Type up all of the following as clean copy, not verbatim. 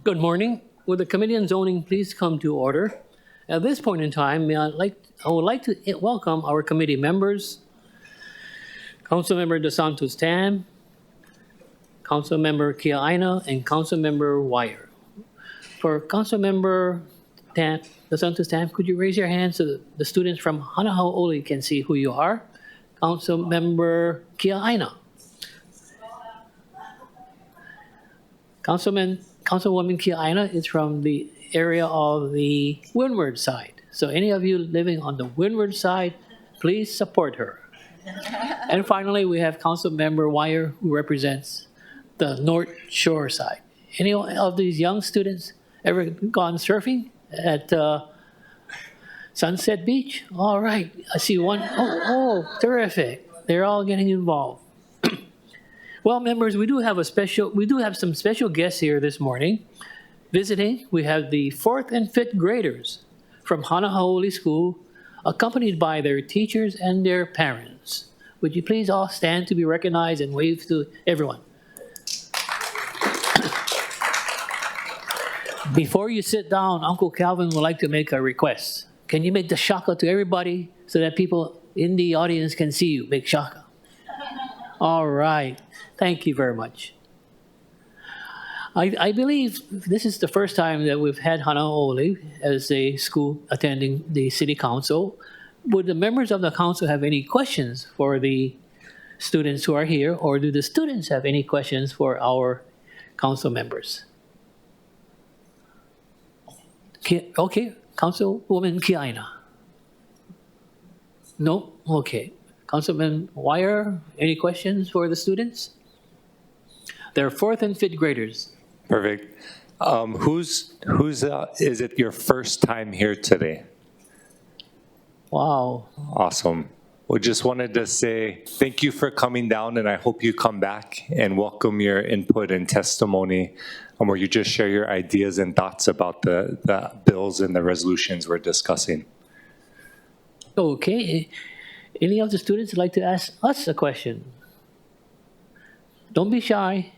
Good morning. Would the Committee on Zoning please come to order? At this point in time, I would like to welcome our committee members, Councilmember DeSantos Tam, Councilmember Kia Aina, and Councilmember Wire. For Councilmember DeSantos Tam, could you raise your hand so that the students from Honolulu can see who you are? Councilmember Kia Aina. Councilwoman Kia Aina is from the area of the windward side. So any of you living on the windward side, please support her. And finally, we have Councilmember Wire, who represents the North Shore side. Any of these young students ever gone surfing at Sunset Beach? All right, I see one. Oh, terrific. They're all getting involved. Well, members, we do have some special guests here this morning. Visiting, we have the 4th and 5th graders from Honolulu School, accompanied by their teachers and their parents. Would you please all stand to be recognized and wave to everyone? Before you sit down, Uncle Calvin would like to make a request. Can you make the shaka to everybody so that people in the audience can see you? Make shaka. All right. Thank you very much. I believe this is the first time that we've had Honolulu as a school attending the City Council. Would the members of the council have any questions for the students who are here, or do the students have any questions for our council members? Okay, Councilwoman Kia Aina. No? Okay. Councilman Wire, any questions for the students? They're 4th and 5th graders. Perfect. Is it your first time here today? Wow. Awesome. We just wanted to say thank you for coming down, and I hope you come back and welcome your input and testimony, where you just share your ideas and thoughts about the bills and the resolutions we're discussing. Okay. Any of the students would like to ask us a question? Don't be shy.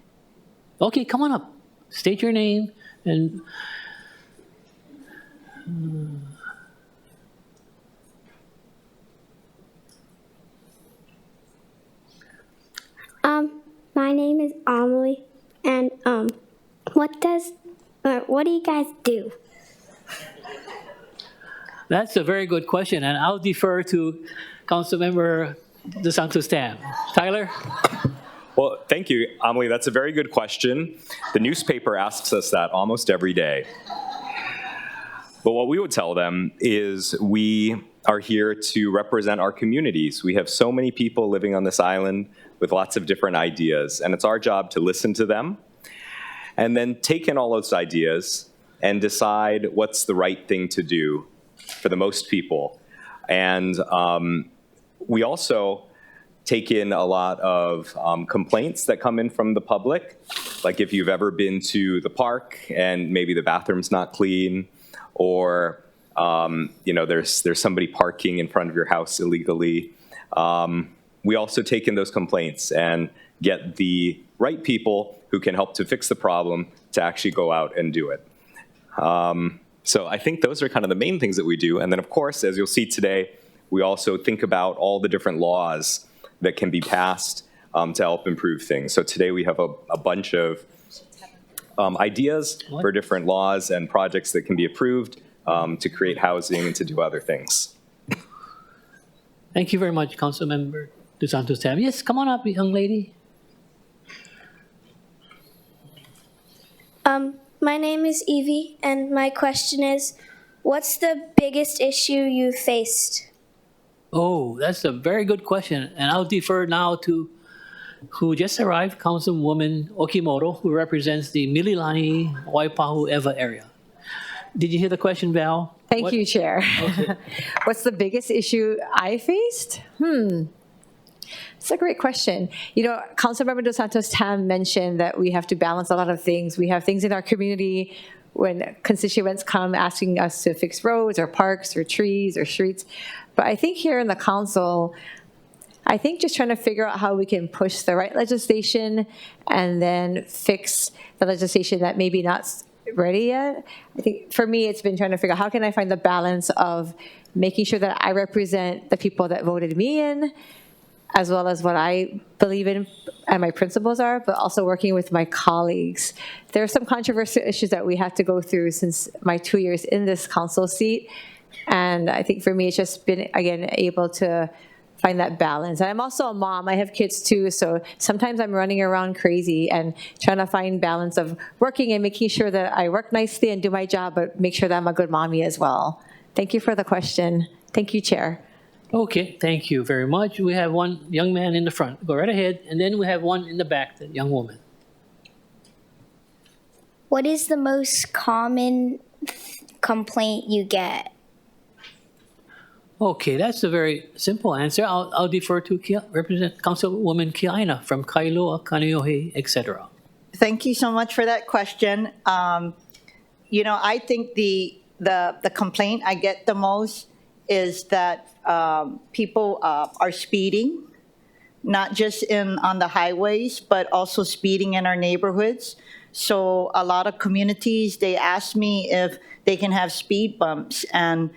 Okay, come on up. State your name and... My name is Amelie, and what do you guys do? That's a very good question, and I'll defer to Councilmember DeSantos Tam. Tyler? Well, thank you, Amelie. That's a very good question. The newspaper asks us that almost every day. But what we would tell them is we are here to represent our communities. We have so many people living on this island with lots of different ideas, and it's our job to listen to them and then take in all those ideas and decide what's the right thing to do for the most people. And we also take in a lot of complaints that come in from the public, like if you've ever been to the park and maybe the bathroom's not clean, or there's somebody parking in front of your house illegally. We also take in those complaints and get the right people who can help to fix the problem to actually go out and do it. So I think those are kind of the main things that we do. And then, of course, as you'll see today, we also think about all the different laws that can be passed to help improve things. So today we have a bunch of ideas for different laws and projects that can be approved to create housing and to do other things. Thank you very much, Councilmember DeSantos Tam. Yes, come on up, young lady. My name is Evie, and my question is, what's the biggest issue you faced? Oh, that's a very good question. And I'll defer now to who just arrived, Councilwoman Okimoto, who represents the Mililani, Waipahu, Eva area. Did you hear the question, Val? Thank you, Chair. Okay. What's the biggest issue I faced? It's a great question. You know, Councilmember DeSantos Tam mentioned that we have to balance a lot of things. We have things in our community when constituents come asking us to fix roads or parks or trees or streets. But I think here in the council, I think just trying to figure out how we can push the right legislation and then fix the legislation that maybe ready yet. I think for me, it's been trying to figure out how can I find the balance of making sure that I represent the people that voted me in, as well as what I believe in and my principles are, but also working with my colleagues. There are some controversial issues that we had to go through since my 2 years in this council seat. And I think for me, it's just been, again, able to find that balance. And I'm also a mom. I have kids too, so sometimes I'm running around crazy and trying to find balance of working and making sure that I work nicely and do my job, but make sure that I'm a good mommy as well. Thank you for the question. Thank you, Chair. Okay, thank you very much. We have one young man in the front. Go right ahead. And then we have one in the back, the young woman. What is the most common complaint you get? Okay, that's a very simple answer. I'll defer to Representative Councilwoman Kiaina from Kailua, Kaneohe, etc. Thank you so much for that question. I think the complaint I get the most is that people are speeding, not just on the highways, but also speeding in our neighborhoods. So a lot of communities, they ask me if they can have speed bumps, and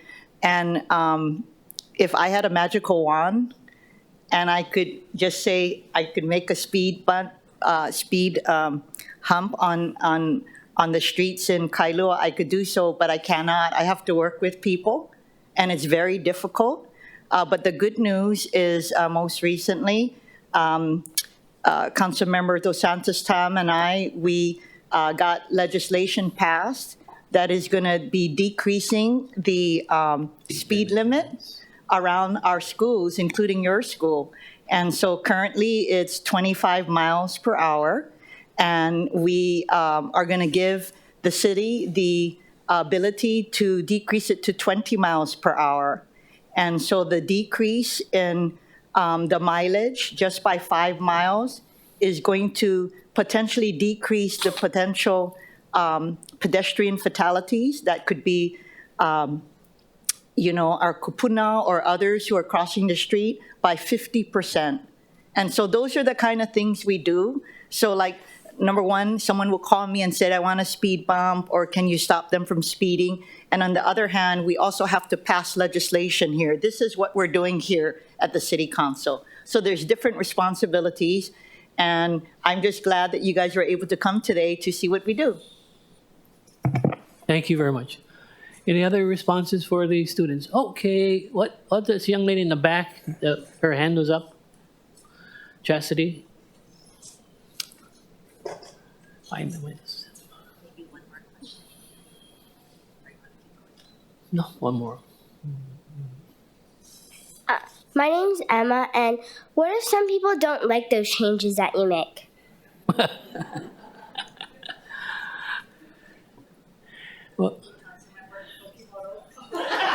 if I had a magical wand and I could just say I could make a speed hump on the streets in Kailua, I could do so, but I cannot. I have to work with people, and it's very difficult. But the good news is most recently, Councilmember Dos Santos Tam and we got legislation passed that is going to be decreasing the speed limit around our schools, including your school. And so currently it's 25 miles per hour. And we are going to give the city the ability to decrease it to 20 miles per hour. And so the decrease in the mileage just by 5 miles is going to potentially decrease the potential pedestrian fatalities that could be, our kupuna or others who are crossing the street by 50%. And so those are the kind of things we do. So like, number one, someone will call me and say, I want a speed bump, or can you stop them from speeding? And on the other hand, we also have to pass legislation here. This is what we're doing here at the City Council. So there's different responsibilities, and I'm just glad that you guys were able to come today to see what we do. Thank you very much. Any other responses for the students? Okay, what this young lady in the back, her hand was up? Chastity? 5 minutes. Maybe one more question. No, one more. My name's Emma, and what if some people don't like those changes that you make? Well,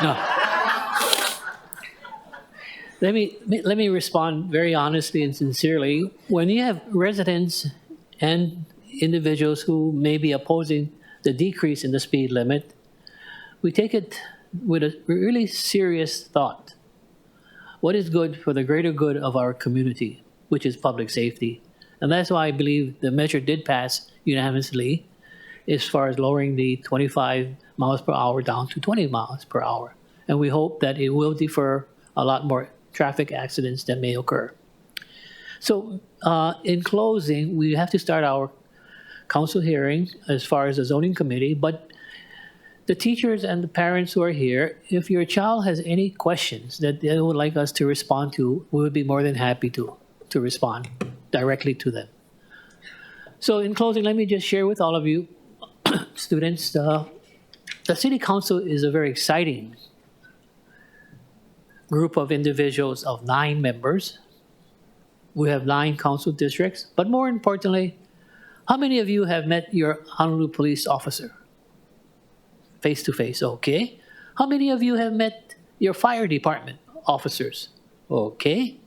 no. Let me respond very honestly and sincerely. When you have residents and individuals who may be opposing the decrease in the speed limit, we take it with a really serious thought. What is good for the greater good of our community, which is public safety? And that's why I believe the measure did pass unanimously as far as lowering the 25 miles per hour down to 20 miles per hour. And we hope that it will defer a lot more traffic accidents that may occur. So in closing, we have to start our council hearing as far as the zoning committee, but the teachers and the parents who are here, if your child has any questions that they would like us to respond to, we would be more than happy to respond directly to them. So in closing, let me just share with all of you, students, the City Council is a very exciting group of individuals of 9 members. We have 9 council districts, but more importantly, how many of you have met your Honolulu police officer? Face to face, okay. How many of you have met your fire department officers? Okay.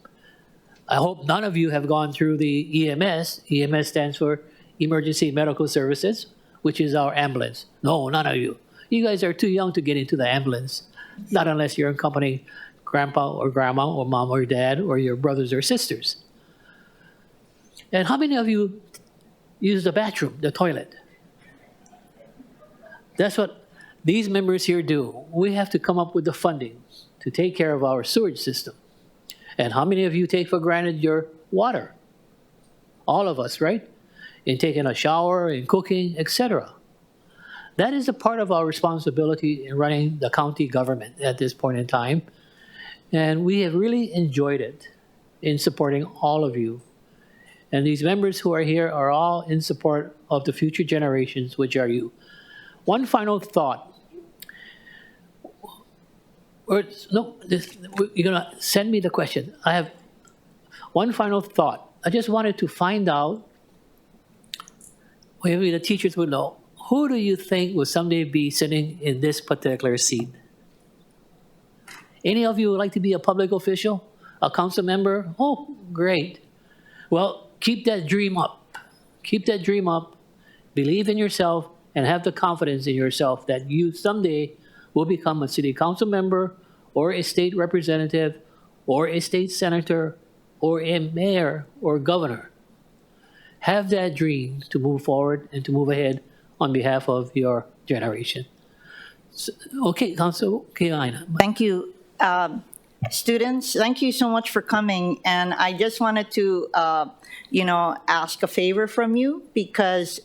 I hope none of you have gone through the EMS. EMS stands for Emergency Medical Services, which is our ambulance. No, none of you. You guys are too young to get into the ambulance, not unless you're accompanying grandpa or grandma or mom or dad or your brothers or sisters. And how many of you use the bathroom, the toilet? That's what these members here do. We have to come up with the funding to take care of our sewage system. And how many of you take for granted your water? All of us, right? In taking a shower, in cooking, etc. That is a part of our responsibility in running the county government at this point in time. And we have really enjoyed it in supporting all of you. And these members who are here are all in support of the future generations, which are you. One final thought. You're going to send me the question. I have one final thought. I just wanted to find out, maybe the teachers would know, who do you think will someday be sitting in this particular seat? Any of you would like to be a public official, a council member? Oh, great. Well, keep that dream up. Keep that dream up. Believe in yourself and have the confidence in yourself that you someday will become a city council member or a state representative or a state senator or a mayor or governor. Have that dream to move forward and to move ahead on behalf of your generation. So, okay, Council Kaina. Thank you. Students, thank you so much for coming. And I just wanted to, ask a favor from you because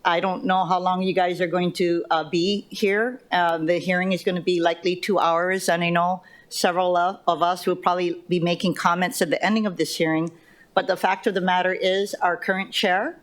I don't know how long you guys are going to be here. The hearing is going to be likely 2 hours, and I know several of us will probably be making comments at the ending of this hearing. But the fact of the matter is our current chair,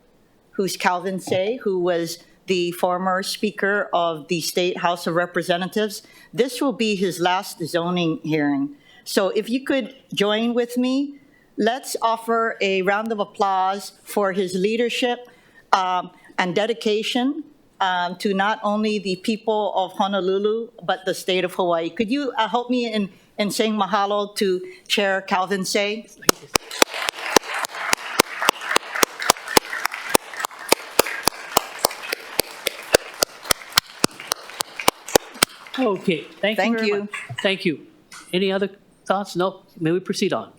who's Calvin Say, who was the former Speaker of the State House of Representatives, this will be his last zoning hearing. So if you could join with me, let's offer a round of applause for his leadership and dedication to not only the people of Honolulu, but the state of Hawaii. Could you help me in saying mahalo to Chair Calvin Say? Okay, thank you very much. Thank you. Any other thoughts? No? May we proceed on?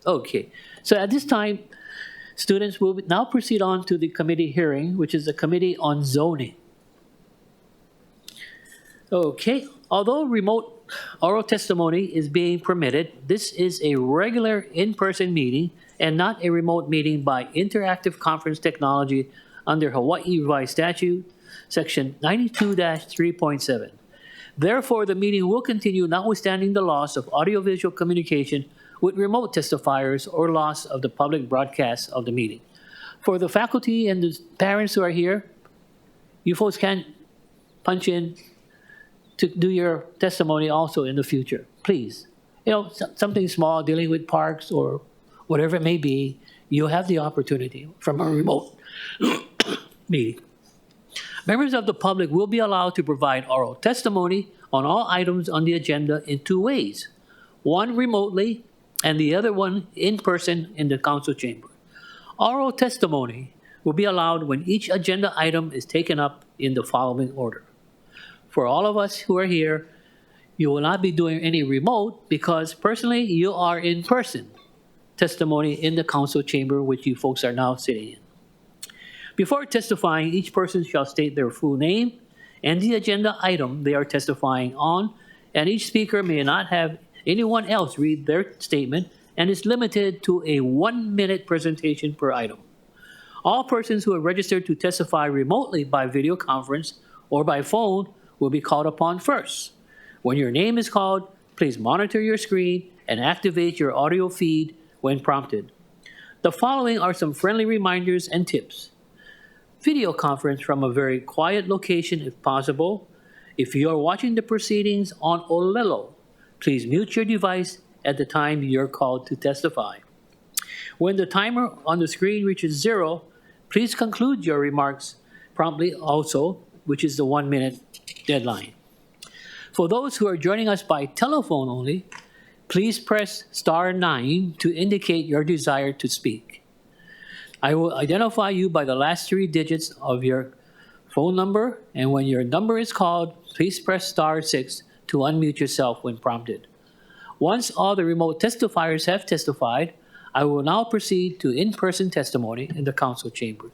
Okay. So at this time, students will now proceed on to the committee hearing, which is the Committee on Zoning. Okay. Although remote oral testimony is being permitted, this is a regular in-person meeting and not a remote meeting by interactive conference technology under Hawaii Revised Statute, Section 92-3.7. Therefore, the meeting will continue notwithstanding the loss of audiovisual communication with remote testifiers or loss of the public broadcast of the meeting. For the faculty and the parents who are here, you folks can punch in to do your testimony also in the future, please. Something small dealing with parks or whatever it may be, you have the opportunity from a remote meeting. Members of the public will be allowed to provide oral testimony on all items on the agenda in two ways. One remotely and the other one in person in the council chamber. Oral testimony will be allowed when each agenda item is taken up in the following order. For all of us who are here, you will not be doing any remote because personally you are in person testimony in the council chamber, which you folks are now sitting in. Before testifying, each person shall state their full name and the agenda item they are testifying on, and each speaker may not have anyone else read their statement and is limited to a 1-minute presentation per item. All persons who are registered to testify remotely by video conference or by phone will be called upon first. When your name is called, please monitor your screen and activate your audio feed when prompted. The following are some friendly reminders and tips. Video conference from a very quiet location if possible. If you are watching the proceedings on Olelo, please mute your device at the time you're called to testify. When the timer on the screen reaches 0, please conclude your remarks promptly also, which is the 1-minute deadline. For those who are joining us by telephone only, please press *9 to indicate your desire to speak. I will identify you by the last 3 digits of your phone number, and when your number is called, please press *6 to unmute yourself when prompted. Once all the remote testifiers have testified, I will now proceed to in-person testimony in the council chambers.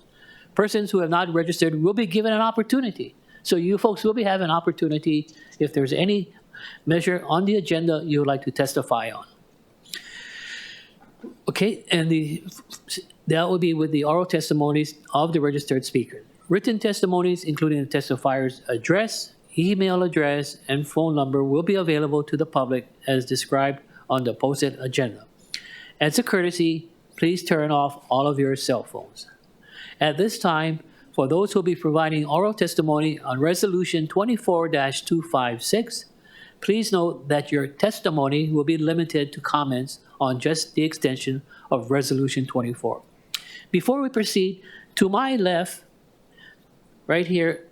Persons who have not registered will be given an opportunity So you folks will be having an opportunity if there's any measure on the agenda you would like to testify on. Okay, and that will be with the oral testimonies of the registered speaker. Written testimonies, including the testifier's address, email address, and phone number, will be available to the public as described on the posted agenda. As a courtesy, please turn off all of your cell phones. At this time, for those who will be providing oral testimony on Resolution 24-256, please note that your testimony will be limited to comments on just the extension of Resolution 24. Before we proceed, to my left, right here,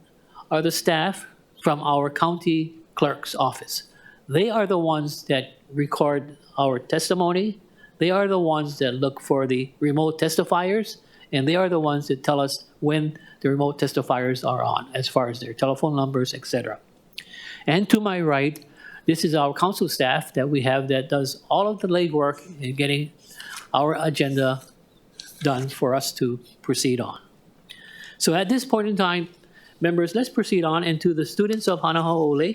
are the staff from our county clerk's office. They are the ones that record our testimony. They are the ones that look for the remote testifiers, and they are the ones that tell us when the remote testifiers are on, as far as their telephone numbers, etc. And to my right, this is our council staff that we have that does all of the legwork in getting our agenda done for us to proceed on. So at this point in time, members, let's proceed on into the students of Honolulu.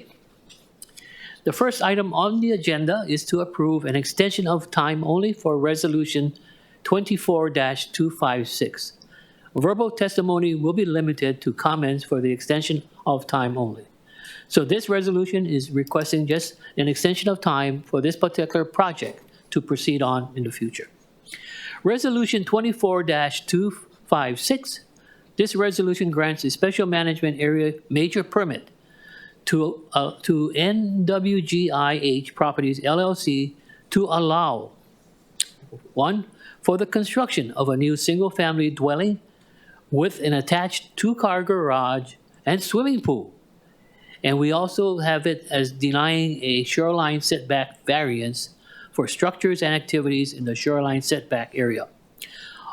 The first item on the agenda is to approve an extension of time only for Resolution 24-256. Verbal testimony will be limited to comments for the extension of time only. So this resolution is requesting just an extension of time for this particular project to proceed on in the future. Resolution 24-256. This resolution grants a special management area major permit to NWGIH Properties LLC to allow, 1, for the construction of a new single-family dwelling with an attached two-car garage and swimming pool. And we also have it as denying a shoreline setback variance for structures and activities in the shoreline setback area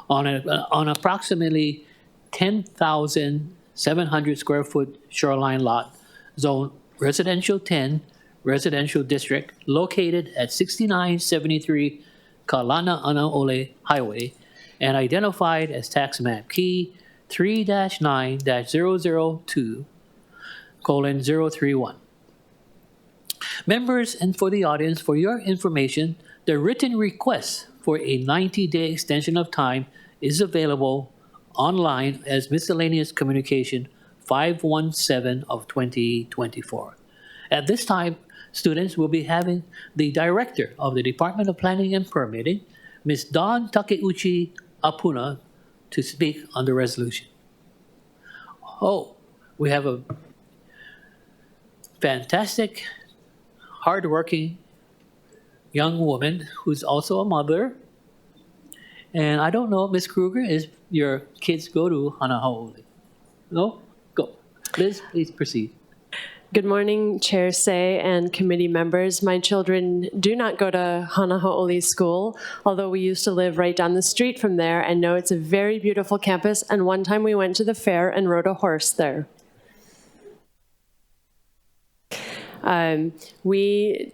on approximately 10,700 square foot shoreline lot, zone residential 10, residential district, located at 6973 Kalana-Anaole Highway, and identified as tax map key 3-9-002:031. Members, and for the audience, for your information, the written request for a 90-day extension of time is available online as miscellaneous communication 517 of 2024. At this time, students will be having the Director of the Department of Planning and Permitting, Ms. Dawn Takeuchi Apuna, to speak on the resolution. Oh, we have a fantastic, hardworking young woman who's also a mother. And I don't know, Ms. Kruger, is your kids go to Honolulu? No? Go. Liz, please proceed. Good morning, Chair Say and committee members. My children do not go to Honolulu School, although we used to live right down the street from there and know it's a very beautiful campus, and one time we went to the fair and rode a horse there. We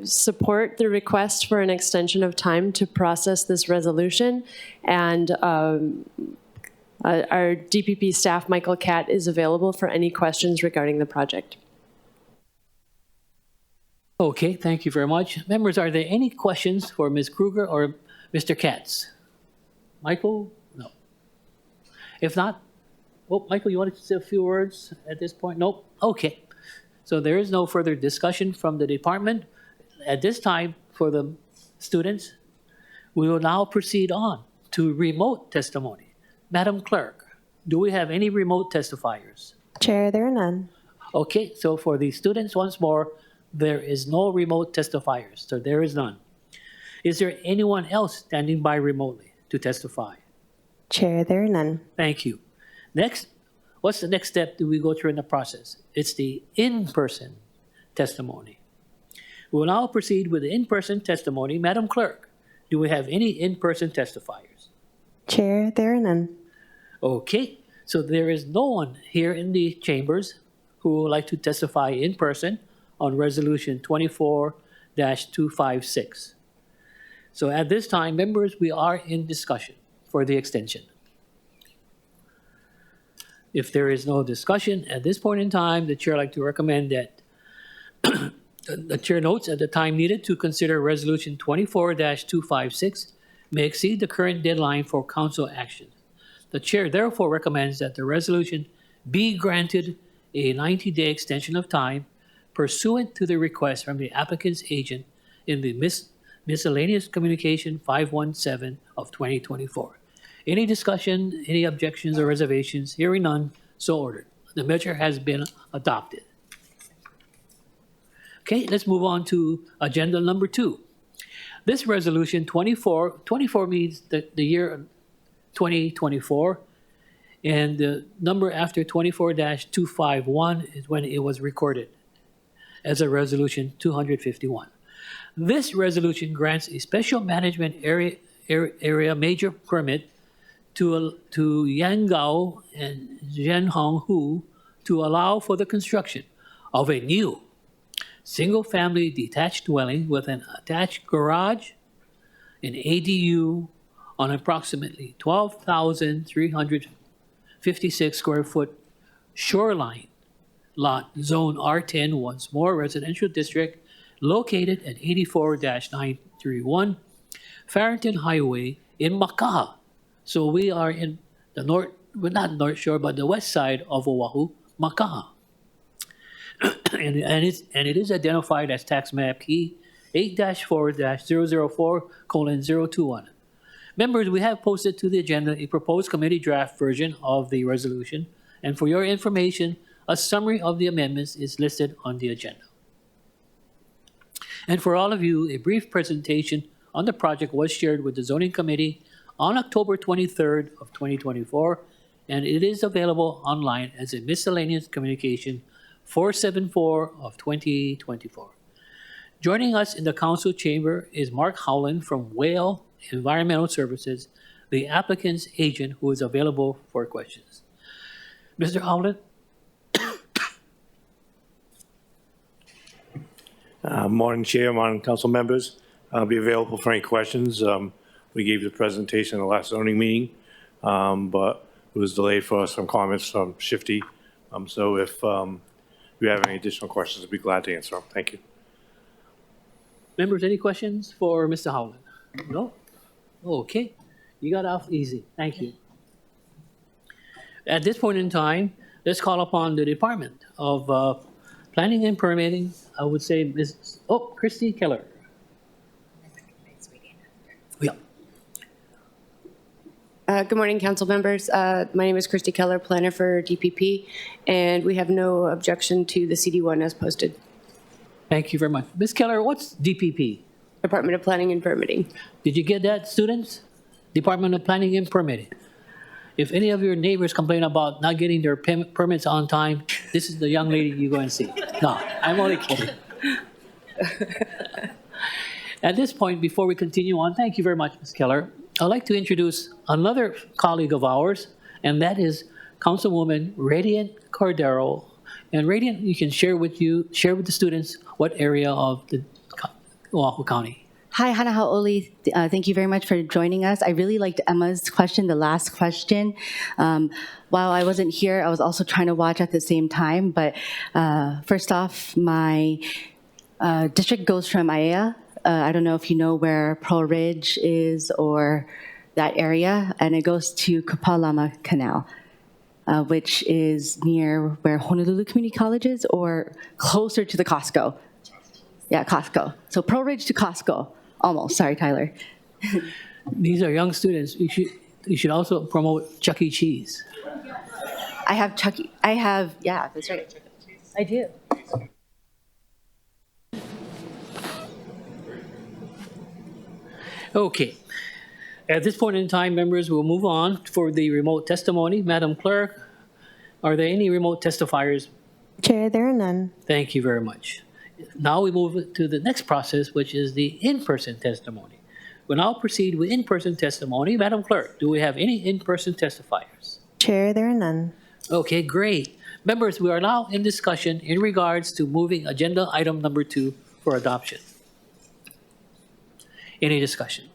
support the request for an extension of time to process this resolution, and our DPP staff, Michael Catt, is available for any questions regarding the project. Okay, thank you very much. Members, are there any questions for Ms. Kruger or Mr. Katz? Michael? No. If not, oh, Michael, you wanted to say a few words at this point? Nope. Okay. So there is no further discussion from the department. At this time, for the students, we will now proceed on to remote testimony. Madam Clerk, do we have any remote testifiers? Chair, there are none. Okay, so for the students, once more, there is no remote testifiers, so there is none. Is there anyone else standing by remotely to testify? Chair, there are none. Thank you. Next, what's the next step do we go through in the process? It's the in-person testimony. We will now proceed with the in-person testimony. Madam Clerk, do we have any in-person testifiers? Chair, there are none. Okay, so there is no one here in the chambers who would like to testify in person on Resolution 24-256. So at this time, members, we are in discussion for the extension. If there is no discussion at this point in time, the chair would like to recommend that the chair notes at the time needed to consider Resolution 24-256 may exceed the current deadline for council action. The chair therefore recommends that the resolution be granted a 90-day extension of time pursuant to the request from the applicant's agent in the Miscellaneous Communication 517 of 2024. Any discussion, any objections or reservations? Hearing none, so ordered. The measure has been adopted. Okay, let's move on to agenda number 2. This resolution 24 means the year 2024, and the number after 24-251 is when it was recorded as a resolution 251. This resolution grants a special management area major permit to Yangao and Zhenhonghu to allow for the construction of a new single-family detached dwelling with an attached garage, an ADU on approximately 12,356 square foot shoreline lot, zone R10, once more residential district, located at 84-931 Farrington Highway in Makaha. So we are in the north, well, not North Shore, but the west side of Oahu, Makaha. and it is identified as tax map key 8-4-004:021. Members, we have posted to the agenda a proposed committee draft version of the resolution, and for your information, a summary of the amendments is listed on the agenda. And for all of you, a brief presentation on the project was shared with the Zoning Committee on October 23rd of 2024, and it is available online as a miscellaneous communication 474 of 2024. Joining us in the council chamber is Mark Howland from Whale Environmental Services, the applicant's agent who is available for questions. Mr. Howland? Morning, Chair, morning, council members. I'll be available for any questions. We gave the presentation in the last zoning meeting, but it was delayed for some comments from Shifty. So if you have any additional questions, I'd be glad to answer them. Thank you. Members, any questions for Mr. Howland? No? Okay. You got off easy. Thank you. At this point in time, let's call upon the Department of Planning and Permitting. I would say Ms. Christy Keller. Yeah. Good morning, council members. My name is Christy Keller, planner for DPP, and we have no objection to the CD1 as posted. Thank you very much. Ms. Keller, what's DPP? Department of Planning and Permitting. Did you get that, students? Department of Planning and Permitting. If any of your neighbors complain about not getting their permits on time, this is the young lady you go and see. No, I'm only kidding. At this point, before we continue on, thank you very much, Ms. Keller. I'd like to introduce another colleague of ours, and that is Councilwoman Radiant Cordero. And Radiant, you can share with the students what area of the Oahu County. Hi, Hana Hau'oli. Thank you very much for joining us. I really liked Emma's question, the last question. While I wasn't here, I was also trying to watch at the same time. But first off, my district goes from Aiea. I don't know if you know where Pearl Ridge is or that area, and it goes to Kapalama Canal, which is near where Honolulu Community College is, or closer to the Costco. Yeah, Costco. So Pearl Ridge to Costco, almost. Sorry, Tyler. These are young students. You should also promote Chuck E. Cheese. Yeah, that's right. I do. Okay. At this point in time, members, we'll move on for the remote testimony. Madam Clerk, are there any remote testifiers? Chair, there are none. Thank you very much. Now we move to the next process, which is the in-person testimony. We'll now proceed with in-person testimony. Madam Clerk, do we have any in-person testifiers? Chair, there are none. Okay, great. Members, we are now in discussion in regards to moving agenda item number 2 for adoption. Any discussion?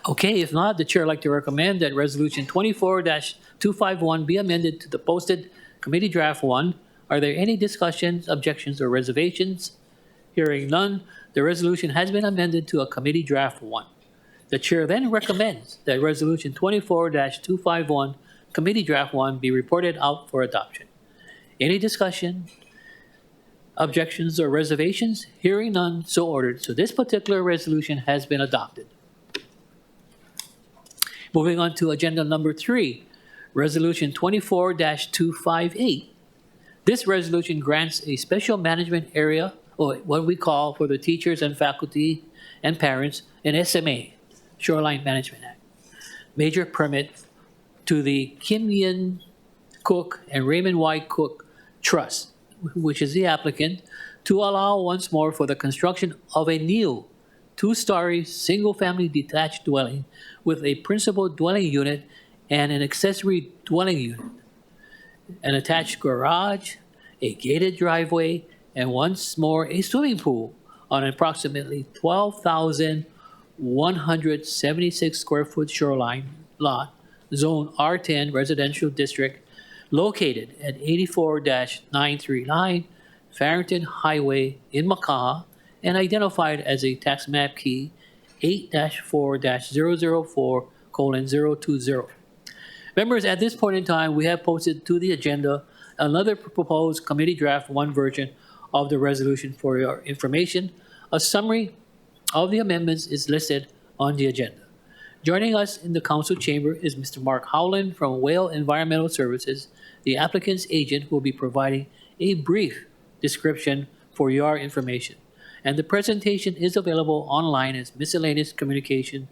Okay, if not, the chair would like to recommend that Resolution 24-251 be amended to the posted Committee Draft 1. Are there any discussions, objections, or reservations? Hearing none, the resolution has been amended to a Committee Draft 1. The chair then recommends that Resolution 24-251, Committee Draft 1, be reported out for adoption. Any discussion, objections, or reservations? Hearing none, so ordered. So this particular resolution has been adopted. Moving on to agenda number 3, Resolution 24-258. This resolution grants a special management area, or what we call for the teachers and faculty and parents, an SMA, Shoreline Management Act, major permit to the Kim Yin Cook and Raymond Y. Cook Trust, which is the applicant, to allow once more for the construction of a new 2-story single-family detached dwelling with a principal dwelling unit and an accessory dwelling unit, an attached garage, a gated driveway, and once more a swimming pool on approximately 12,176 square foot shoreline lot, zone R10 residential district, located at 84-939 Farrington Highway in Makaha, and identified as a tax map key 8-4-004:020. Members, at this point in time, we have posted to the agenda another proposed Committee Draft 1 version of the resolution for your information. A summary of the amendments is listed on the agenda. Joining us in the council chamber is Mr. Mark Howland from Whale Environmental Services, the applicant's agent, who will be providing a brief description for your information. And the presentation is available online as Miscellaneous Communication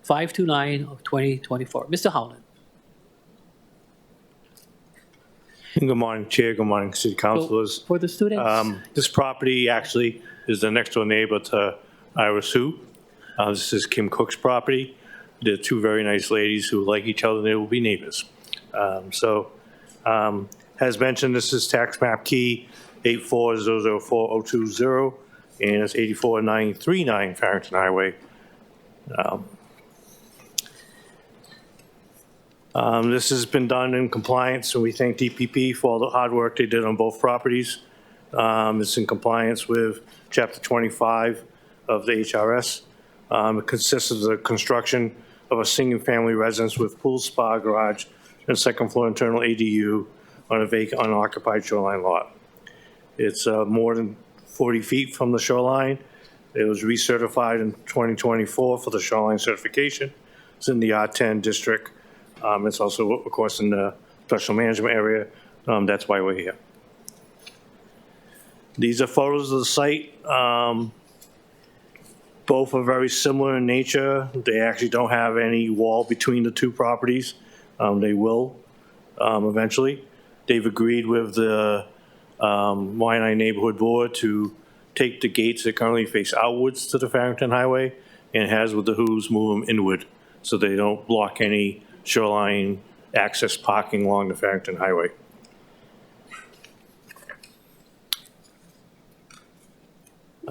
529 of 2024. Mr. Howland. Good morning, Chair. Good morning, City Councilors. For the students. This property actually is the next door neighbor to Iris Hu. This is Kim Cook's property. They're two very nice ladies who like each other, and they will be neighbors. As mentioned, this is tax map key 84004-020, and it's 84-939 Farrington Highway. This has been done in compliance, and we thank DPP for all the hard work they did on both properties. It's in compliance with Chapter 25 of the HRS. It consists of the construction of a single-family residence with pool, spa, garage, and second-floor internal ADU on a vacant, unoccupied shoreline lot. It's more than 40 feet from the shoreline. It was recertified in 2024 for the shoreline certification. It's in the R10 district. It's also, of course, in the special management area. That's why we're here. These are photos of the site. Both are very similar in nature. They actually don't have any wall between the two properties. They will eventually. They've agreed with the Waianae Neighborhood Board to take the gates that currently face outwards to the Farrington Highway, and has with the Who's move them inward so they don't block any shoreline access parking along the Farrington Highway.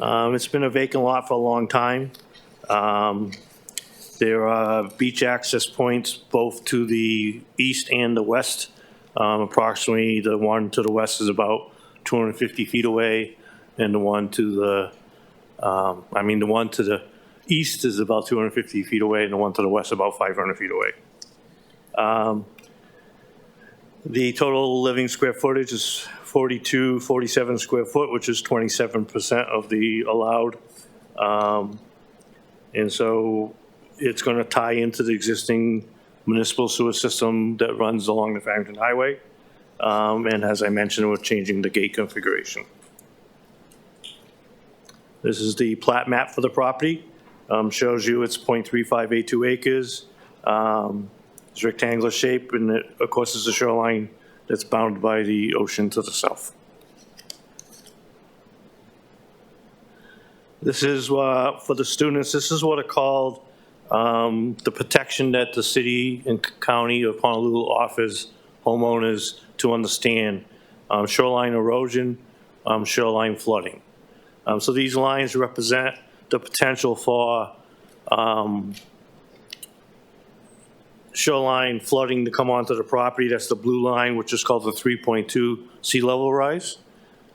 It's been a vacant lot for a long time. There are beach access points both to the east and the west. Approximately the one to the west is about 250 feet away, and the one to the, the one to the east is about 250 feet away, and the one to the west about 500 feet away. The total living square footage is 47 square foot, which is 27% of the allowed. And so it's going to tie into the existing municipal sewer system that runs along the Farrington Highway. And as I mentioned, we're changing the gate configuration. This is the plat map for the property. Shows you it's 0.3582 acres. It's rectangular shape, and it, of course, is a shoreline that's bounded by the ocean to the south. This is for the students. This is what are called the protection that the city and county of Honolulu offers homeowners to understand: shoreline erosion, shoreline flooding. So these lines represent the potential for shoreline flooding to come onto the property. That's the blue line, which is called the 3.2 sea level rise.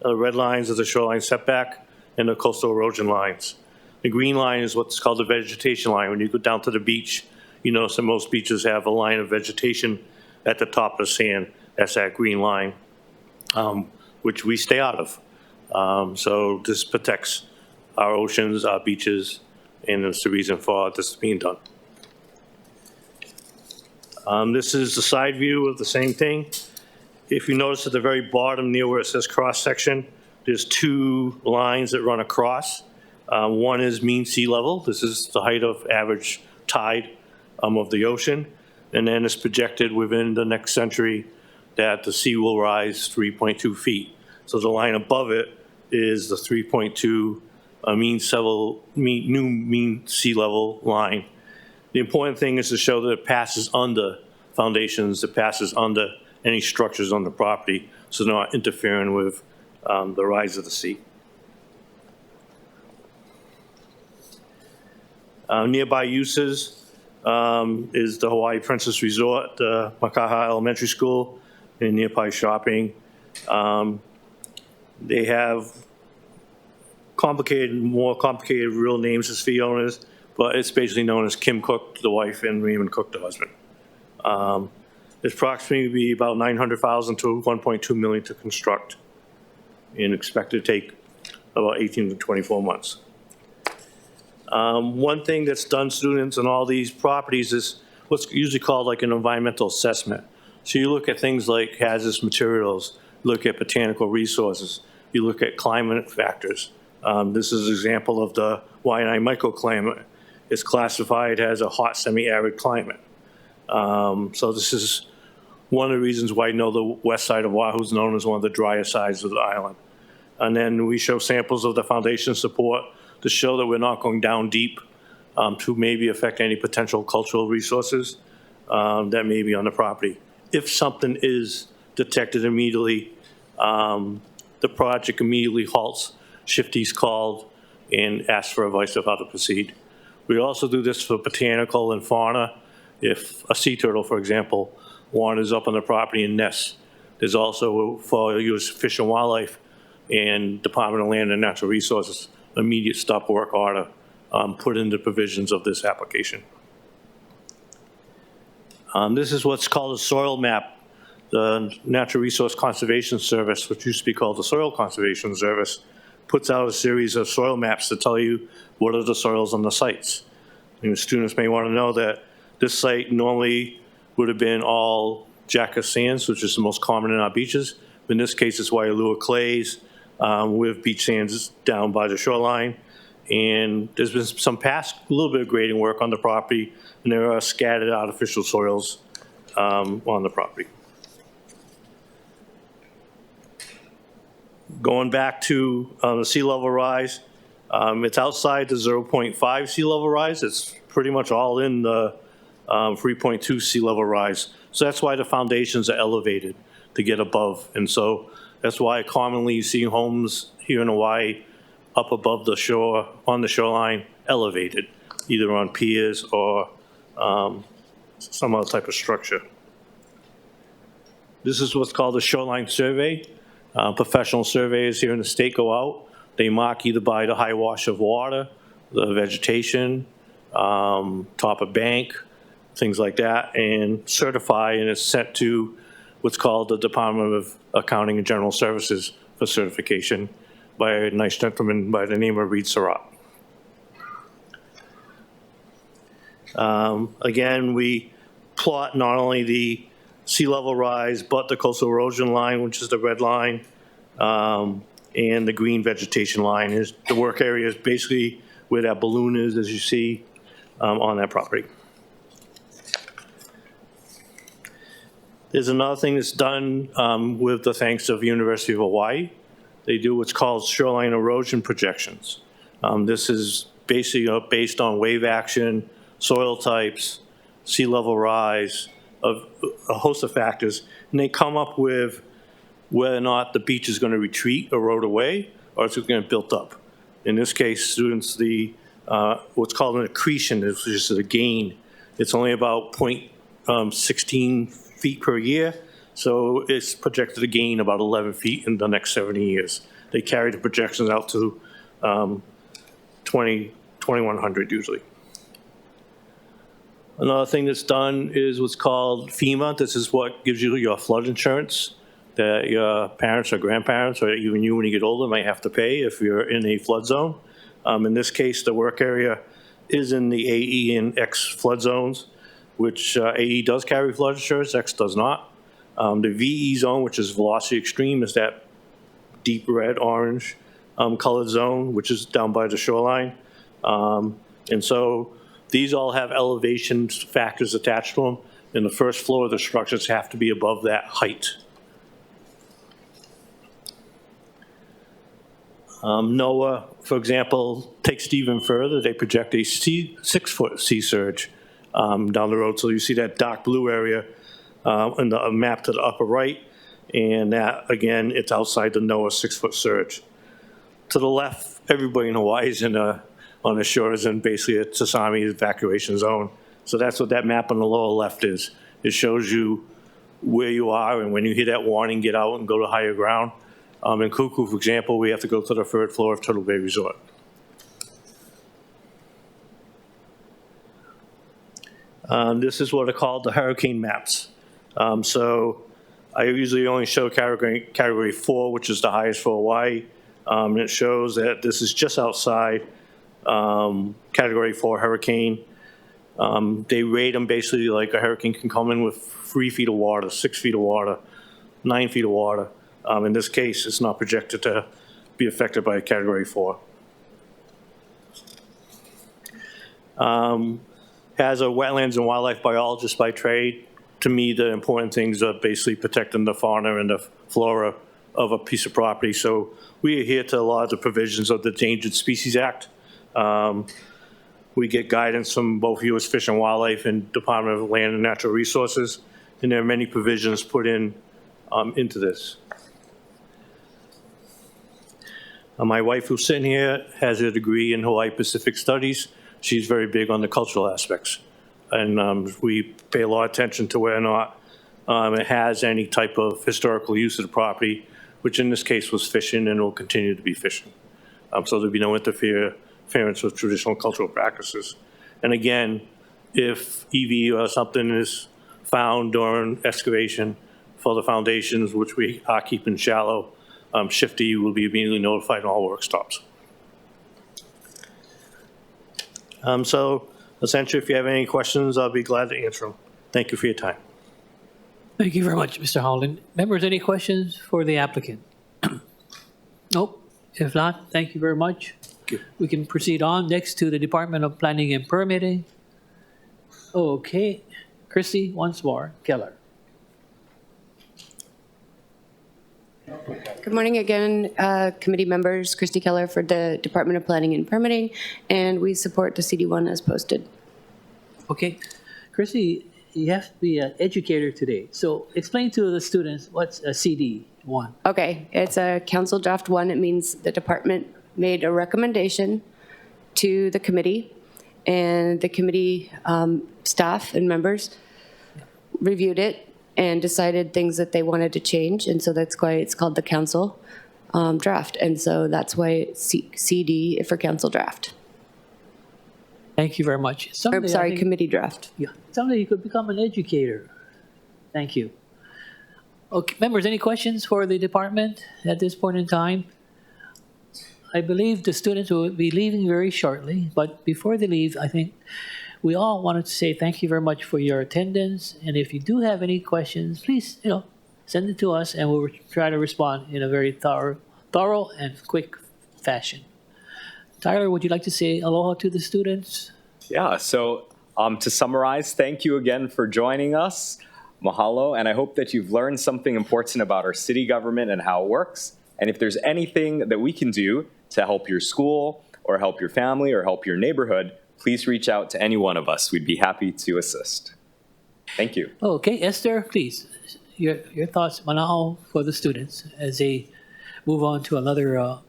The red lines are the shoreline setback and the coastal erosion lines. The green line is what's called the vegetation line. When you go down to the beach, you notice that most beaches have a line of vegetation at the top of the sand. That's that green line, which we stay out of. So this protects our oceans, our beaches, and it's the reason for this being done. This is the side view of the same thing. If you notice at the very bottom near where it says cross-section, there's two lines that run across. One is mean sea level. This is the height of average tide of the ocean. And then it's projected within the next century that the sea will rise 3.2 feet. So the line above it is the 3.2 new mean sea level line. The important thing is to show that it passes under foundations, it passes under any structures on the property, so they're not interfering with the rise of the sea. Nearby uses is the Hawaii Princess Resort, the Makaha Elementary School, and nearby shopping. They have more complicated real names as fee owners, but it's basically known as Kim Cook, the wife, and Raymond Cook, the husband. It's approximately about $900,000 to $1.2 million to construct, and expected to take about 18 to 24 months. One thing that's done, students, on all these properties is what's usually called like an environmental assessment. So you look at things like hazardous materials, look at botanical resources, you look at climate factors. This is an example of the Waianae microclimate. It's classified as a hot semi-arid climate. So this is one of the reasons why I know the west side of Oahu is known as one of the drier sides of the island. And then we show samples of the foundation support to show that we're not going down deep to maybe affect any potential cultural resources that may be on the property. If something is detected immediately, the project immediately halts, shifty's called, and asks for advice of how to proceed. We also do this for botanical and fauna. If a sea turtle, for example, wanders up on the property and nests, there's also, for U.S. Fish and Wildlife and Department of Land and Natural Resources, immediate stop work order put into provisions of this application. This is what's called a soil map. The Natural Resource Conservation Service, which used to be called the Soil Conservation Service, puts out a series of soil maps to tell you what are the soils on the sites. And students may want to know that this site normally would have been all Jaca sands, which is the most common in our beaches. In this case, it's Waialua clays with beach sands down by the shoreline. And there's been some past, a little bit of grading work on the property, and there are scattered artificial soils on the property. Going back to the sea level rise, it's outside the 0.5 sea level rise. It's pretty much all in the 3.2 sea level rise. So that's why the foundations are elevated to get above. And so that's why commonly you see homes here in Hawaii up above the shore, on the shoreline, elevated, either on piers or some other type of structure. This is what's called a shoreline survey. Professional surveyors here in the state go out. They mark either by the high wash of water, the vegetation, top of bank, things like that, and certify, and it's sent to what's called the Department of Accounting and General Services for certification by a nice gentleman by the name of Reed Surratt. Again, we plot not only the sea level rise, but the coastal erosion line, which is the red line, and the green vegetation line. Is the work area is basically where that balloon is, as you see on that property. There's another thing that's done with the thanks of University of Hawaii. They do what's called shoreline erosion projections. This is basically based on wave action, soil types, sea level rise, of a host of factors, and they come up with whether or not the beach is going to retreat, erode away, or it's going to build up. In this case, students, the what's called an accretion is just a gain. It's only about 16 feet per year, so it's projected to gain about 11 feet in the next 70 years. They carry the projections out to 2100 usually. Another thing that's done is what's called FEMA. This is what gives you your flood insurance that your parents or grandparents, or even you when you get older, might have to pay if you're in a flood zone. In this case, the work area is in the AE and X flood zones, which AE does carry flood insurance, X does not. The VE zone, which is velocity extreme, is that deep red, orange colored zone, which is down by the shoreline. And so these all have elevation factors attached to them, and the first floor of the structures have to be above that height. NOAA, for example, takes it even further. They project a 6-foot sea surge down the road. So you see that dark blue area in the map to the upper right, and that, again, it's outside the NOAA 6-foot surge. To the left, everybody in Hawaii is on the shores and basically a tsunami evacuation zone. So that's what that map on the lower left is. It shows you where you are, and when you hear that warning, get out and go to higher ground. In Kuku, for example, we have to go to the 3rd floor of Turtle Bay Resort. This is what are called the hurricane maps. So I usually only show category 4, which is the highest for Hawaii. And it shows that this is just outside category 4 hurricane. They rate them basically like a hurricane can come in with 3 feet of water, 6 feet of water, 9 feet of water. In this case, it's not projected to be affected by a category 4. As a wetlands and wildlife biologist by trade, to me, the important things are basically protecting the fauna and the flora of a piece of property. So we adhere to a lot of the provisions of the Endangered Species Act. We get guidance from both U.S. Fish and Wildlife and Department of Land and Natural Resources, and there are many provisions put in into this. My wife, who's sitting here, has a degree in Hawaii Pacific Studies. She's very big on the cultural aspects. And we pay a lot of attention to whether or not it has any type of historical use of the property, which in this case was fishing and will continue to be fishing. So there'll be no interference with traditional cultural practices. And again, if EV or something is found during excavation for the foundations, which we are keeping shallow, Shifty will be immediately notified and all work stops. So essentially, if you have any questions, I'll be glad to answer them. Thank you for your time. Thank you very much, Mr. Holland. Members, any questions for the applicant? Nope. If not, thank you very much. We can proceed on next to the Department of Planning and Permitting. Okay. Christy, once more, Keller. Good morning again, committee members. Christy Keller for the Department of Planning and Permitting, and we support the CD1 as posted. Okay. Christy, you have to be an educator today. So explain to the students what's a CD1. Okay, it's a council draft 1. It means the department made a recommendation to the committee, and the committee staff and members reviewed it and decided things that they wanted to change, and so that's why it's called the council draft, and so that's why it's CD for council draft. Thank you very much. Someday, sorry, committee draft. Yeah, someday you could become an educator. Thank you. Okay, members, any questions for the department at this point in time? I believe the students will be leaving very shortly, but before they leave, I think we all wanted to say thank you very much for your attendance. And if you do have any questions, please, send it to us, and we'll try to respond in a very thorough and quick fashion. Tyler, would you like to say aloha to the students? Yeah, so to summarize, thank you again for joining us. Mahalo, and I hope that you've learned something important about our city government and how it works. And if there's anything that we can do to help your school or help your family or help your neighborhood, please reach out to any one of us. We'd be happy to assist. Thank you. Okay, Esther, please, your thoughts, manao, for the students as they move on to another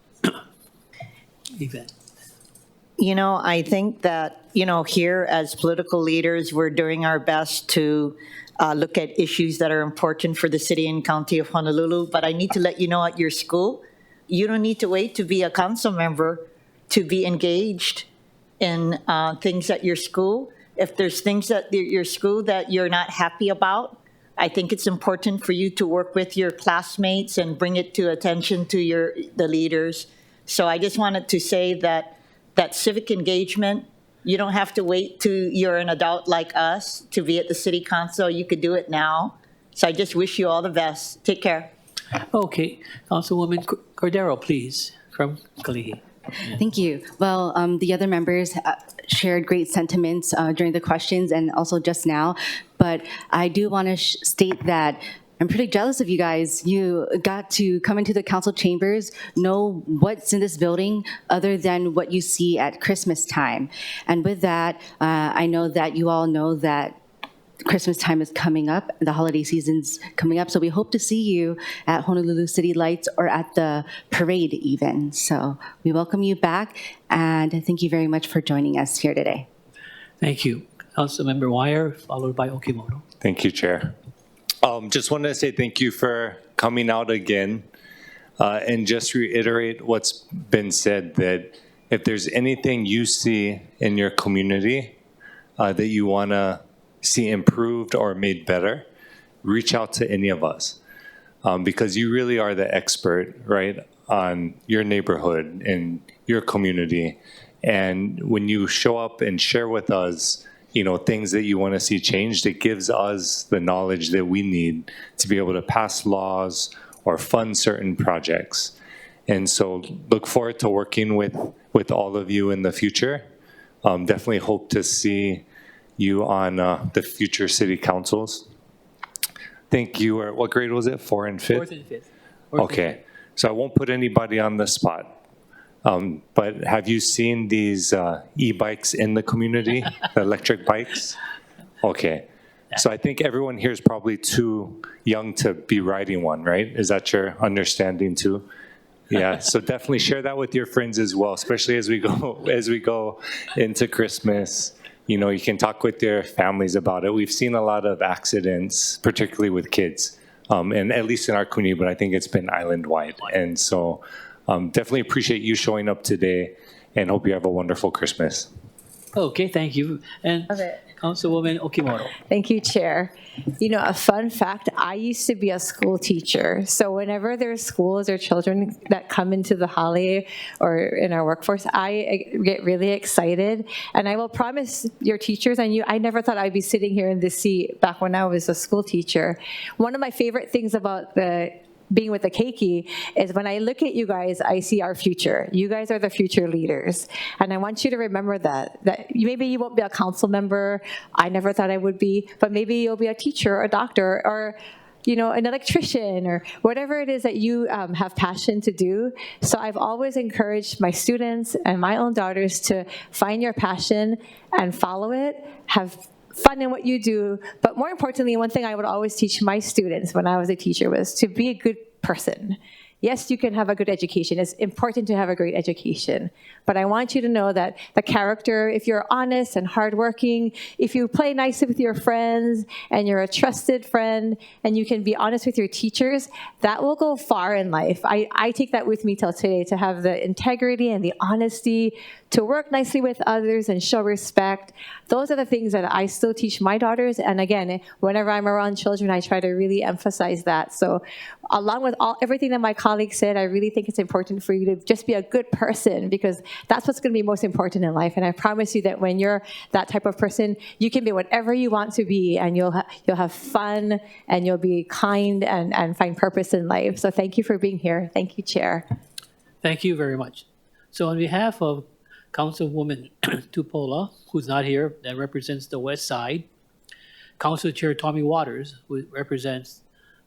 event. I think that, here as political leaders, we're doing our best to look at issues that are important for the city and county of Honolulu. But I need to let you know at your school, you don't need to wait to be a council member to be engaged in things at your school. If there's things at your school that you're not happy about, I think it's important for you to work with your classmates and bring it to attention to the leaders. So I just wanted to say that civic engagement, you don't have to wait till you're an adult like us to be at the city council. You could do it now. So I just wish you all the best. Take care. Okay, Councilwoman Cordero, please, from Kalihi. Thank you. Well, the other members shared great sentiments during the questions and also just now, but I do want to state that I'm pretty jealous of you guys. You got to come into the council chambers, know what's in this building other than what you see at Christmas time. And with that, I know that you all know that Christmas time is coming up, the holiday season's coming up, so we hope to see you at Honolulu City Lights or at the parade even. So we welcome you back, and thank you very much for joining us here today. Thank you. Councilmember Wire, followed by Okimoto. Thank you, Chair. Just wanted to say thank you for coming out again and just reiterate what's been said, that if there's anything you see in your community that you want to see improved or made better, reach out to any of us because you really are the expert, right, on your neighborhood and your community. And when you show up and share with us, things that you want to see changed, it gives us the knowledge that we need to be able to pass laws or fund certain projects. And so look forward to working with all of you in the future. Definitely hope to see you on the future city councils. Thank you. What grade was it? 4 and 5th? 4th and 5th. Okay. So I won't put anybody on the spot. But have you seen these e-bikes in the community, the electric bikes? Okay. So I think everyone here is probably too young to be riding one, right? Is that your understanding too? Yeah, so definitely share that with your friends as well, especially as we go into Christmas. You can talk with their families about it. We've seen a lot of accidents, particularly with kids, and at least in our community, but I think it's been island-wide. And so definitely appreciate you showing up today and hope you have a wonderful Christmas. Okay, thank you. And Councilwoman Okimoto. Thank you, Chair. A fun fact, I used to be a school teacher. So whenever there's schools or children that come into the holiday or in our workforce, I get really excited. And I will promise your teachers and you, I never thought I'd be sitting here in this seat back when I was a school teacher. One of my favorite things about being with the keiki is when I look at you guys, I see our future. You guys are the future leaders. And I want you to remember that maybe you won't be a council member. I never thought I would be, but maybe you'll be a teacher, a doctor, or an electrician, or whatever it is that you have passion to do. So I've always encouraged my students and my own daughters to find your passion and follow it, have fun in what you do, but more importantly, one thing I would always teach my students when I was a teacher was to be a good person. Yes, you can have a good education. It's important to have a great education. But I want you to know that the character, if you're honest and hardworking, if you play nicely with your friends and you're a trusted friend and you can be honest with your teachers, that will go far in life. I take that with me till today, to have the integrity and the honesty, to work nicely with others and show respect. Those are the things that I still teach my daughters. And again, whenever I'm around children, I try to really emphasize that. So along with everything that my colleagues said, I really think it's important for you to just be a good person, because that's what's going to be most important in life. And I promise you that when you're that type of person, you can be whatever you want to be, and you'll have fun, and you'll be kind and find purpose in life. So thank you for being here. Thank you, Chair. Thank you very much. So on behalf of Councilwoman Tupola, who's not here, that represents the West Side, Council Chair Tommy Waters, who represents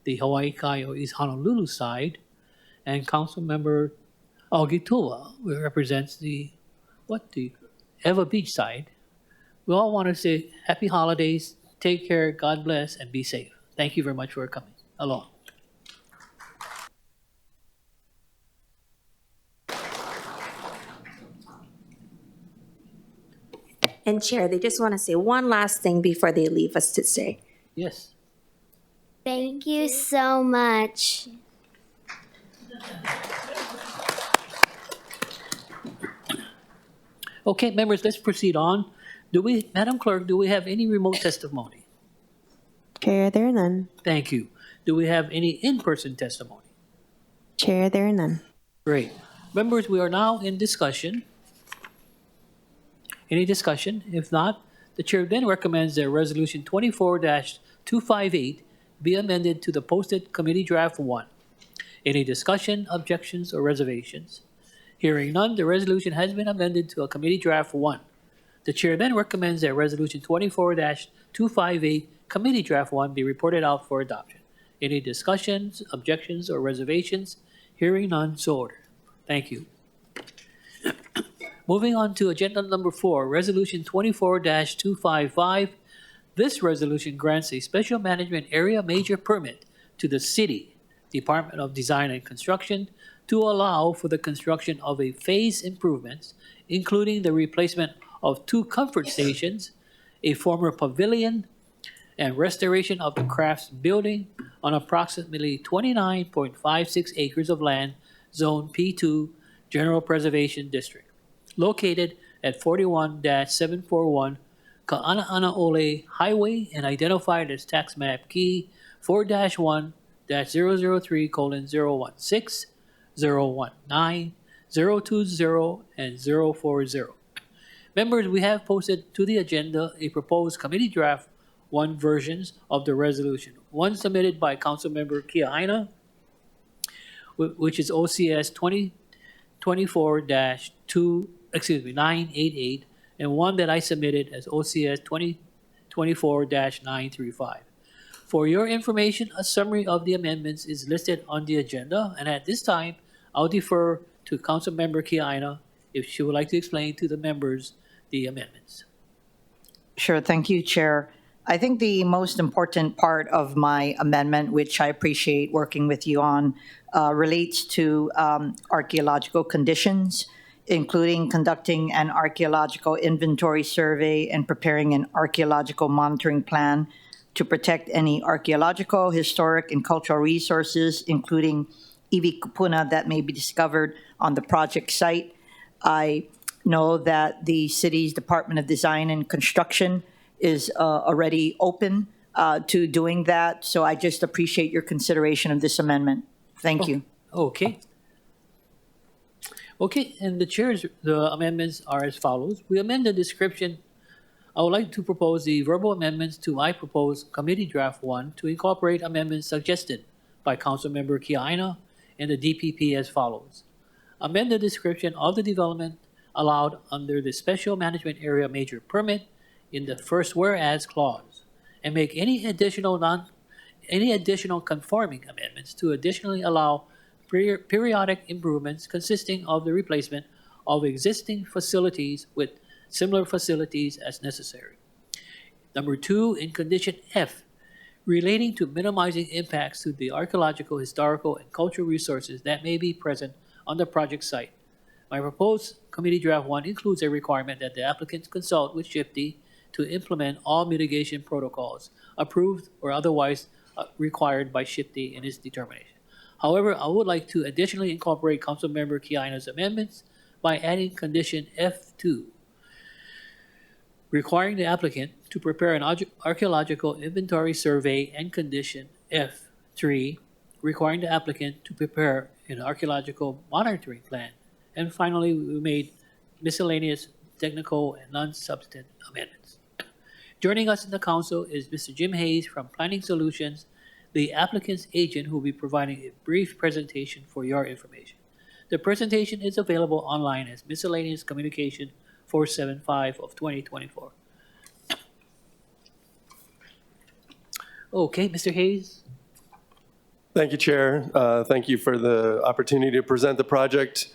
the Hawaii Kai or East Honolulu side, and Councilmember Augitua, who represents the Eva Beach side. We all want to say happy holidays, take care, God bless, and be safe. Thank you very much for coming along. And Chair, they just want to say one last thing before they leave us today. Yes. Thank you so much. Okay, members, let's proceed on. Madam Clerk, do we have any remote testimony? Chair, there are none. Thank you. Do we have any in-person testimony? Chair, there are none. Great. Members, we are now in discussion. Any discussion? If not, the chair then recommends that Resolution 24-258 be amended to the posted Committee Draft 1. Any discussion, objections, or reservations? Hearing none, the resolution has been amended to a Committee Draft 1. The chair then recommends that Resolution 24-258 Committee Draft 1 be reported out for adoption. Any discussions, objections, or reservations? Hearing none, so ordered. Thank you. Moving on to agenda number 4, Resolution 24-255. This resolution grants a special management area major permit to the City Department of Design and Construction to allow for the construction of a phase improvements, including the replacement of 2 comfort stations, a former pavilion, and restoration of the crafts building on approximately 29.56 acres of land, Zone P2, General Preservation District, located at 41-741 Ka'ana'anaole Highway and identified as tax map key 4-1-003:016, 019, 020, and 040. Members, we have posted to the agenda a proposed Committee Draft 1 versions of the resolution. One submitted by Councilmember Kiaina, which is OCS 2024-988, and one that I submitted as OCS 2024-935. For your information, a summary of the amendments is listed on the agenda, and at this time, I'll defer to Councilmember Kiaina if she would like to explain to the members the amendments. Sure, thank you, Chair. I think the most important part of my amendment, which I appreciate working with you on, relates to archaeological conditions, including conducting an archaeological inventory survey and preparing an archaeological monitoring plan to protect any archaeological, historic, and cultural resources, including iwi kupuna that may be discovered on the project site. I know that the city's Department of Design and Construction is already open to doing that, so I just appreciate your consideration of this amendment. Thank you. Okay. Okay, and the amendments are as follows. We amend the description. I would like to propose the verbal amendments to my proposed Committee Draft 1 to incorporate amendments suggested by Councilmember Kiaina and the DPP as follows. Amend the description of the development allowed under the Special Management Area Major Permit in the first whereas clause, and make any additional conforming amendments to additionally allow periodic improvements consisting of the replacement of existing facilities with similar facilities as necessary. Number 2, in condition F, relating to minimizing impacts to the archaeological, historical, and cultural resources that may be present on the project site. My proposed Committee Draft 1 includes a requirement that the applicants consult with SHPE to implement all mitigation protocols approved or otherwise required by SHPE in its determination. However, I would like to additionally incorporate Councilmember Kiaina's amendments by adding condition F2, requiring the applicant to prepare an archaeological inventory survey, and condition F3, requiring the applicant to prepare an archaeological monitoring plan. And finally, we made miscellaneous technical and non-substantive amendments. Joining us in the council is Mr. Jim Hayes from Planning Solutions, the applicant's agent, who will be providing a brief presentation for your information. The presentation is available online as Miscellaneous Communication 475 of 2024. Okay, Mr. Hayes. Thank you, Chair. Thank you for the opportunity to present the project.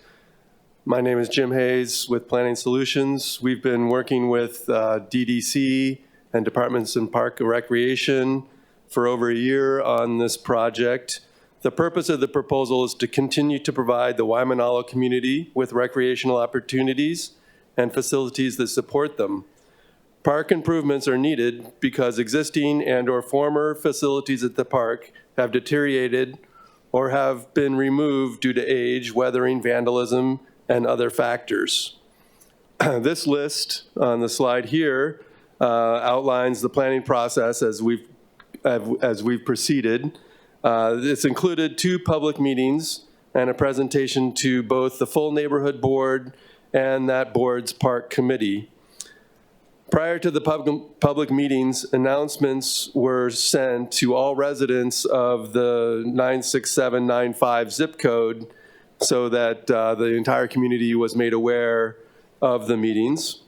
My name is Jim Hayes with Planning Solutions. We've been working with DDC and Departments in Park and Recreation for over a year on this project. The purpose of the proposal is to continue to provide the Waimanalo community with recreational opportunities and facilities that support them. Park improvements are needed because existing and/or former facilities at the park have deteriorated or have been removed due to age, weathering, vandalism, and other factors. This list on the slide here outlines the planning process as we've proceeded. It's included 2 public meetings and a presentation to both the full neighborhood board and that board's park committee. Prior to the public meetings, announcements were sent to all residents of the 96795 zip code so that the entire community was made aware of the meetings.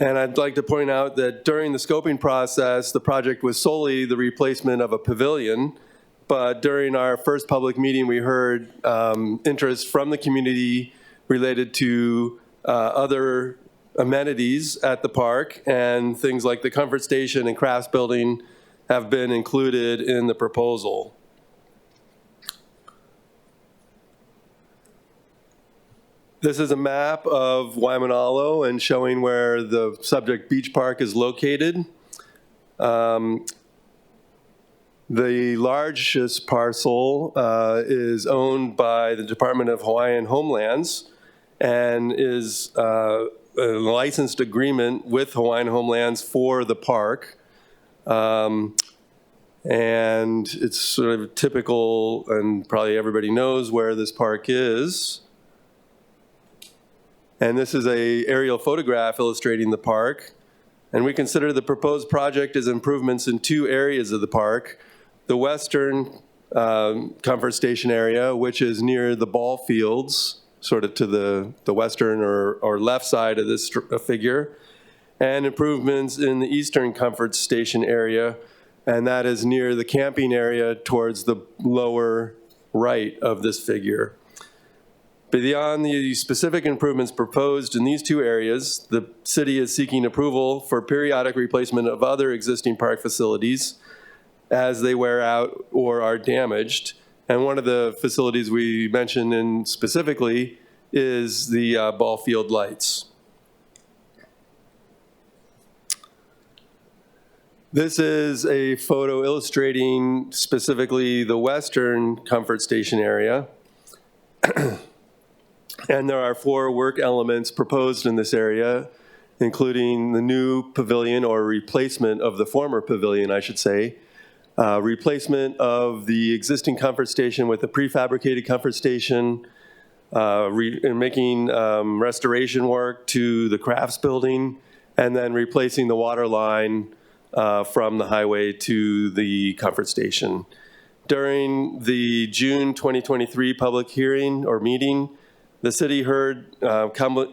And I'd like to point out that during the scoping process, the project was solely the replacement of a pavilion. But during our first public meeting, we heard interest from the community related to other amenities at the park, and things like the comfort station and crafts building have been included in the proposal. This is a map of Waimanalo and showing where the subject beach park is located. The largest parcel is owned by the Department of Hawaiian Homelands and is a licensed agreement with Hawaiian Homelands for the park. And it's sort of typical, and probably everybody knows where this park is. And this is an aerial photograph illustrating the park. And we consider the proposed project as improvements in 2 areas of the park. The western comfort station area, which is near the ball fields, sort of to the western or left side of this figure, and improvements in the eastern comfort station area, and that is near the camping area towards the lower right of this figure. Beyond the specific improvements proposed in these 2 areas, the city is seeking approval for periodic replacement of other existing park facilities as they wear out or are damaged. And one of the facilities we mentioned in specifically is the ball field lights. This is a photo illustrating specifically the western comfort station area. And there are 4 work elements proposed in this area, including the new pavilion, or replacement of the former pavilion, I should say, replacement of the existing comfort station with a prefabricated comfort station, and making restoration work to the crafts building, and then replacing the water line from the highway to the comfort station. During the June 2023 public hearing or meeting, the city heard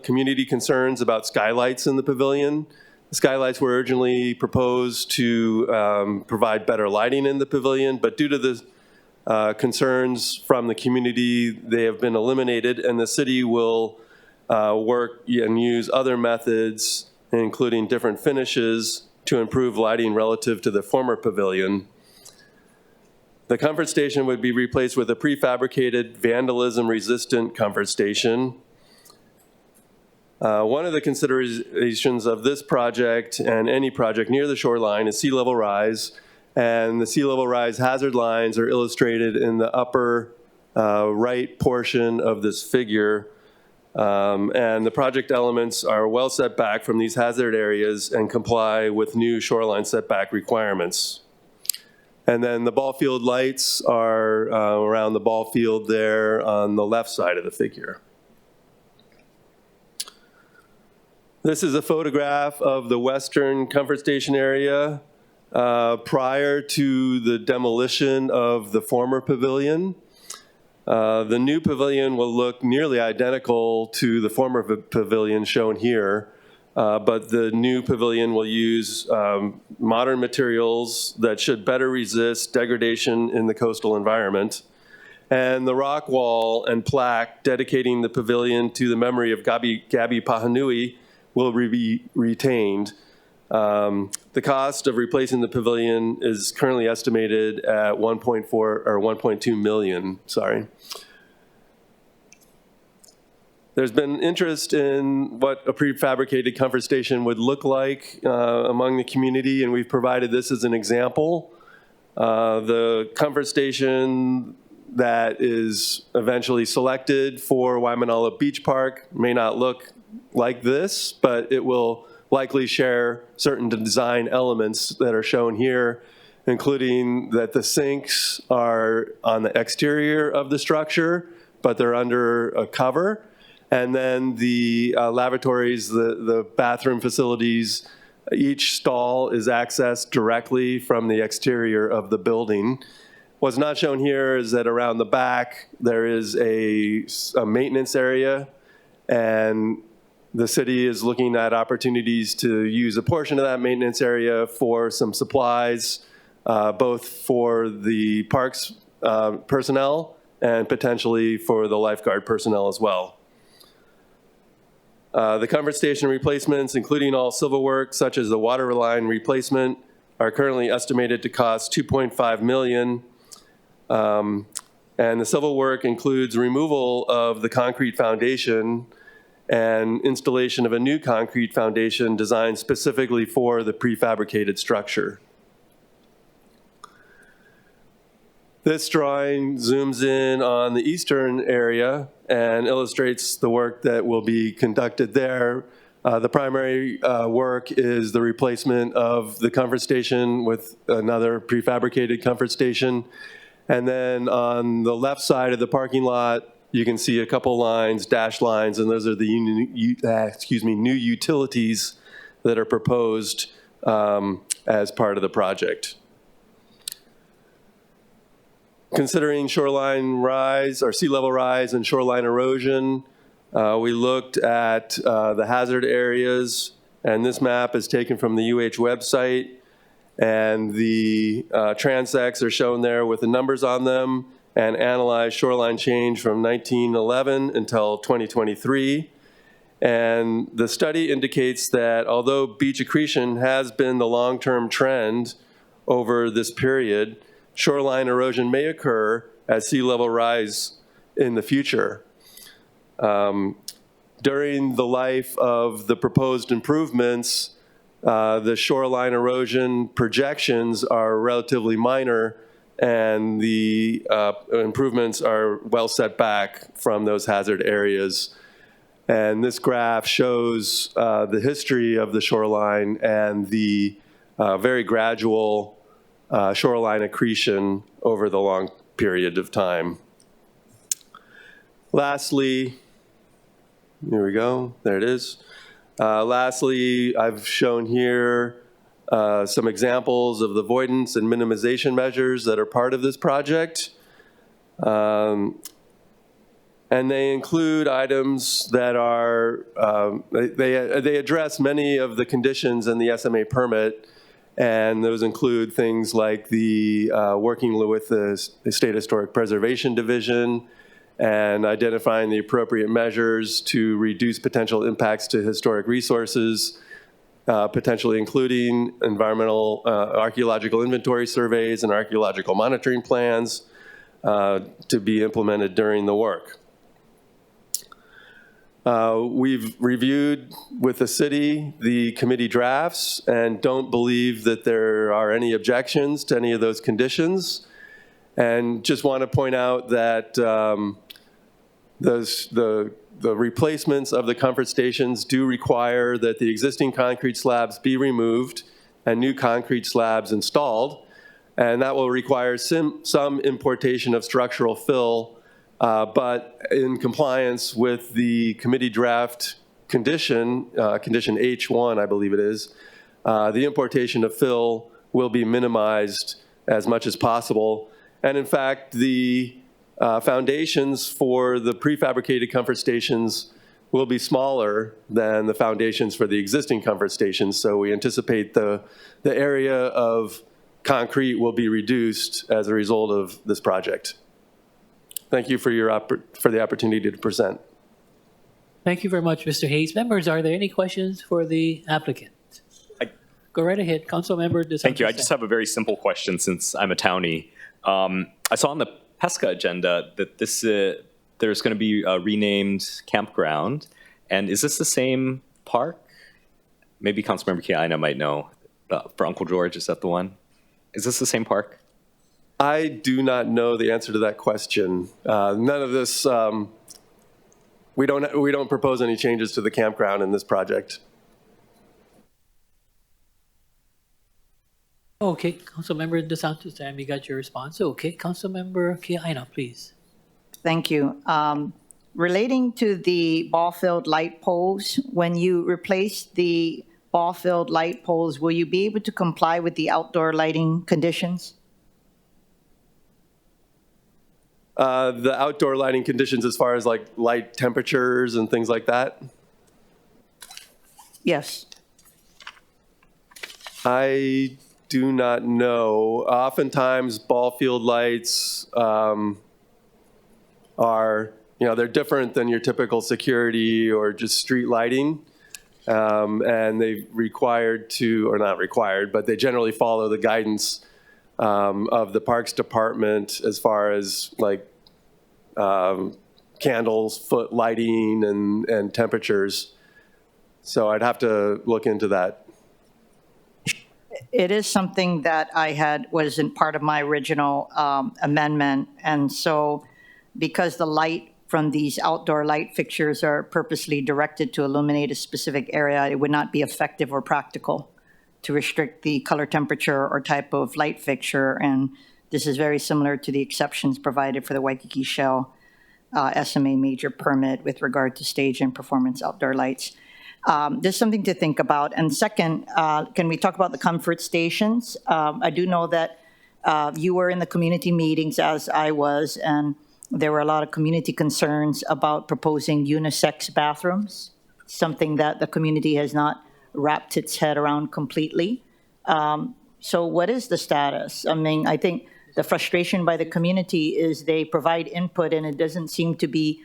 community concerns about skylights in the pavilion. The skylights were originally proposed to provide better lighting in the pavilion, but due to the concerns from the community, they have been eliminated, and the city will work and use other methods, including different finishes, to improve lighting relative to the former pavilion. The comfort station would be replaced with a prefabricated, vandalism-resistant comfort station. One of the considerations of this project and any project near the shoreline is sea level rise, and the sea level rise hazard lines are illustrated in the upper right portion of this figure. And the project elements are well set back from these hazard areas and comply with new shoreline setback requirements. And then the ball field lights are around the ball field there on the left side of the figure. This is a photograph of the western comfort station area prior to the demolition of the former pavilion. The new pavilion will look nearly identical to the former pavilion shown here. But the new pavilion will use modern materials that should better resist degradation in the coastal environment. And the rock wall and plaque dedicating the pavilion to the memory of Gabi Pahanui will be retained. The cost of replacing the pavilion is currently estimated at 1.4 or 1.2 million, sorry. There's been interest in what a prefabricated comfort station would look like among the community, and we've provided this as an example. The comfort station that is eventually selected for Waimanalo Beach Park may not look like this, but it will likely share certain design elements that are shown here, including that the sinks are on the exterior of the structure, but they're under a cover. And then the lavatories, the bathroom facilities, each stall is accessed directly from the exterior of the building. What's not shown here is that around the back, there is a maintenance area, and the city is looking at opportunities to use a portion of that maintenance area for some supplies, both for the parks personnel and potentially for the lifeguard personnel as well. The comfort station replacements, including all civil work, such as the water line replacement, are currently estimated to cost $2.5 million. And the civil work includes removal of the concrete foundation and installation of a new concrete foundation designed specifically for the prefabricated structure. This drawing zooms in on the eastern area and illustrates the work that will be conducted there. The primary work is the replacement of the comfort station with another prefabricated comfort station. And then on the left side of the parking lot, you can see a couple lines, dashed lines, and those are the new utilities that are proposed as part of the project. Considering shoreline rise, or sea level rise and shoreline erosion, we looked at the hazard areas, and this map is taken from the UH website, and the transects are shown there with the numbers on them, and analyzed shoreline change from 1911 until 2023. And the study indicates that although beach accretion has been the long-term trend over this period, shoreline erosion may occur as sea level rise in the future. During the life of the proposed improvements, the shoreline erosion projections are relatively minor, and the improvements are well set back from those hazard areas. And this graph shows the history of the shoreline and the very gradual shoreline accretion over the long period of time. Lastly, here we go, there it is. Lastly, I've shown here some examples of the avoidance and minimization measures that are part of this project. And they include items that are, they address many of the conditions in the SMA permit, and those include things like the working with the State Historic Preservation Division and identifying the appropriate measures to reduce potential impacts to historic resources, potentially including environmental archaeological inventory surveys and archaeological monitoring plans to be implemented during the work. We've reviewed with the city the committee drafts and don't believe that there are any objections to any of those conditions. And just want to point out that the replacements of the comfort stations do require that the existing concrete slabs be removed and new concrete slabs installed. And that will require some importation of structural fill, but in compliance with the committee draft condition, condition H1, I believe it is, the importation of fill will be minimized as much as possible. And in fact, the foundations for the prefabricated comfort stations will be smaller than the foundations for the existing comfort stations. So we anticipate the area of concrete will be reduced as a result of this project. Thank you for the opportunity to present. Thank you very much, Mr. Hayes. Members, are there any questions for the applicant? Go right ahead, Councilmember DeSantis. Thank you. I just have a very simple question since I'm a townie. I saw on the PESCA agenda that this there's going to be a renamed campground. And is this the same park? Maybe Councilmember Kiaina might know. For Uncle George, is that the one? Is this the same park? I do not know the answer to that question. None of this, we don't propose any changes to the campground in this project. Okay, Councilmember DeSantos, and we got your response. Okay, Councilmember Kiaina, please. Thank you. Relating to the ball field light poles, when you replace the ball field light poles, will you be able to comply with the outdoor lighting conditions? The outdoor lighting conditions as far as like light temperatures and things like that? Yes. I do not know. Oftentimes ball field lights are, they're different than your typical security or just street lighting. And they required to, or not required, but they generally follow the guidance of the Parks Department as far as like candles, foot lighting, and temperatures. So I'd have to look into that. It is something that wasn't part of my original amendment. And so because the light from these outdoor light fixtures are purposely directed to illuminate a specific area, it would not be effective or practical to restrict the color temperature or type of light fixture. And this is very similar to the exceptions provided for the Waikiki Shell SMA major permit with regard to stage and performance outdoor lights. There's something to think about. And second, can we talk about the comfort stations? I do know that you were in the community meetings as I was, and there were a lot of community concerns about proposing unisex bathrooms, something that the community has not wrapped its head around completely. So what is the status? I mean, I think the frustration by the community is they provide input and it doesn't seem to be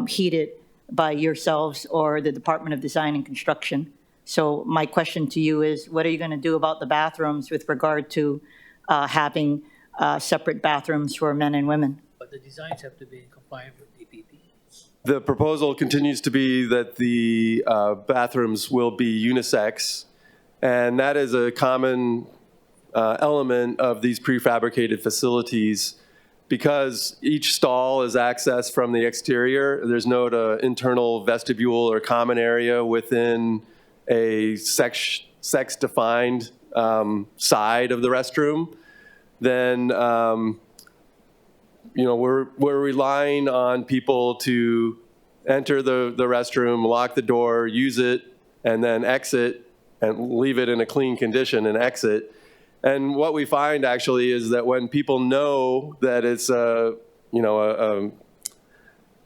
heeded by yourselves or the Department of Design and Construction. So my question to you is, what are you going to do about the bathrooms with regard to having separate bathrooms for men and women? But the designs have to be in compliance with DPP. The proposal continues to be that the bathrooms will be unisex, and that is a common element of these prefabricated facilities. Because each stall is accessed from the exterior, there's no internal vestibule or common area within a sex-defined side of the restroom, then we're relying on people to enter the restroom, lock the door, use it, and then exit and leave it in a clean condition and exit. And what we find actually is that when people know that it's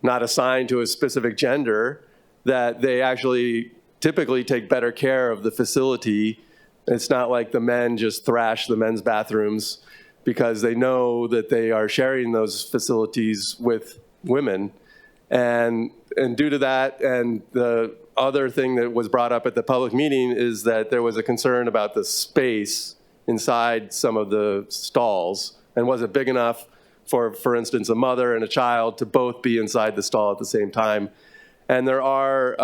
not assigned to a specific gender, that they actually typically take better care of the facility. It's not like the men just thrash the men's bathrooms because they know that they are sharing those facilities with women. And due to that, and the other thing that was brought up at the public meeting is that there was a concern about the space inside some of the stalls, and was it big enough for instance, a mother and a child to both be inside the stall at the same time. And there are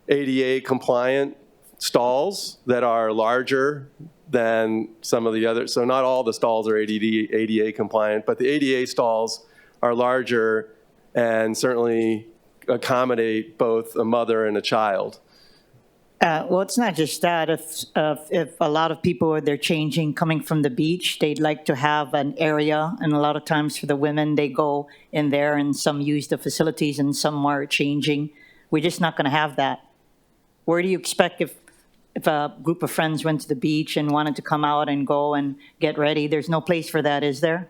ADA compliant stalls that are larger than some of the others. So not all the stalls are ADA compliant, but the ADA stalls are larger and certainly accommodate both a mother and a child. Well, it's not just that. If a lot of people, they're changing, coming from the beach, they'd like to have an area. And a lot of times for the women, they go in there and some use the facilities and some are changing. We're just not going to have that. Where do you expect if a group of friends went to the beach and wanted to come out and go and get ready? There's no place for that, is there?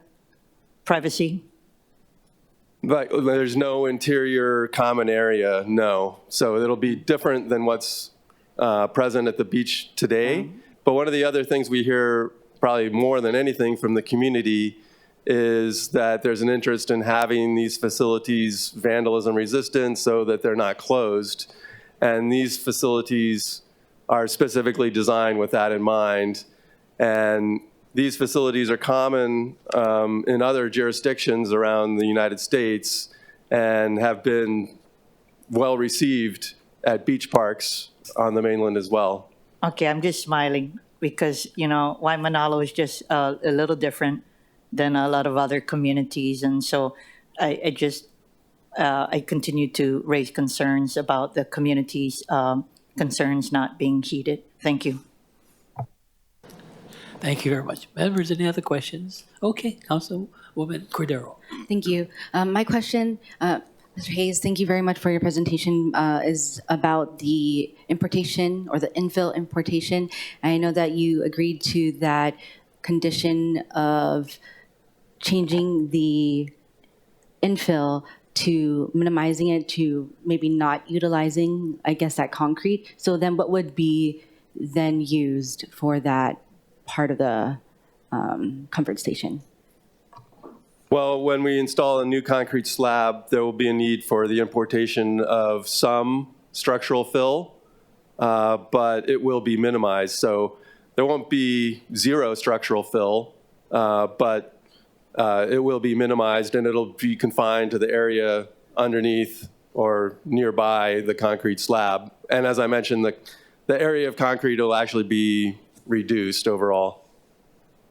Privacy? But there's no interior common area, no. So it'll be different than what's present at the beach today. But one of the other things we hear probably more than anything from the community is that there's an interest in having these facilities vandalism resistant so that they're not closed. And these facilities are specifically designed with that in mind. And these facilities are common in other jurisdictions around the United States. and have been well received at beach parks on the mainland as well. Okay, I'm just smiling because, you know, Waimanalo is just a little different than a lot of other communities. And so I continue to raise concerns about the community's concerns not being heeded. Thank you. Thank you very much. Members, any other questions? Okay, Councilwoman Cordero. Thank you. My question, Mr. Hayes, thank you very much for your presentation, is about the importation or the infill importation. I know that you agreed to that condition of changing the infill to minimizing it to maybe not utilizing, I guess, that concrete. So then what would be then used for that part of the comfort station? Well, when we install a new concrete slab, there will be a need for the importation of some structural fill, but it will be minimized. So there won't be zero structural fill, but it will be minimized, and it'll be confined to the area underneath or nearby the concrete slab. And as I mentioned, the area of concrete will actually be reduced overall.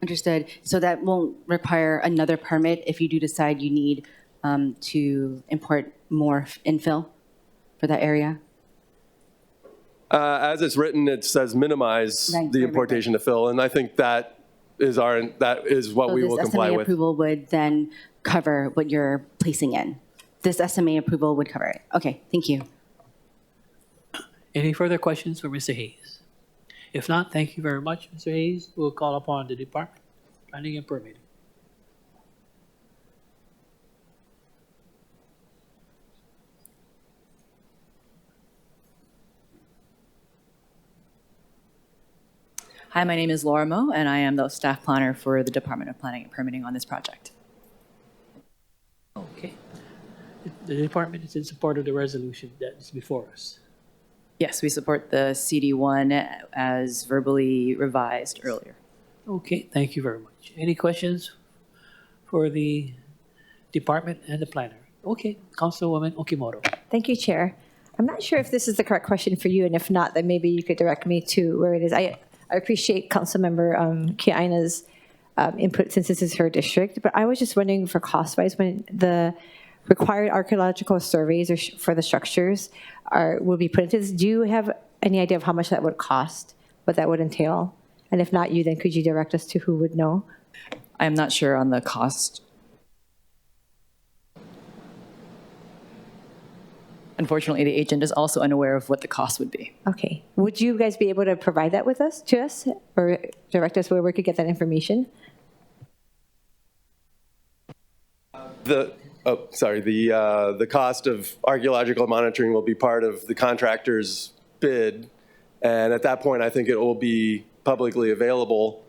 Understood. So that won't require another permit if you do decide you need to import more infill for that area? As it's written, it says minimize the importation of fill, and I think that is what we will comply SMA with. approval would then cover what you're placing in. This SMA approval would cover it. Okay, thank you. Any further questions for Mr. Hayes? If not, thank you very much, Mr. Hayes. We'll call upon the Department of Planning and Permitting. Hi, my name is Laura Moe, and I am the staff planner for the Department of Planning and Permitting on this project. Okay. The department is in support of the resolution that is before us. Yes, we support the CD1 as verbally revised earlier. Okay, thank you very much. Any questions for the department and the planner? Okay, Councilwoman Okimoto. Thank you, Chair. I'm not sure if this is the correct question for you, and if not, then maybe you could direct me to where it is. I appreciate Councilmember Kiaina's input since this is her district, but I was just wondering for cost-wise, when the required archaeological surveys for the structures will be put into this, do you have any idea of how much that would cost, what that would entail? And if not you, then could you direct us to who would know? I am not sure on the cost. Unfortunately, the agent is also unaware of what the cost would be. Okay. Would you guys be able to provide that to us, or direct us where we could get that information? The cost of archaeological monitoring will be part of the contractor's bid, and at that point, I think it will be publicly available.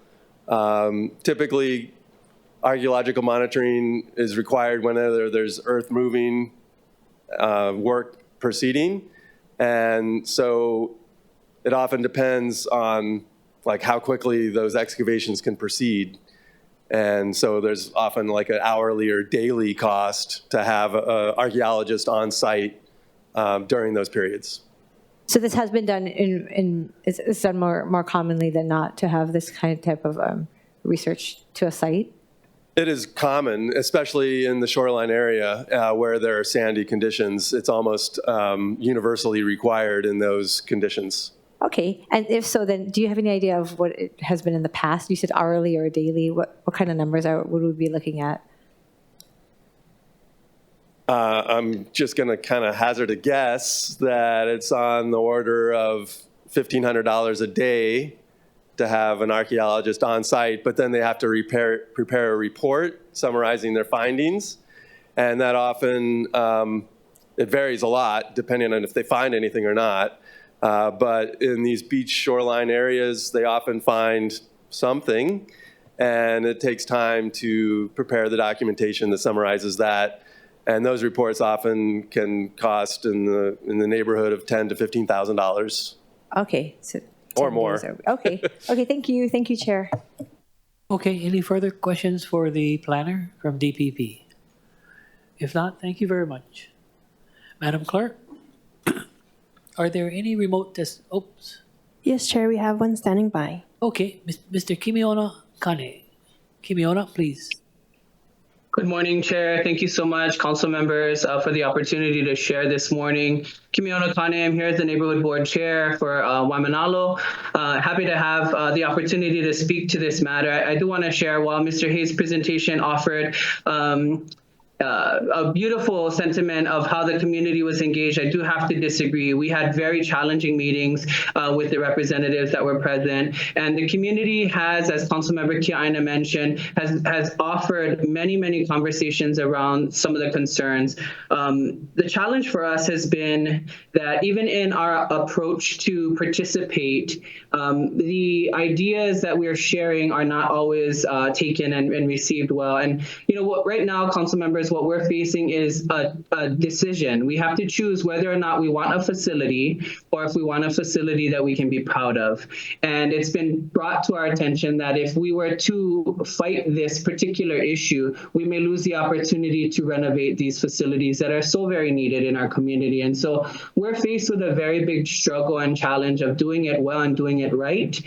Typically, archaeological monitoring is required whenever there's earth moving work proceeding, and so it often depends on like how quickly those excavations can proceed. And so there's often like an hourly or daily cost to have an archaeologist on site during those periods. So this has been done it's done more commonly than not to have this type of research to a site? It is common, especially in the shoreline area where there are sandy conditions. It's almost universally required in those conditions. Okay, and if so, then do you have any idea of what it has been in the past? You said hourly or daily. What kind of numbers would we be looking at? I'm just going to kind of hazard a guess that it's on the order of $1,500 a day to have an archaeologist on site, but then they have to prepare a report summarizing their findings. And that often, it varies a lot depending on if they find anything or not. But in these beach shoreline areas, they often find something, and it takes time to prepare the documentation that summarizes that. And those reports often can cost in the neighborhood of $10,000 to $15,000. Okay. So or more. Okay. Okay, thank you. Thank you, Chair. Okay, any further questions for the planner from DPP? If not, thank you very much. Madam Clerk, are there any remote test? Oops. Yes, Chair, we have one standing by. Okay, Mr. Kimiona Kane. Kimiona, please. Good morning, Chair. Thank you so much, council members, for the opportunity to share this morning. Kimiona Kane, I'm here as the Neighborhood Board Chair for Waimanalo. Happy to have the opportunity to speak to this matter. I do want to share, while Mr. Hayes' presentation offered a beautiful sentiment of how the community was engaged, I do have to disagree. We had very challenging meetings with the representatives that were present, and the community has, as Councilmember Kiaina mentioned, has offered many conversations around some of the concerns. The challenge for us has been that even in our approach to participate, the ideas that we're sharing are not always taken and received well. And you know what, right now, council members, what we're facing is a decision. We have to choose whether or not we want a facility or if we want a facility that we can be proud of. And it's been brought to our attention that if we were to fight this particular issue, we may lose the opportunity to renovate these facilities that are so very needed in our community. And so we're faced with a very big struggle and challenge of doing it well and doing it right.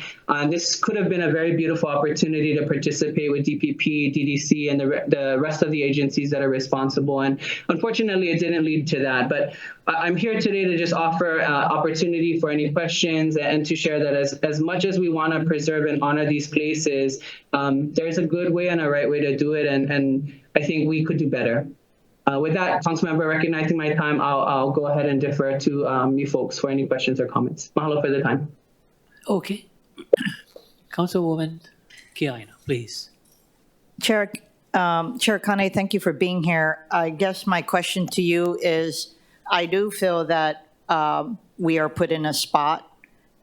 This could have been a very beautiful opportunity to participate with DPP, DDC, and the rest of the agencies that are responsible. And unfortunately, it didn't lead to that. But I'm here today to just offer opportunity for any questions and to share that as much as we want to preserve and honor these places, there's a good way and a right way to do it. And I think we could do better. With that, Councilmember, recognizing my time, I'll go ahead and defer to you folks for any questions or comments. Mahalo for the time. Okay. Councilwoman Kiaina, please. Chair Kane, thank you for being here. I guess my question to you is, I do feel that we are put in a spot.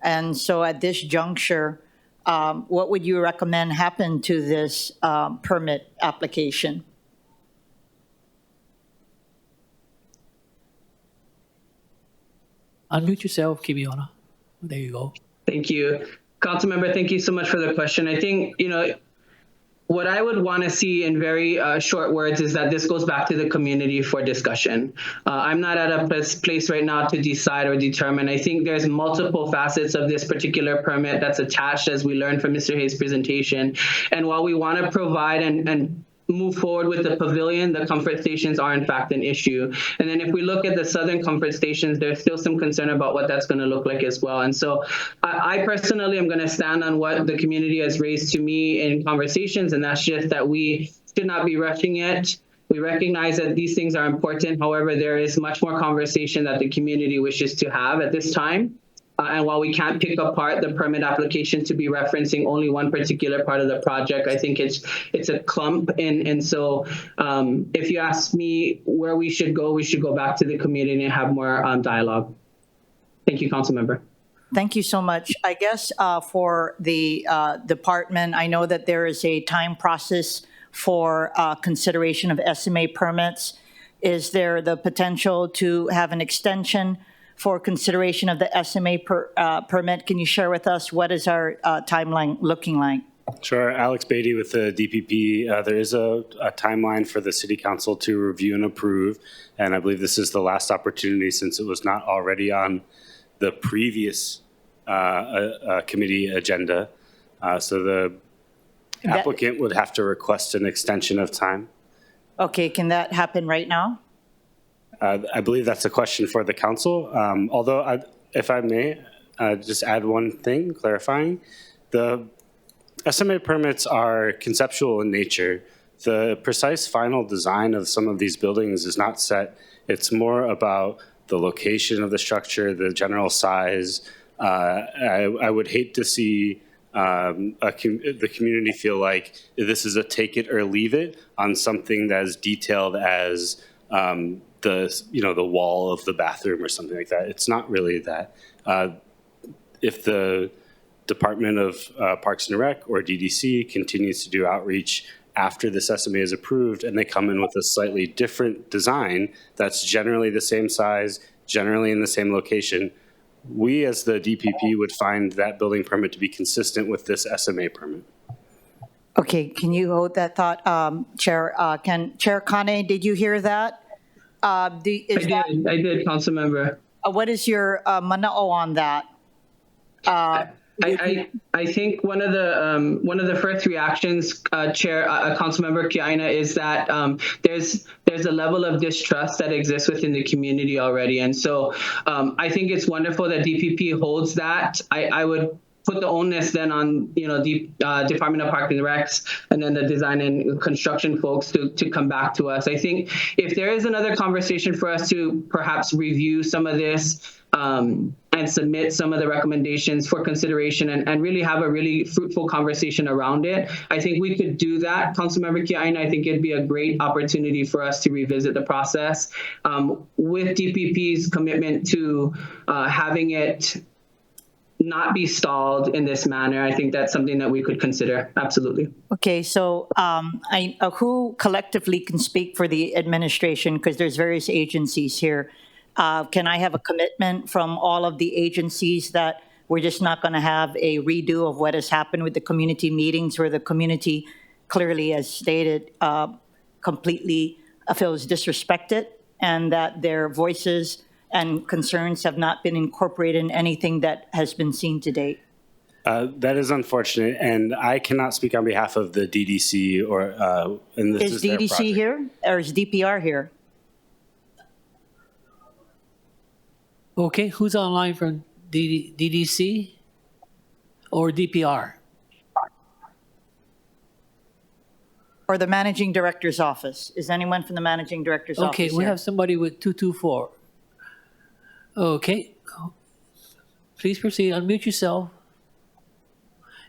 And so at this juncture, what would you recommend happen to this permit application? Unmute yourself, Kimiona. There you go. Thank you. Councilmember, thank you so much for the question. I think, you know, what I would want to see in very short words is that this goes back to the community for discussion. I'm not at a place right now to decide or determine. I think there's multiple facets of this particular permit that's attached, as we learned from Mr. Hayes' presentation. And while we want to provide and move forward with the pavilion, the comfort stations are in fact an issue. And then if we look at the southern comfort stations, there's still some concern about what that's going to look like as well. And so I personally am going to stand on what the community has raised to me in conversations, and that's just that we should not be rushing it. We recognize that these things are important. However, there is much more conversation that the community wishes to have at this time. And while we can't pick apart the permit application to be referencing only one particular part of the project, I think it's a clump. And so if you ask me where we should go back to the community and have more dialogue. Thank you, Councilmember. Thank you so much. I guess for the department, I know that there is a time process for consideration of SMA permits. Is there the potential to have an extension for consideration of the SMA permit? Can you share with us what is our timeline looking like? Sure. Alex Beatty with the DPP. There is a timeline for the City Council to review and approve, and I believe this is the last opportunity since it was not already on the previous committee agenda. So the applicant would have to request an extension of time. Okay, can that happen right now? I believe that's a question for the council. Although, if I may, just add one thing, clarifying. The SMA permits are conceptual in nature. The precise final design of some of these buildings is not set. It's more about the location of the structure, the general size. I would hate to see the community feel like this is a take it or leave it on something as detailed as the wall of the bathroom or something like that. It's not really that. If the Department of Parks and Rec or DDC continues to do outreach after this SMA is approved and they come in with a slightly different design that's generally the same size, generally in the same location, we as the DPP would find that building permit to be consistent with this SMA permit. Okay, can you hold that thought, Chair? Chair Kane, did you hear that? I did, Councilmember. What is your manao on that? I think one of the first reactions, Chair, Councilmember Kiaina, is that there's a level of distrust that exists within the community already, and so I think it's wonderful that DPP holds that. I would put the onus then on the Department of Parks and Recs and then the design and construction folks to come back to us. I think if there is another conversation for us to perhaps review some of this and submit some of the recommendations for consideration and really have a really fruitful conversation around it, I think we could do that, Councilmember Kiaina. I think it'd be a great opportunity for us to revisit the process with DPP's commitment to having it not be stalled in this manner. I think that's something that we could consider. Absolutely. Okay, so who collectively can speak for the administration, because there's various agencies here. Can I have a commitment from all of the agencies that we're just not going to have a redo of what has happened with the community meetings, where the community clearly, as stated, completely feels disrespected, and that their voices and concerns have not been incorporated in anything that has been seen to date? That is unfortunate, and I cannot speak on behalf of the DDC or. And this Is DDC here, or is DPR here? Okay, who's online from DDC or DPR? Or the managing director's office? Is anyone from the managing director's office Okay, we here? have somebody with 224. Okay, please proceed. Unmute yourself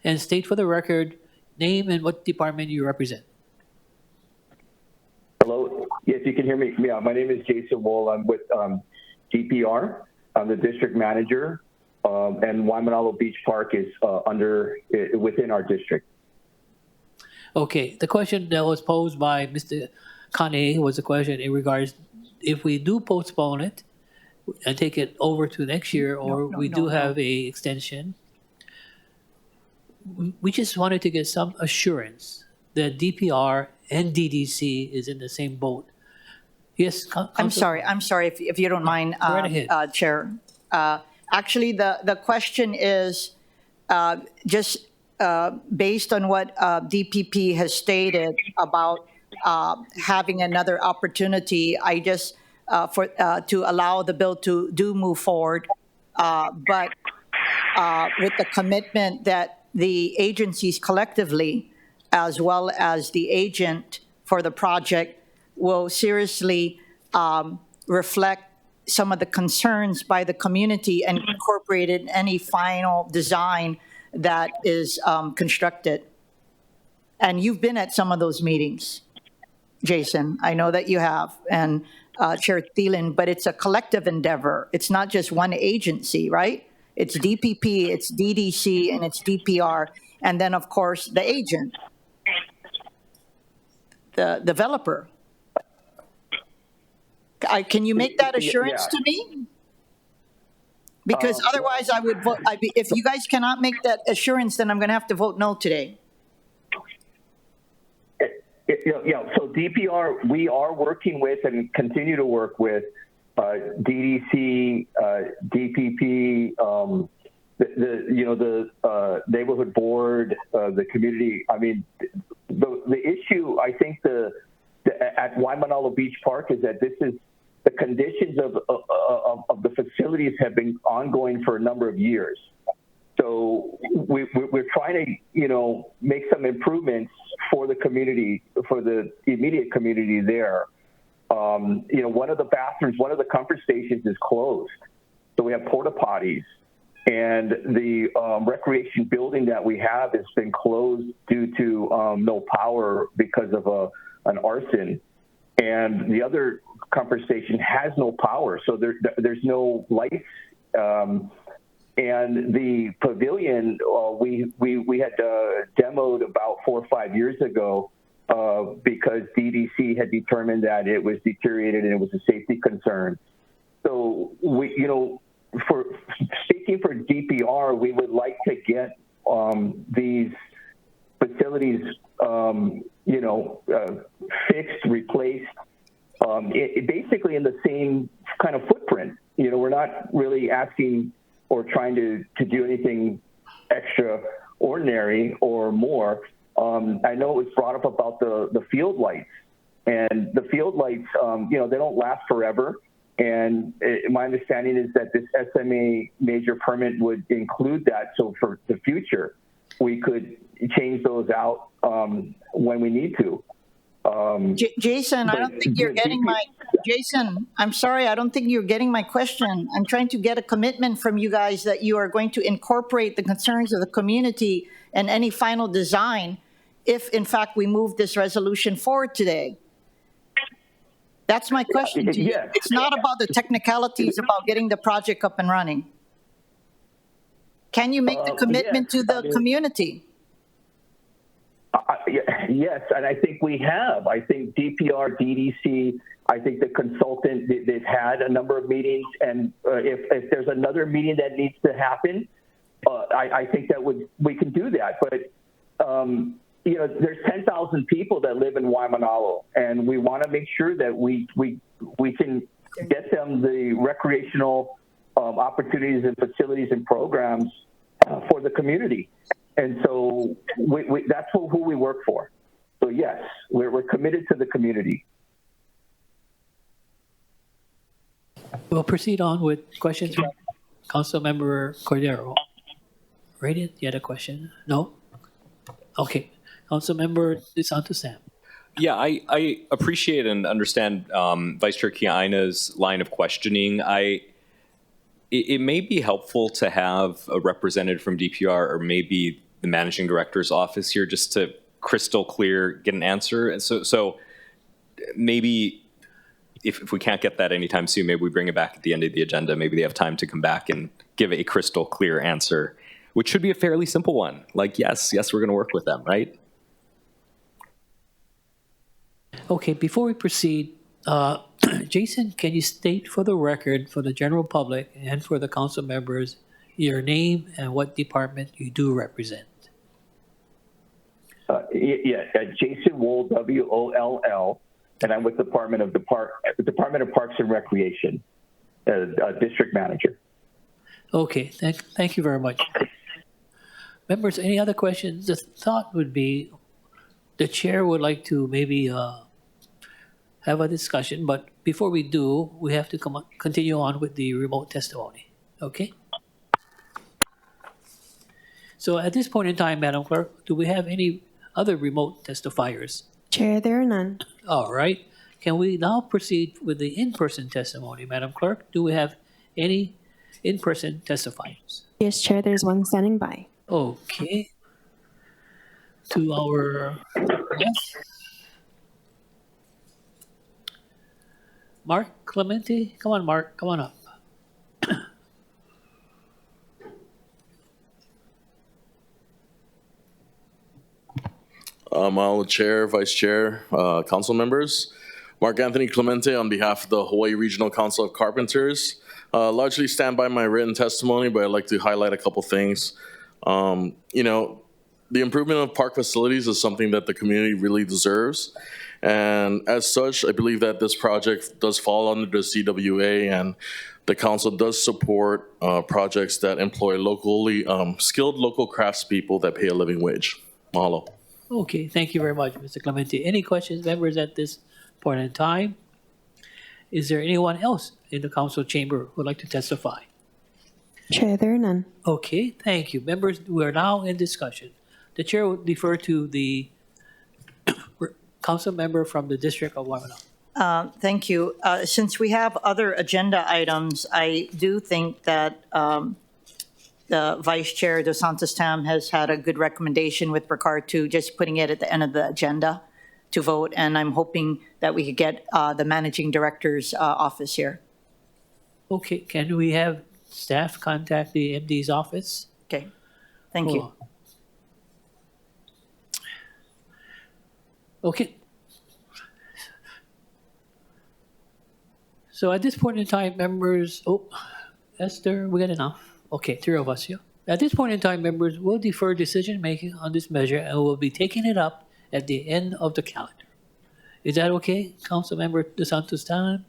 and state for the record name and what department you represent. Hello. Yes, you can hear me. Yeah, my name is Jason Wool. I'm with DPR. I'm the district manager, and Waimanalo Beach Park is within our district. Okay, the question that was posed by Mr. Kane was a question in regards if we do postpone it and take it over to next year, or we do have a extension. We just wanted to get some assurance that DPR and DDC is in the same boat. Yes, I'm sorry if you don't mind, Chair. Actually, the question is just based on what DPP has stated about having another opportunity. I just to allow the bill to move forward, but with the commitment that the agencies collectively, as well as the agent for the project, will seriously reflect some of the concerns by the community and incorporate it in any final design that is constructed. And you've been at some of those meetings, Jason. I know that you have, and Chair Thielen, but it's a collective endeavor. It's not just one agency, right? It's DPP, it's DDC, and it's DPR, and then, of course, the agent, the developer. Can you make that assurance to me? Because otherwise I would vote, if you guys cannot make that assurance, then I'm going to have to vote no today. Yeah, so DPR, we are working with and continue to work with DDC, DPP, the neighborhood board, the community. I mean, the issue, I think, at Waimanalo Beach Park is that the conditions of the facilities have been ongoing for a number of years. So we're trying to, make some improvements for the community, for the immediate community there. One of the bathrooms, one of the comfort stations is closed. So we have porta potties, and the recreation building that we have has been closed due to no power because of an arson. And the other comfort station has no power, so there's no lights. And the pavilion, we had demoed about 4 or 5 years ago because DDC had determined that it was deteriorated and it was a safety concern. So for speaking for DPR, we would like to get these facilities fixed, replaced, basically in the same kind of footprint. We're not really asking or trying to do anything extraordinary or more. I know it was brought up about the field lights, and the field lights, they don't last forever. And my understanding is that this SMA major permit would include that. So for the future, we could change those out when we need to. Jason, I don't think you're getting my, Jason, I'm sorry, I don't think you're getting my question. I'm trying to get a commitment from you guys that you are going to incorporate the concerns of the community and any final design if, in fact, we move this resolution forward today. That's my question to you. Yes. It's not about the technicalities, about getting the project up and running. Can you make the commitment to the community? Yes, and I think we have. I think DPR, DDC, I think the consultant, they've had a number of meetings, and if there's another meeting that needs to happen, I think that we can do that. But there's 10,000 people that live in Waimanalo, and we want to make sure that we can get them the recreational opportunities and facilities and programs for the community. And so that's who we work for. So yes, we're committed to the community. We'll proceed on with questions from Councilmember Cordero. Radiant, you had a question? No? Okay. Councilmember DeSanto Sam. Yeah, I appreciate and understand Vice Chair Kiaina's line of questioning. It may be helpful to have a representative from DPR or maybe the managing director's office here just to crystal clear get an answer. And so maybe if we can't get that anytime soon, maybe we bring it back at the end of the agenda. Maybe they have time to come back and give a crystal clear answer, which should be a fairly simple one. Like, yes, we're going to work with them, right? Okay, before we proceed, Jason, can you state for the record, for the general public and for the council members, your name and what department you do represent? Jason Woll, WOLL, and I'm with Department of Parks and Recreation, district manager. Okay, thank you very much. Members, any other questions? The thought would be the chair would like to maybe have a discussion, but before we do, we have to continue on with the remote testimony. Okay? So at this point in time, Madam Clerk, do we have any other remote testifiers? Chair, there are none. All right. Can we now proceed with the in-person testimony, Madam Clerk? Do we have any in-person testifiers? Yes, Chair, there's one standing by. Okay. To our yes. Mark Clemente, come on, Mark, come on up. Mahalo Chair, Vice Chair, Council members. Mark Anthony Clemente on behalf of the Hawaii Regional Council of Carpenters. Largely stand by my written testimony, but I'd like to highlight a couple things. The improvement of park facilities is something that the community really deserves. And as such, I believe that this project does fall under the CWA, and the council does support projects that employ locally skilled local craftspeople that pay a living wage. Mahalo. Okay, thank you very much, Mr. Clemente. Any questions, members, at this point in time? Is there anyone else in the council chamber who would like to testify? Chair, there are none. Okay, thank you. Members, we are now in discussion. The chair will defer to the council member from the District of Waimanalo. Thank you. Since we have other agenda items, I do think that the Vice Chair DeSanto Tam has had a good recommendation with regard to just putting it at the end of the agenda to vote, and I'm hoping that we could get the Managing Director's office here. Okay, can we have staff contact the MD's office? Okay, thank you. Okay. So at this point in time, members, Esther, we got enough. Okay, 3 of us here. At this point in time, members, we'll defer decision-making on this measure and we'll be taking it up at the end of the calendar. Is that okay, Councilmember DeSantos time?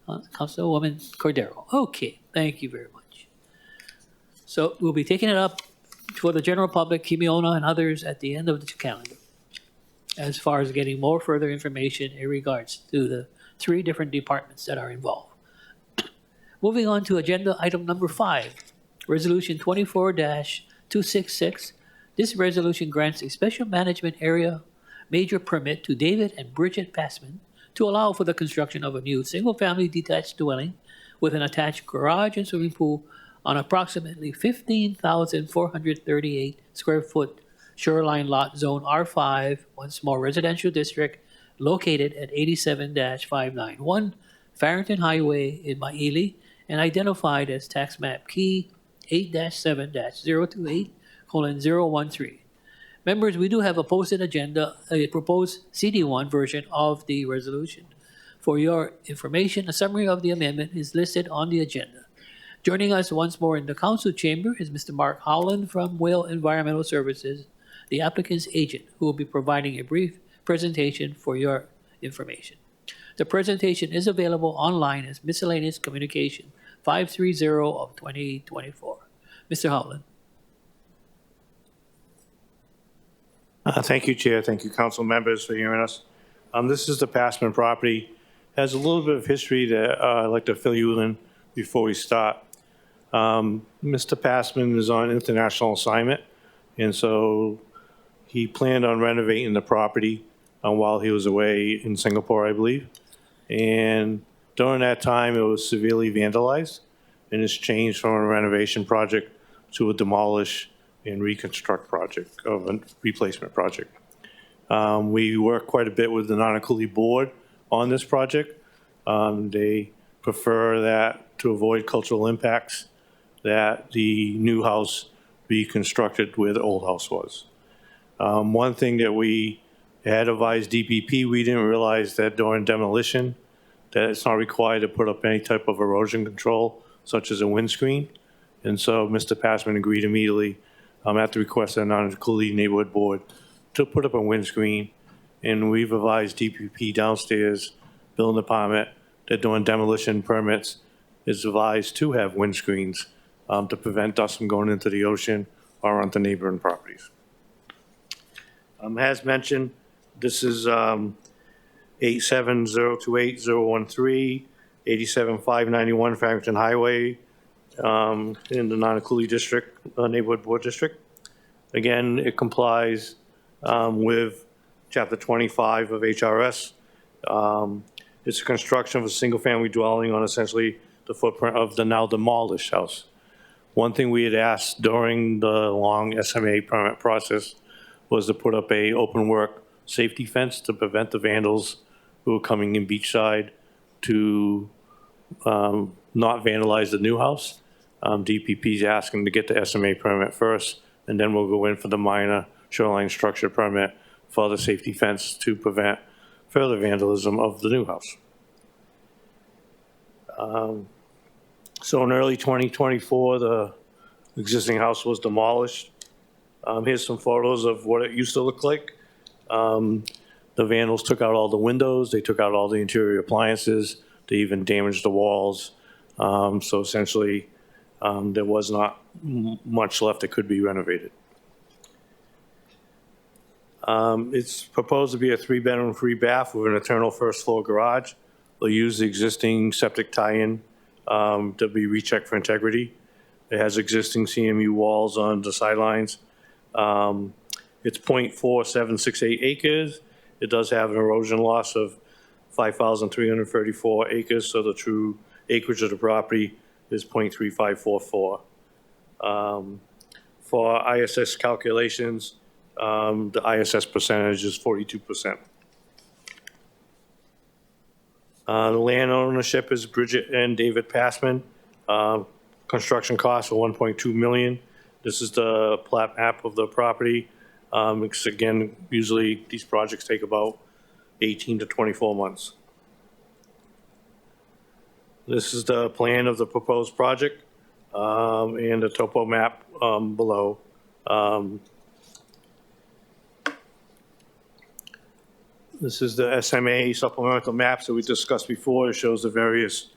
Councilwoman Cordero? Okay, thank you very much. So we'll be taking it up for the general public, Kimiona and others at the end of the calendar, as far as getting more further information in regards to the 3 different departments that are involved. Moving on to agenda item number 5, Resolution 24-266. This resolution grants a special management area major permit to David and Bridget Passman to allow for the construction of a new single-family detached dwelling with an attached garage and swimming pool on approximately 15,438 square foot shoreline lot zone R5, once more residential district, located at 87-591 Farrington Highway in Maili and identified as tax map key 8-7-028:013. Members, we do have a posted agenda, a proposed CD1 version of the resolution. For your information, a summary of the amendment is listed on the agenda. Joining us once more in the council chamber is Mr. Mark Howland from Whale Environmental Services, the applicant's agent, who will be providing a brief presentation for your information. The presentation is available online as Miscellaneous Communication 530 of 2024. Mr. Howland. Thank you, Chair. Thank you, council members, for hearing us. This is the Passman property. It has a little bit of history that I'd like to fill you in before we start. Mr. Passman is on international assignment, and so he planned on renovating the property while he was away in Singapore, I believe. And during that time, it was severely vandalized, and it's changed from a renovation project to a demolish and reconstruct project, of a replacement project. We work quite a bit with the Nanakuli board on this project. They prefer that to avoid cultural impacts, that the new house be constructed where the old house was. One thing that we had advised DPP, we didn't realize that during demolition, that it's not required to put up any type of erosion control, such as a windscreen. And so Mr. Passman agreed immediately, at the request of the Nanakuli neighborhood board, to put up a windscreen. And we've advised DPP downstairs, building department, that during demolition permits is advised to have windscreens to prevent dust from going into the ocean or onto neighboring properties. As mentioned, this is 87028-013, 87591 Farrington Highway in the Nanakuli District, Neighborhood Board District. Again, it complies with Chapter 25 of HRS. It's a construction of a single-family dwelling on essentially the footprint of the now demolished house. One thing we had asked during the long SMA permit process was to put up a open work safety fence to prevent the vandals who are coming in beachside to not vandalize the new house. DPP is asking to get the SMA permit first, and then we'll go in for the minor shoreline structure permit for the safety fence to prevent further vandalism of the new house. So in early 2024, the existing house was demolished. Here's some photos of what it used to look like. The vandals took out all the windows, they took out all the interior appliances, they even damaged the walls. So essentially, there was not much left that could be renovated. It's proposed to be a 3-bedroom, 3-bath with an internal first floor garage. They'll use the existing septic tie-in to be rechecked for integrity. It has existing CMU walls on the sidelines. It's 0.4768 acres. It does have an erosion loss of 5,334 acres, so the true acreage of the property is 0.3544. For ISS calculations, the ISS percentage is 42%. The land ownership is Bridget and David Passman. Construction costs are $1.2 million. This is the plat map of the property. Because again, usually these projects take about 18 to 24 months. This is the plan of the proposed project and the topo map This is the SMA supplemental maps that we discussed before. It shows the various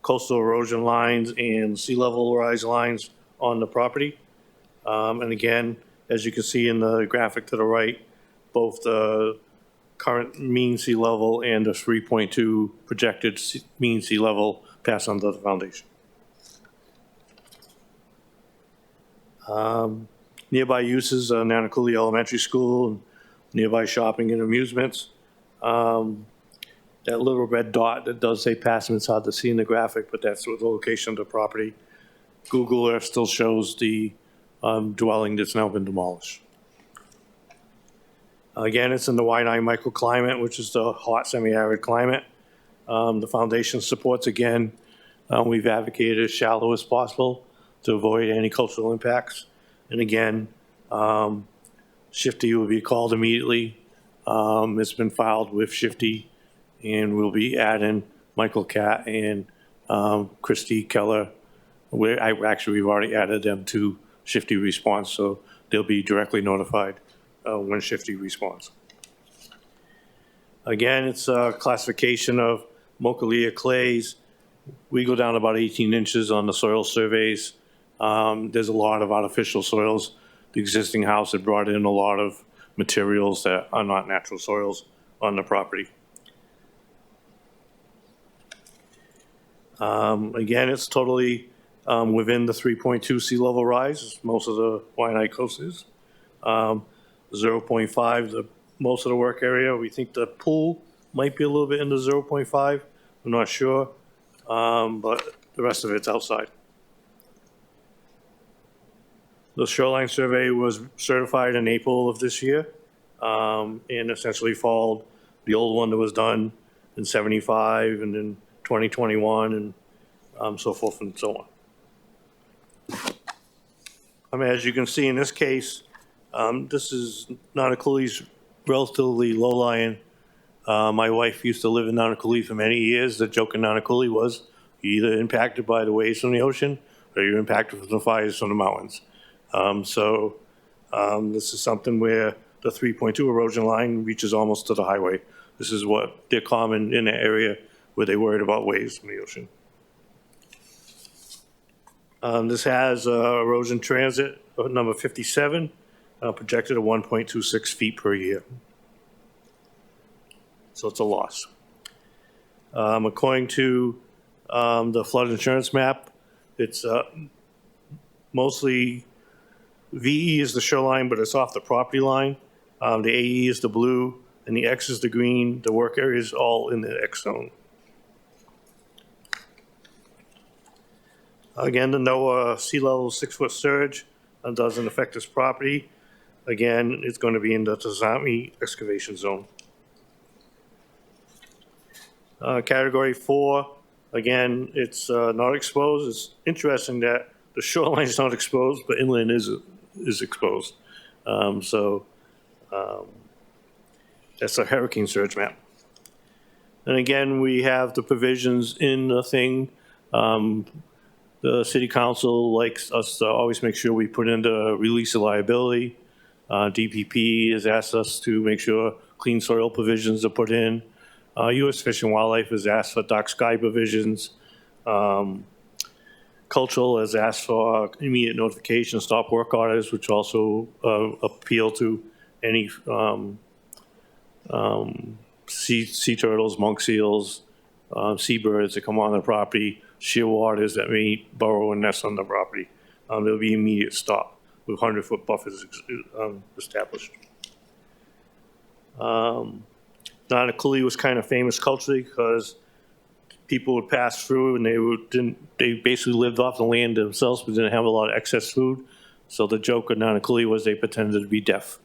coastal erosion lines and sea level rise lines on the property. And again, as you can see in the graphic to the right, both the current mean sea level and the 3.2 projected mean sea level pass under the foundation. Nearby uses, Nanakuli Elementary School, and nearby shopping and amusements. That little red dot that does say Passman, it's hard to see in the graphic, but that's the location of the property. Google Earth still shows the dwelling that's now been demolished. Again, it's in the Waianae microclimate, which is the hot semi-arid climate. The foundation supports, again, we've advocated as shallow as possible to avoid any cultural impacts. And again, Shifty will be called immediately. It's been filed with Shifty, and we'll be adding Michael Catt and Christy Keller. We've already added them to Shifty response, so they'll be directly notified when Shifty responds. Again, it's a classification of Mokalia clays. We go down about 18 inches on the soil surveys. There's a lot of artificial soils. The existing house had brought in a lot of materials that are not natural soils on the property. Again, it's totally within the 3.2 sea level rise, most of the Waianae coast is. 0.5, most of the work area. We think the pool might be a little bit in the 0.5. I'm not sure, but the rest of it's outside. The shoreline survey was certified in April of this year, and essentially followed the old one that was done in 75 and in 2021 and so forth and so on. I mean, as you can see in this case, this is Nanakuli's relatively low-lying. My wife used to live in Nanakuli for many years. The joke in Nanakuli was you're either impacted by the waves from the ocean or you're impacted from the fires from the mountains. This is something where the 3.2 erosion line reaches almost to the highway. This is what they're common in the area where they're worried about waves from the ocean. This has erosion transit number 57, projected at 1.26 feet per year. So it's a loss. According to the flood insurance map, it's mostly VE is the shoreline, but it's off the property line. The AE is the blue, and the X is the green. The work area is all in the X zone. Again, the NOAA sea level 6-foot surge doesn't affect this property. Again, it's going to be in the Tazami excavation zone. Category 4, again, it's not exposed. It's interesting that the shoreline is not exposed, but inland is exposed. That's a hurricane surge map. And again, we have the provisions in the thing. The city council likes us to always make sure we put in the release of liability. DPP has asked us to make sure clean soil provisions are put in. U.S. Fish and Wildlife has asked for dark sky provisions. Cultural has asked for immediate notification, stop work orders, which also appeal to any sea turtles, monk seals, seabirds that come on the property, shearwaters that may burrow and nest on the property. There'll be immediate stop with 100-foot buffers established. Nanakuli was kind of famous culturally because people would pass through and they basically lived off the land themselves but didn't have a lot of excess food. So the joke of Nanakuli was they pretended to be deaf,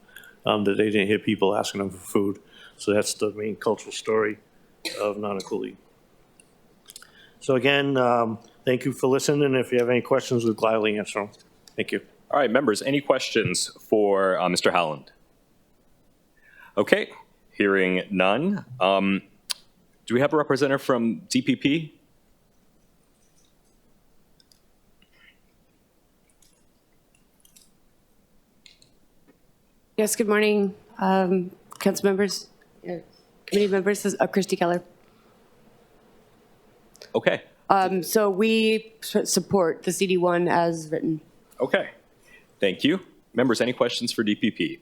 that they didn't hear people asking them for food. So that's the main cultural story of Nanakuli. So again, thank you for listening. If you have any questions, we'll gladly answer them. Thank you. All right, members, any questions for Mr. Howland? Okay, hearing none. Do we have a representative from DPP? Yes, good morning, council members. Committee members, Christy Keller. Okay. So we support the CD1 as written. Okay. Thank you. Members, any questions for DPP?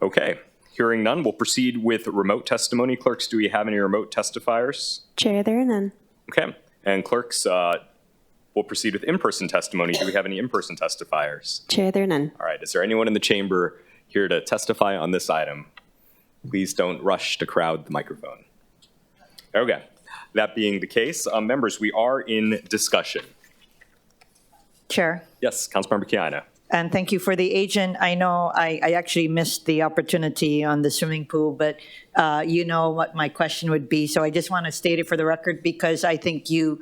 Okay. Hearing none, we'll proceed with remote testimony. Clerks, do we have any remote testifiers? Chair, there are none. Okay. And clerks, we'll proceed with in-person testimony. Do we have any in-person testifiers? Chair, there are none. All right. Is there anyone in the chamber here to testify on this item? Please don't rush to crowd the microphone. Okay. That being the case, members, we are in discussion. Chair. Yes, Councilmember Kiana. And thank you for the agent. I know I actually missed the opportunity on the swimming pool, but you know what my question would be. So I just want to state it for the record because I think your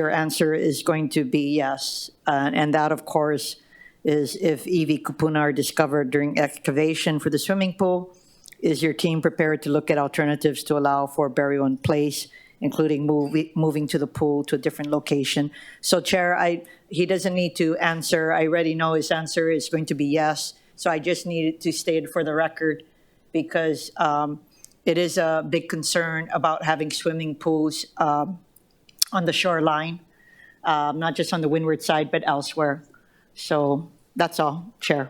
answer is going to be yes. And that, of course, is if EV kupuna are discovered during excavation for the swimming pool, is your team prepared to look at alternatives to allow for burial in place, including moving to the pool to a different location? So, Chair, he doesn't need to answer. I already know his answer is going to be yes. So I just needed to state it for the record because it is a big concern about having swimming pools on the shoreline, not just on the windward side, but elsewhere. So that's all, Chair.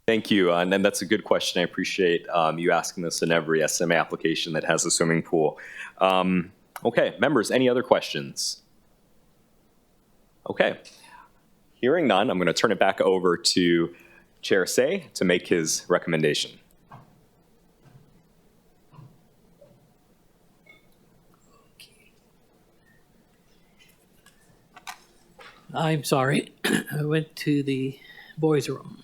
Thank you, and that's a good question. I appreciate you asking this in every SMA application that has a swimming pool. Okay, members, any other questions? Okay, hearing none, I'm going to turn it back over to Chair Say to make his recommendation. I'm sorry, I went to the boys' room.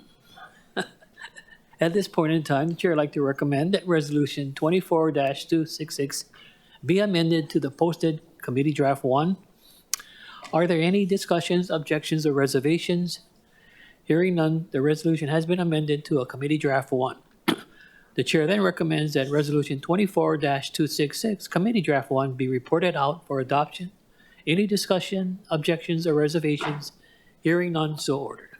At this point in time, the chair would like to recommend that Resolution 24-266 be amended to the posted Committee Draft 1. Are there any discussions, objections, or reservations? Hearing none, the resolution has been amended to a Committee Draft 1. The chair then recommends that Resolution 24-266, Committee Draft 1, be reported out for adoption. Any discussion, objections, or reservations? Hearing none, so ordered.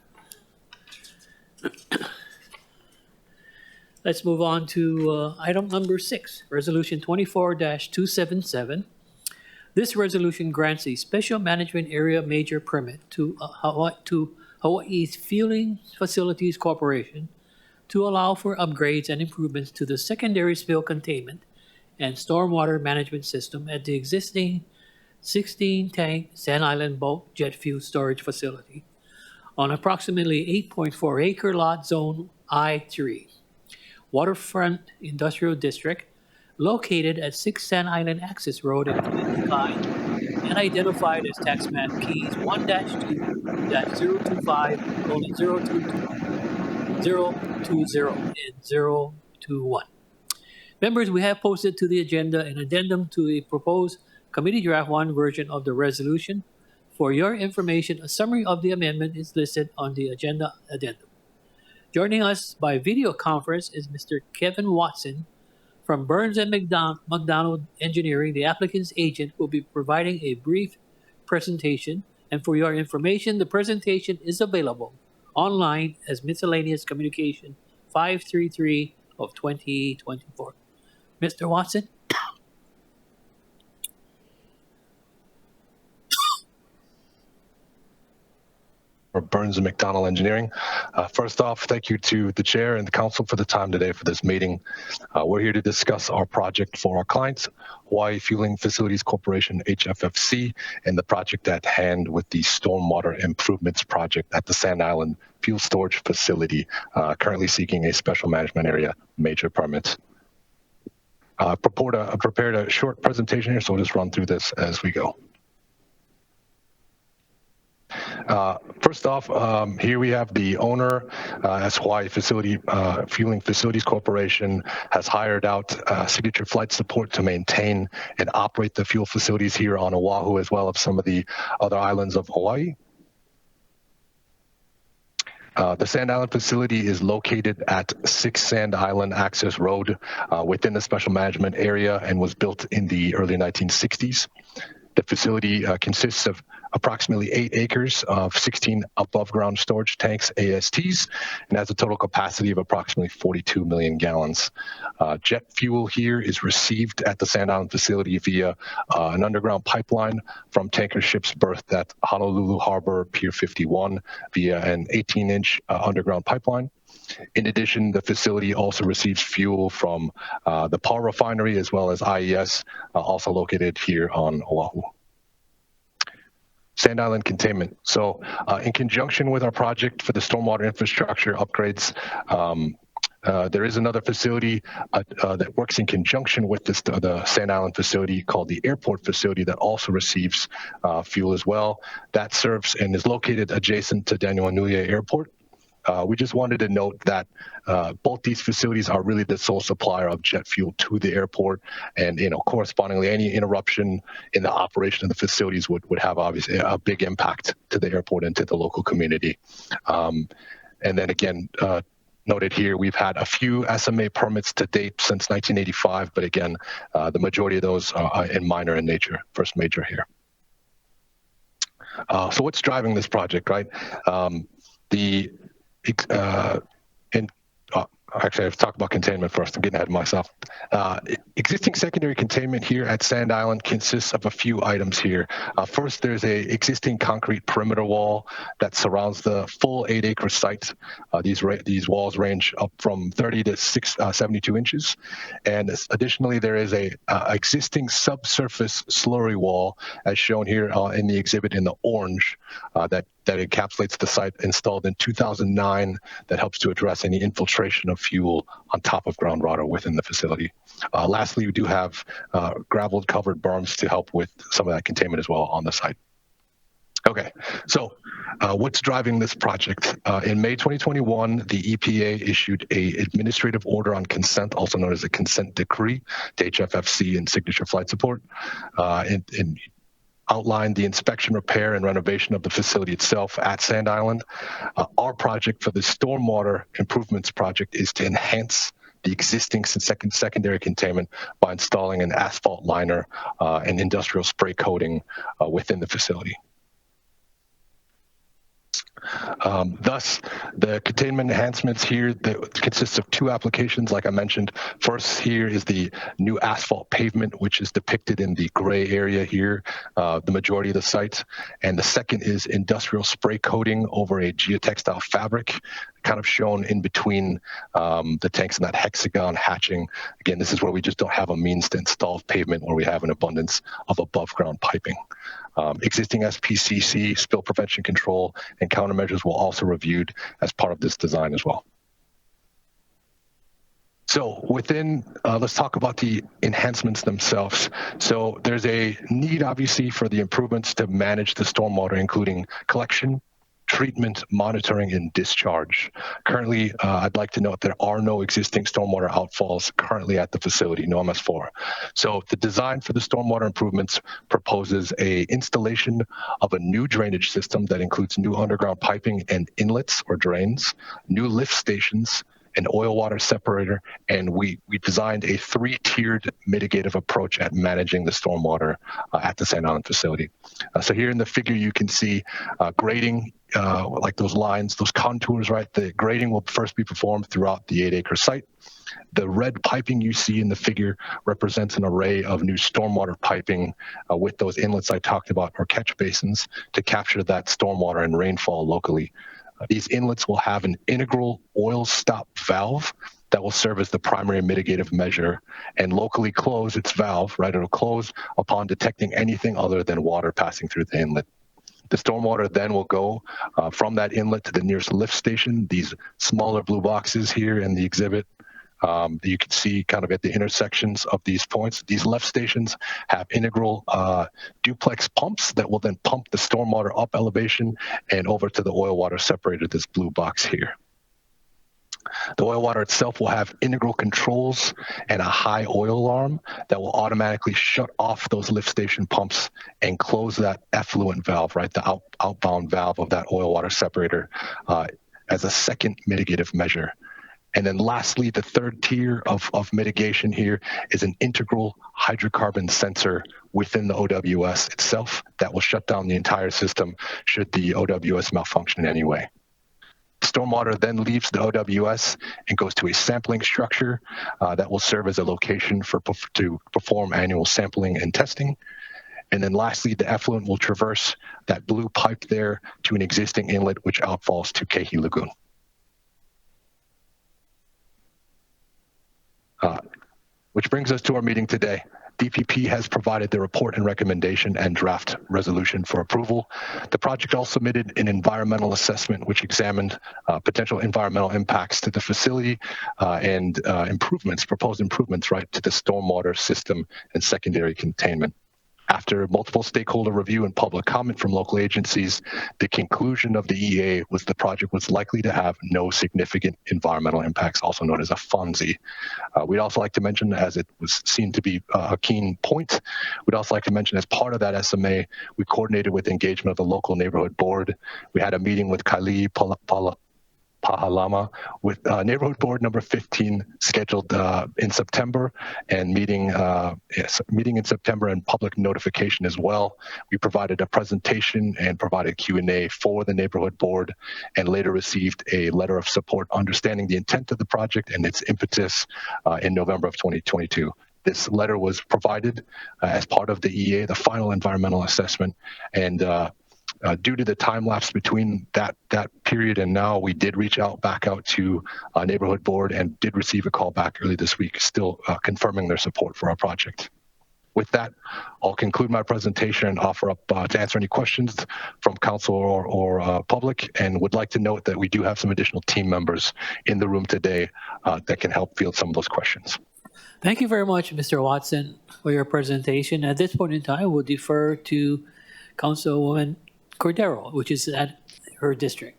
Let's move on to item number 6, Resolution 24-277. This resolution grants a special management area major permit to Hawaii's Fueling Facilities Corporation to allow for upgrades and improvements to the secondary spill containment and stormwater management system at the existing 16-tank Sand Island bulk jet fuel storage facility on approximately 8.4 acre lot zone I-3. Waterfront Industrial District, located at 6 Sand Island Access Road in Kanekai, and identified as tax map keys 1-2-025:020 and 021. Members, we have posted to the agenda an addendum to a proposed Committee Draft 1 version of the resolution. For your information, a summary of the amendment is listed on the agenda addendum. Joining us by video conference is Mr. Kevin Watson from Burns and McDonald Engineering, the applicant's agent, who will be providing a brief presentation. And for your information, the presentation is available online as miscellaneous communication 533 of 2024. Mr. Watson? Or Burns and McDonald Engineering. First off, thank you to the chair and the council for the time today for this meeting. We're here to discuss our project for our clients, Hawaii Fueling Facilities Corporation, HFFC, and the project at hand with the Stormwater Improvements Project at the Sand Island Fuel Storage Facility, currently seeking a special management area major permit. I prepared a short presentation here, so we'll just run through this as we go. First off, here we have the owner, as Hawaii Fueling Facilities Corporation has hired out Signature Flight Support to maintain and operate the fuel facilities here on Oahu, as well as some of the other islands of Hawaii. The Sand Island facility is located at 6 Sand Island Access Road within the special management area and was built in the early 1960s. The facility consists of approximately 8 acres of 16 above ground storage tanks, ASTs, and has a total capacity of approximately 42 million gallons. Jet fuel here is received at the Sand Island facility via an underground pipeline from tanker ships berthed at Honolulu Harbor Pier 51 via an 18-inch underground pipeline. In addition, the facility also receives fuel from the Paul refinery as well as IES, also located here on Oahu. Sand Island containment. So in conjunction with our project for the stormwater infrastructure upgrades, there is another facility that works in conjunction with the Sand Island facility called the airport facility that also receives fuel as well. That serves and is located adjacent to Daniel Inouye Airport. We just wanted to note that both these facilities are really the sole supplier of jet fuel to the airport, and correspondingly, any interruption in the operation of the facilities would have obviously a big impact to the airport and to the local community. And then again, noted here, we've had a few SMA permits to date since 1985, but again, the majority of those are minor in nature. First major here. So what's driving this project, right? Actually, I have to talk about containment first. I'm getting ahead of myself. Existing secondary containment here at Sand Island consists of a few items here. First, there's a existing concrete perimeter wall that surrounds the full 8-acre site. These walls range up from 30 to 72 inches. And additionally, there is a existing subsurface slurry wall, as shown here in the exhibit in the orange, that encapsulates the site, installed in 2009, that helps to address any infiltration of fuel on top of groundwater within the facility. Lastly, we do have gravel covered berms to help with some of that containment as well on the site. Okay, so what's driving this project? In May 2021, the EPA issued an administrative order on consent, also known as a consent decree, to HFFC and Signature Flight Support, and outlined the inspection, repair, and renovation of the facility itself at Sand Island. Our project for the stormwater improvements project is to enhance the existing secondary containment by installing an asphalt liner and industrial spray coating within the facility. Thus, the containment enhancements here that consists of 2 applications, like I mentioned. First here is the new asphalt pavement, which is depicted in the gray area here, the majority of the site. And the second is industrial spray coating over a geotextile fabric, kind of shown in between the tanks in that hexagon hatching. Again, this is where we just don't have a means to install pavement where we have an abundance of above ground piping. Existing SPCC, spill prevention control, and countermeasures will also reviewed as part of this design as well. So within, let's talk about the enhancements themselves. So there's a need, obviously, for the improvements to manage the stormwater, including collection, treatment, monitoring, and discharge. Currently, I'd like to note there are no existing stormwater outfalls currently at the facility, no MS4. So the design for the stormwater improvements proposes a installation of a new drainage system that includes new underground piping and inlets or drains, new lift stations, an oil water separator, and we designed a 3-tiered mitigative approach at managing the stormwater at the Sand Island facility. So here in the figure, you can see grading, like those lines, those contours, right? The grading will first be performed throughout the 8-acre site. The red piping you see in the figure represents an array of new stormwater piping with those inlets I talked about, or catch basins, to capture that stormwater and rainfall locally. These inlets will have an integral oil stop valve that will serve as the primary mitigative measure and locally close its valve, right? It'll close upon detecting anything other than water passing through the inlet. The stormwater then will go from that inlet to the nearest lift station, these smaller blue boxes here in the exhibit. You can see kind of at the intersections of these points. These lift stations have integral duplex pumps that will then pump the stormwater up elevation and over to the oil water separator, this blue box here. The oil water itself will have integral controls and a high oil alarm that will automatically shut off those lift station pumps and close that effluent valve, right? The outbound valve of that oil water separator as a second mitigative measure. And then lastly, the third tier of mitigation here is an integral hydrocarbon sensor within the OWS itself that will shut down the entire system should the OWS malfunction in any way. Stormwater then leaves the OWS and goes to a sampling structure that will serve as a location to perform annual sampling and testing. And then lastly, the effluent will traverse that blue pipe there to an existing inlet, which outfalls to Kehi Lagoon. Which brings us to our meeting today. DPP has provided the report and recommendation and draft resolution for approval. The project also submitted an environmental assessment which examined potential environmental impacts to the facility and proposed improvements right to the stormwater system and secondary containment. After multiple stakeholder review and public comment from local agencies, the conclusion of the EA was the project was likely to have no significant environmental impacts, also known as a FONSI. We'd also like to mention, as it was seen to be a keen point, we'd also like to mention as part of that SMA, we coordinated with engagement of the local neighborhood board. We had a meeting with Kaili Pahalama with neighborhood board number 15 scheduled in September, and meeting in September and public notification as well. We provided a presentation and provided Q&A for the neighborhood board, and later received a letter of support understanding the intent of the project and its impetus in November of 2022. This letter was provided as part of the EA, the final environmental assessment, and due to the time lapse between that period and now, we did reach back out to neighborhood board and did receive a call back early this week, still confirming their support for our project. With that, I'll conclude my presentation and offer up to answer any questions from council or public, and would like to note that we do have some additional team members in the room today that can help field some of those questions. Thank you very much, Mr. Watson, for your presentation. At this point in time, we'll defer to Councilwoman Cordero, which is at her district.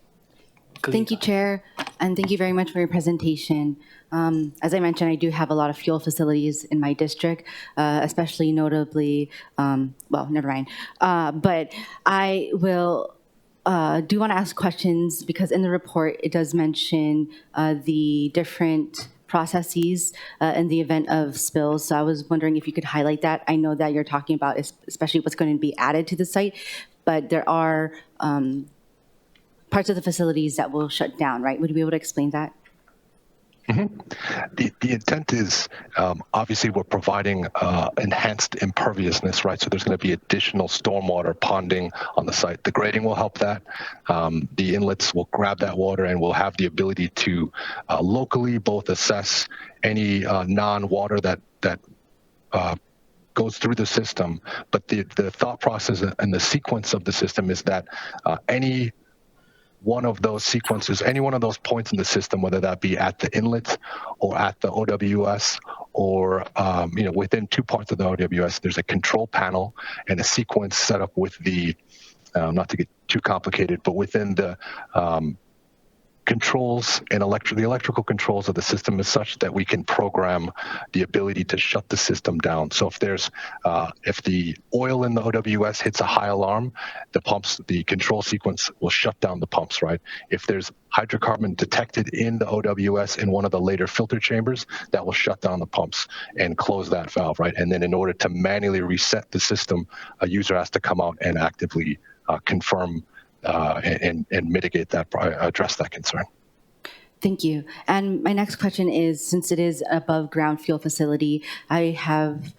Thank you, Chair, and thank you very much for your presentation. As I mentioned, I do have a lot of fuel facilities in my district, especially notably, well, never mind. But I will do want to ask questions because in the report, it does mention the different processes in the event of spills. So I was wondering if you could highlight that. I know that you're talking about especially what's going to be added to the site, but there are parts of the facilities that will shut down, right? Would you be able to explain that? Mm-hmm. The intent is, obviously, we're providing enhanced imperviousness, right? So there's going to be additional stormwater ponding on the site. The grading will help that. The inlets will grab that water and will have the ability to locally both assess any non-water that goes through the system. But the thought process and the sequence of the system is that any one of those sequences, any one of those points in the system, whether that be at the inlet or at the OWS or within two parts of the OWS, there's a control panel and a sequence set up with the, not to get too complicated, but within the controls and the electrical controls of the system is such that we can program the ability to shut the system down. So if there's if the oil in the OWS hits a high alarm, the control sequence will shut down the pumps, right? If there's hydrocarbon detected in the OWS in one of the later filter chambers, that will shut down the pumps and close that valve, right? And then in order to manually reset the system, a user has to come out and actively confirm and mitigate that, address that concern. Thank you. And my next question is, since it is above ground fuel facility, I have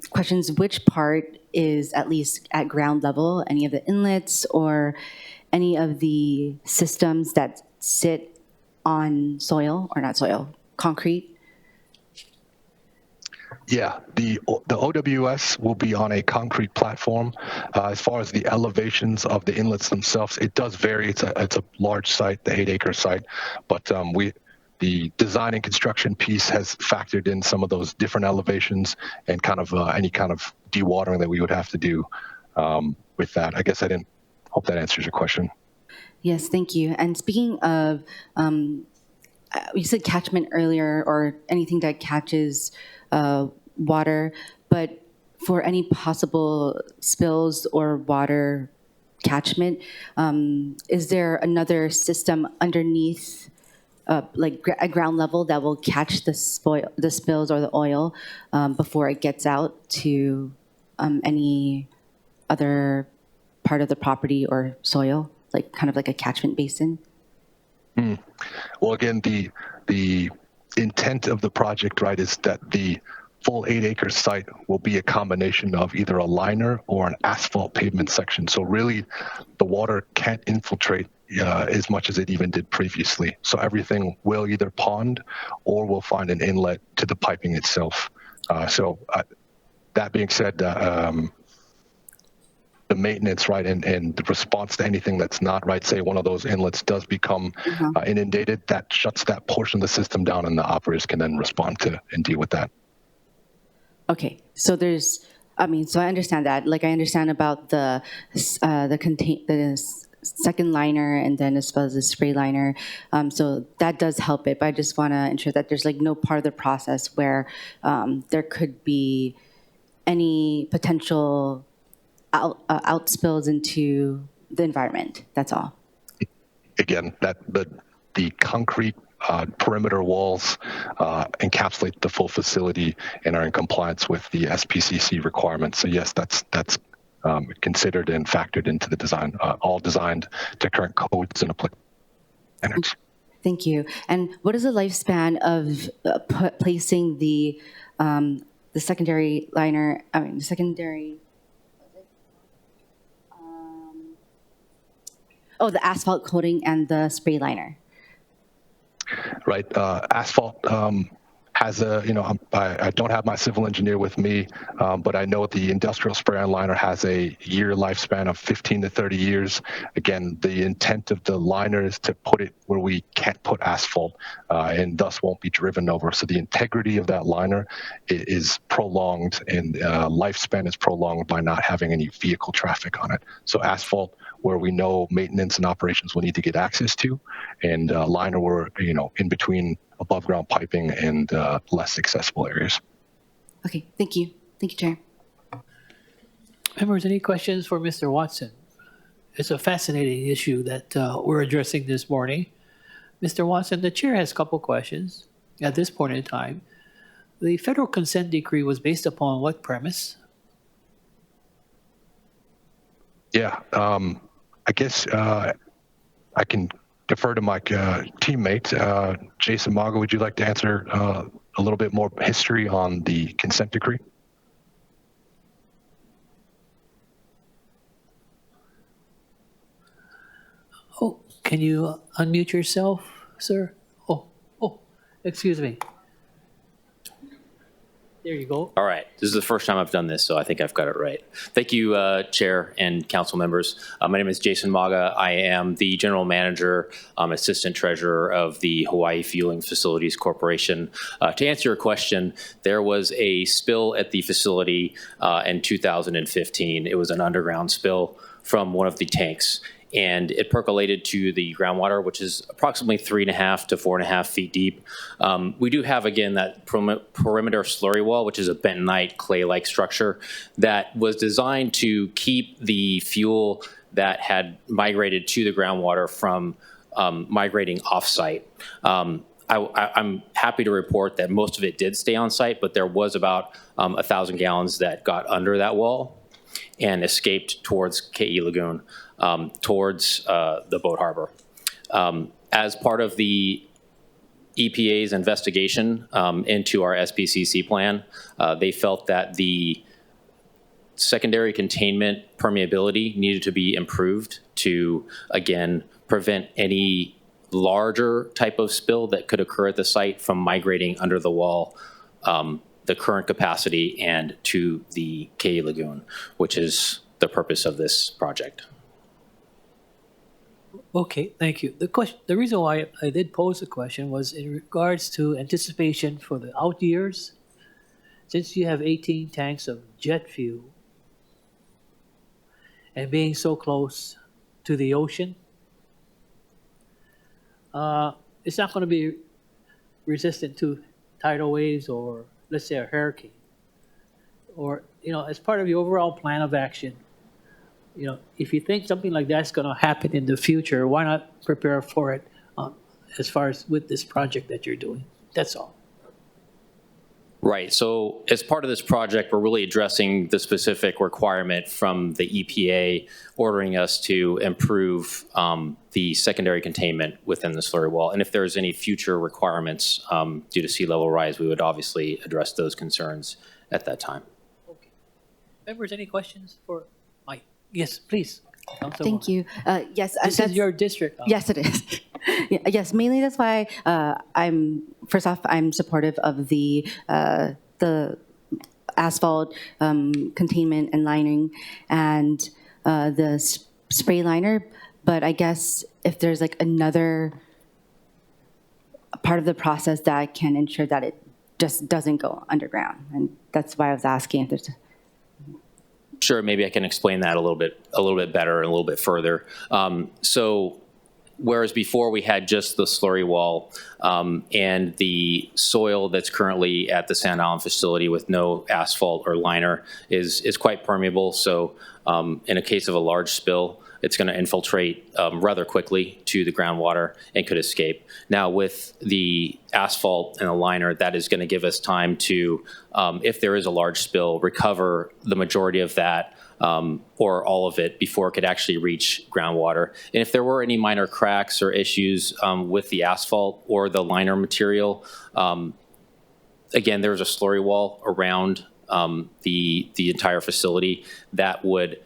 questions. Which part is at least at ground level? Any of the inlets or any of the systems that sit on soil, or not soil, concrete? Yeah, the OWS will be on a concrete platform. As far as the elevations of the inlets themselves, it does vary. It's a large site, the 8-acre site, but the design and construction piece has factored in some of those different elevations and kind of any kind of dewatering that we would have to do with that. I guess I didn't hope that answers your question. Yes, thank you. And speaking of, you said catchment earlier, or anything that catches water, but for any possible spills or water catchment, is there another system underneath a ground level that will catch the spills or the oil before it gets out to any other part of the property or soil, like kind of like a catchment basin? Well, again, the intent of the project, right, is that the full 8-acre site will be a combination of either a liner or an asphalt pavement section. So really, the water can't infiltrate as much as it even did previously. So everything will either pond or will find an inlet to the piping itself. That being said, the maintenance, right, and the response to anything that's not, right, say one of those inlets does become inundated, that shuts that portion of the system down, and the operators can then respond to and deal with that. Okay, so so I understand that. Like, I understand about the second liner and then as well as the spray liner. So that does help it, but I just want to ensure that there's like no part of the process where there could be any potential outspills into the environment. That's all. Again, the concrete perimeter walls encapsulate the full facility and are in compliance with the SPCC requirements. So yes, that's considered and factored into the design, all designed to current codes and applicable standards. Thank you. And what is the lifespan of placing the secondary liner? The secondary. The asphalt coating and the spray liner. Right. Asphalt has I don't have my civil engineer with me, but I know the industrial spray on liner has a year lifespan of 15 to 30 years. Again, the intent of the liner is to put it where we can't put asphalt and thus won't be driven over. So the integrity of that liner is prolonged, and lifespan is prolonged by not having any vehicle traffic on it. So asphalt, where we know maintenance and operations will need to get access to, and liner where, in between above ground piping and less accessible areas. Okay, thank you. Thank you, Chair. Members, any questions for Mr. Watson? It's a fascinating issue that we're addressing this morning. Mr. Watson, the chair has a couple questions at this point in time. The federal consent decree was based upon what premise? Yeah, I guess I can defer to my teammate, Jason Maga. Would you like to answer a little bit more history on the consent decree? Oh, can you unmute yourself, sir? Oh, excuse me. There you go. All right. This is the first time I've done this, so I think I've got it right. Thank you, Chair and council members. My name is Jason Maga. I am the General Manager, Assistant Treasurer of the Hawaii Fueling Facilities Corporation. To answer your question, there was a spill at the facility in 2015. It was an underground spill from one of the tanks, and it percolated to the groundwater, which is approximately 3.5 to 4.5 feet deep. We do have, again, that perimeter slurry wall, which is a bentonite clay-like structure that was designed to keep the fuel that had migrated to the groundwater from migrating off-site. I'm happy to report that most of it did stay on site, but there was about 1,000 gallons that got under that wall and escaped towards KE Lagoon, towards the boat harbor. As part of the EPA's investigation into our SPCC plan, they felt that the secondary containment permeability needed to be improved to, again, prevent any larger type of spill that could occur at the site from migrating under the wall, the current capacity, and to the KE Lagoon, which is the purpose of this project. Okay, thank you. The reason why I did pose the question was in regards to anticipation for the out years. Since you have 18 tanks of jet fuel and being so close to the ocean, it's not going to be resistant to tidal waves or, let's say, a hurricane. Or, as part of the overall plan of action, if you think something like that's going to happen in the future, why not prepare for it as far as with this project that you're doing. That's all. Right. So as part of this project, we're really addressing the specific requirement from the EPA ordering us to improve the secondary containment within the slurry wall. And if there's any future requirements due to sea level rise, we would obviously address those concerns at that time. Okay. Members, any questions for Mike? Yes, please. Thank you. Yes, This is your district. Yes, it is. Yes, mainly that's why first off, I'm supportive of the asphalt containment and lining and the spray liner. But I guess if there's like another part of the process that can ensure that it just doesn't go underground, and that's why I was asking if there's. Sure, maybe I can explain that a little bit better and a little bit further. So whereas before we had just the slurry wall and the soil that's currently at the Sand Island facility with no asphalt or liner is quite permeable. So in a case of a large spill, it's going to infiltrate rather quickly to the groundwater and could escape. Now with the asphalt and the liner, that is going to give us time to, if there is a large spill, recover the majority of that or all of it before it could actually reach groundwater. And if there were any minor cracks or issues with the asphalt or the liner material, again, there's a slurry wall around the entire facility that would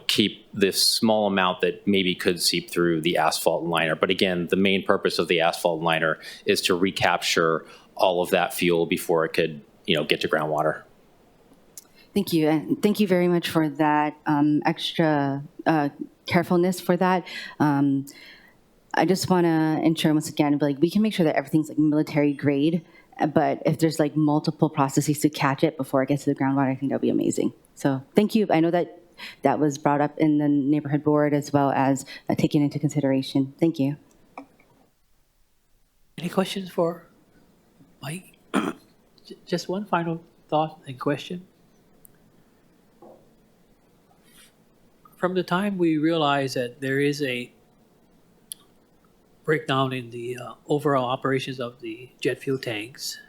keep this small amount that maybe could seep through the asphalt and liner. But again, the main purpose of the asphalt and liner is to recapture all of that fuel before it could, get to groundwater. Thank you, and thank you very much for that extra carefulness for that. I just want to ensure once again, we can make sure that everything's military grade, but if there's multiple processes to catch it before it gets to the groundwater, I think that'd be amazing. So thank you. I know that was brought up in the neighborhood board as well as taken into consideration. Thank you. Any questions for Mike? Just one final thought and question. From the time we realized that there is a breakdown in the overall operations of the jet fuel tanks,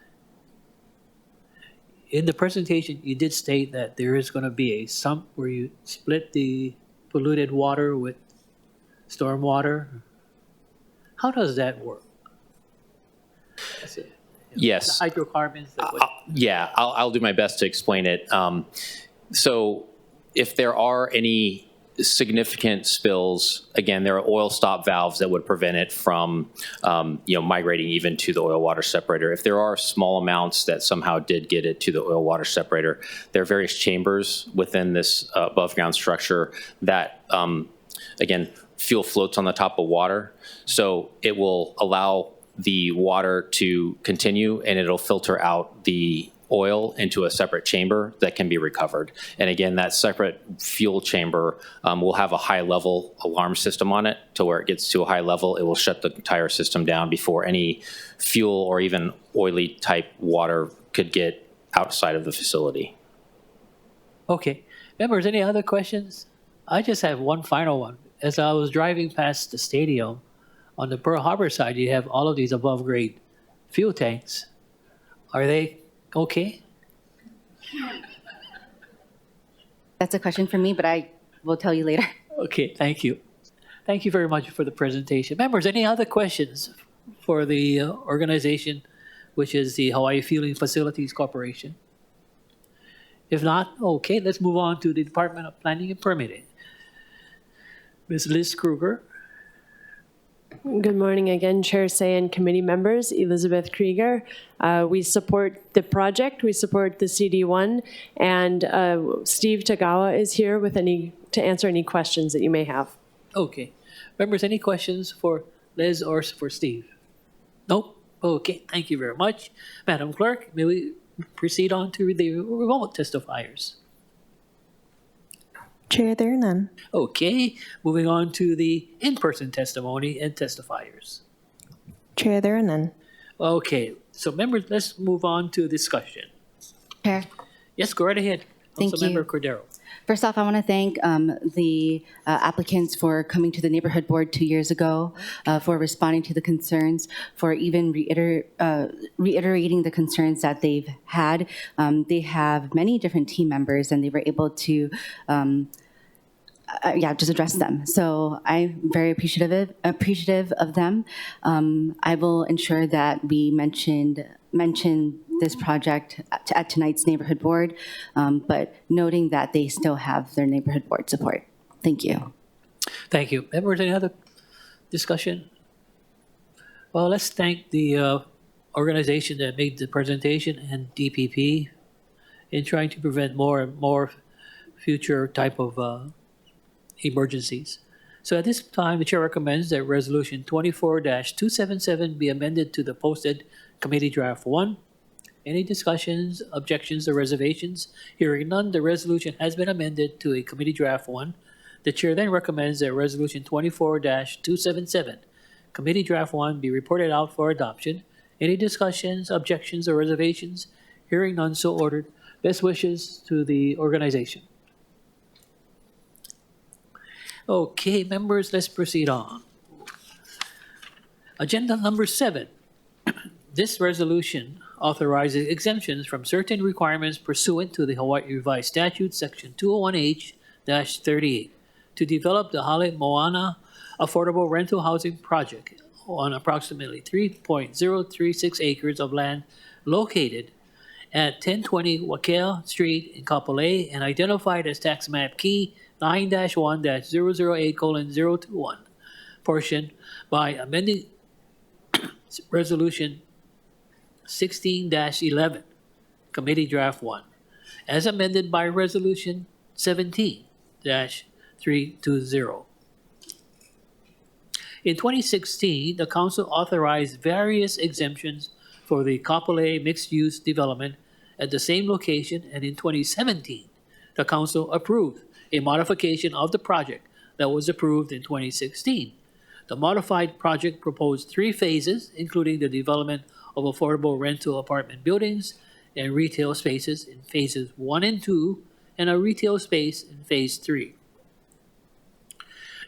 in the presentation, you did state that there is going to be a sump where you split the polluted water with storm water. How does that work? Yes. The hydrocarbons. I'll do my best to explain it. So if there are any significant spills, again, there are oil stop valves that would prevent it from, migrating even to the oil water separator. If there are small amounts that somehow did get it to the oil water separator, there are various chambers within this above ground structure that, again, fuel floats on the top of water. So it will allow the water to continue and it'll filter out the oil into a separate chamber that can be recovered. And again, that separate fuel chamber will have a high level alarm system on it to where it gets to a high level, it will shut the entire system down before any fuel or even oily type water could get outside of the facility. Okay. Members, any other questions? I just have one final one. As I was driving past the stadium, on the Pearl Harbor side, you have all of these above grade fuel tanks. Are they okay? That's a question for me, but I will tell you later. Okay, thank you. Thank you very much for the presentation. Members, any other questions for the organization, which is the Hawaii Fueling Facilities Corporation? If not, okay, let's move on to the Department of Planning and Permitting. Ms. Liz Kruger. Good morning again, Chair Say and committee members. Elizabeth Krieger. We support the project. We support the CD1, and Steve Tagawa is here with to answer any questions that you may have. Okay. Members, any questions for Liz or for Steve? Nope. Okay, thank you very much. Madam Clerk, may we proceed on to the remote testifiers? Chair, there are none. Okay, moving on to the in-person testimony and testifiers. Chair, there are none. Okay, so members, let's move on to discussion. Chair. Yes, go right ahead. Thank you. Councilmember Cordero. First off, I want to thank the applicants for coming to the neighborhood board 2 years ago, for responding to the concerns, for even reiterating the concerns that they've had. They have many different team members, and they were able to just address them. So I'm very appreciative of them. I will ensure that we mention this project at tonight's neighborhood board, but noting that they still have their neighborhood board support. Thank you. Thank you. Members, any other discussion? Well, let's thank the organization that made the presentation and DPP in trying to prevent more and more future type of emergencies. So at this time, the chair recommends that Resolution 24-277 be amended to the posted Committee Draft 1. Any discussions, objections, or reservations? Hearing none, the resolution has been amended to a Committee Draft 1. The chair then recommends that Resolution 24-277, Committee Draft 1, be reported out for adoption. Any discussions, objections, or reservations? Hearing none, so ordered. Best wishes to the organization. Okay, members, let's proceed on. Agenda number 7. This resolution authorizes exemptions from certain requirements pursuant to the Hawaii Revised Statute, Section 201H-38, to develop the Hale Moana Affordable Rental Housing Project on approximately 3.036 acres of land located at 1020 Wakea Street in Kapolei and identified as tax map key 9-1-008:021 portion by amending Resolution 16-11, Committee Draft 1, as amended by Resolution 17-320. In 2016, the Council authorized various exemptions for the Kapolei mixed-use development at the same location, and in 2017, the Council approved a modification of the project that was approved in 2016. The modified project proposed 3 phases, including the development of affordable rental apartment buildings and retail spaces in phases 1 and 2, and a retail space in phase 3.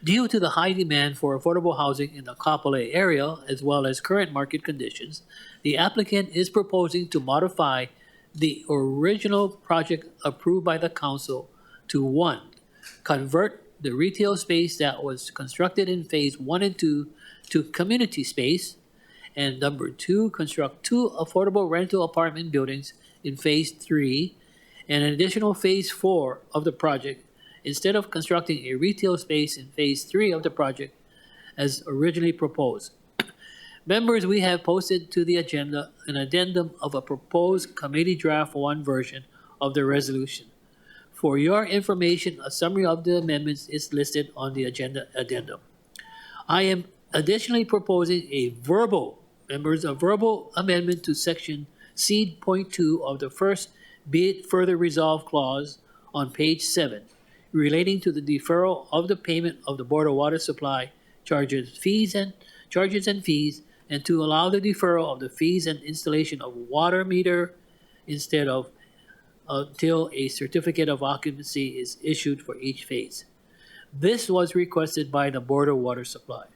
Due to the high demand for affordable housing in the Kapolei area, as well as current market conditions, the applicant is proposing to modify the original project approved by the Council to 1. Convert the retail space that was constructed in phase 1 and 2 to community space, and number 2, construct 2 affordable rental apartment buildings in phase 3 and an additional phase 4 of the project instead of constructing a retail space in phase 3 of the project as originally proposed. Members, we have posted to the agenda an addendum of a proposed Committee Draft 1 version of the resolution. For your information, a summary of the amendments is listed on the agenda addendum. I am additionally proposing a verbal amendment to Section C.2 of the first be it further resolved clause on page 7, relating to the deferral of the payment of the Board of Water Supply charges and fees, and to allow the deferral of the fees and installation of water meter instead of until a certificate of occupancy is issued for each phase. This was requested by the Board of Water Supply.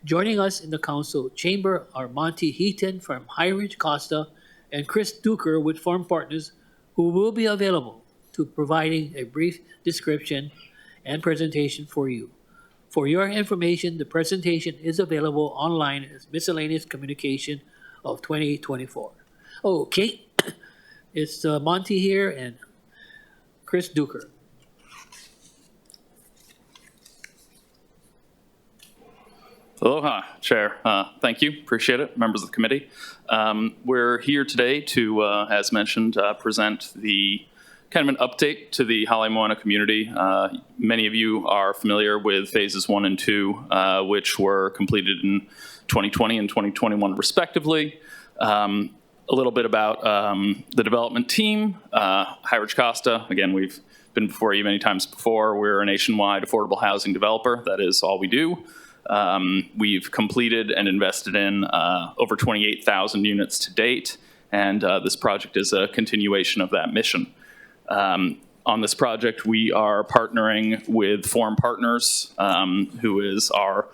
Joining us in the Council chamber are Monty Heaton from High Ridge Costa and Chris Duker with Farm Partners, who will be available to providing a brief description and presentation for you. For your information, the presentation is available online as Miscellaneous Communication of 2024. Okay, it's Monty here and Chris Duker. Aloha, Chair. Thank you. Appreciate it. Members of the committee. We're here today to, as mentioned, present the kind of an update to the Hale Moana community. Many of you are familiar with phases 1 and 2, which were completed in 2020 and 2021 respectively. A little bit about the development team. High Ridge Costa, again, we've been before you many times before. We're a nationwide affordable housing developer. That is all we do. We've completed and invested in over 28,000 units to date, and this project is a continuation of that mission. On this project, we are partnering with Forum Partners, who is our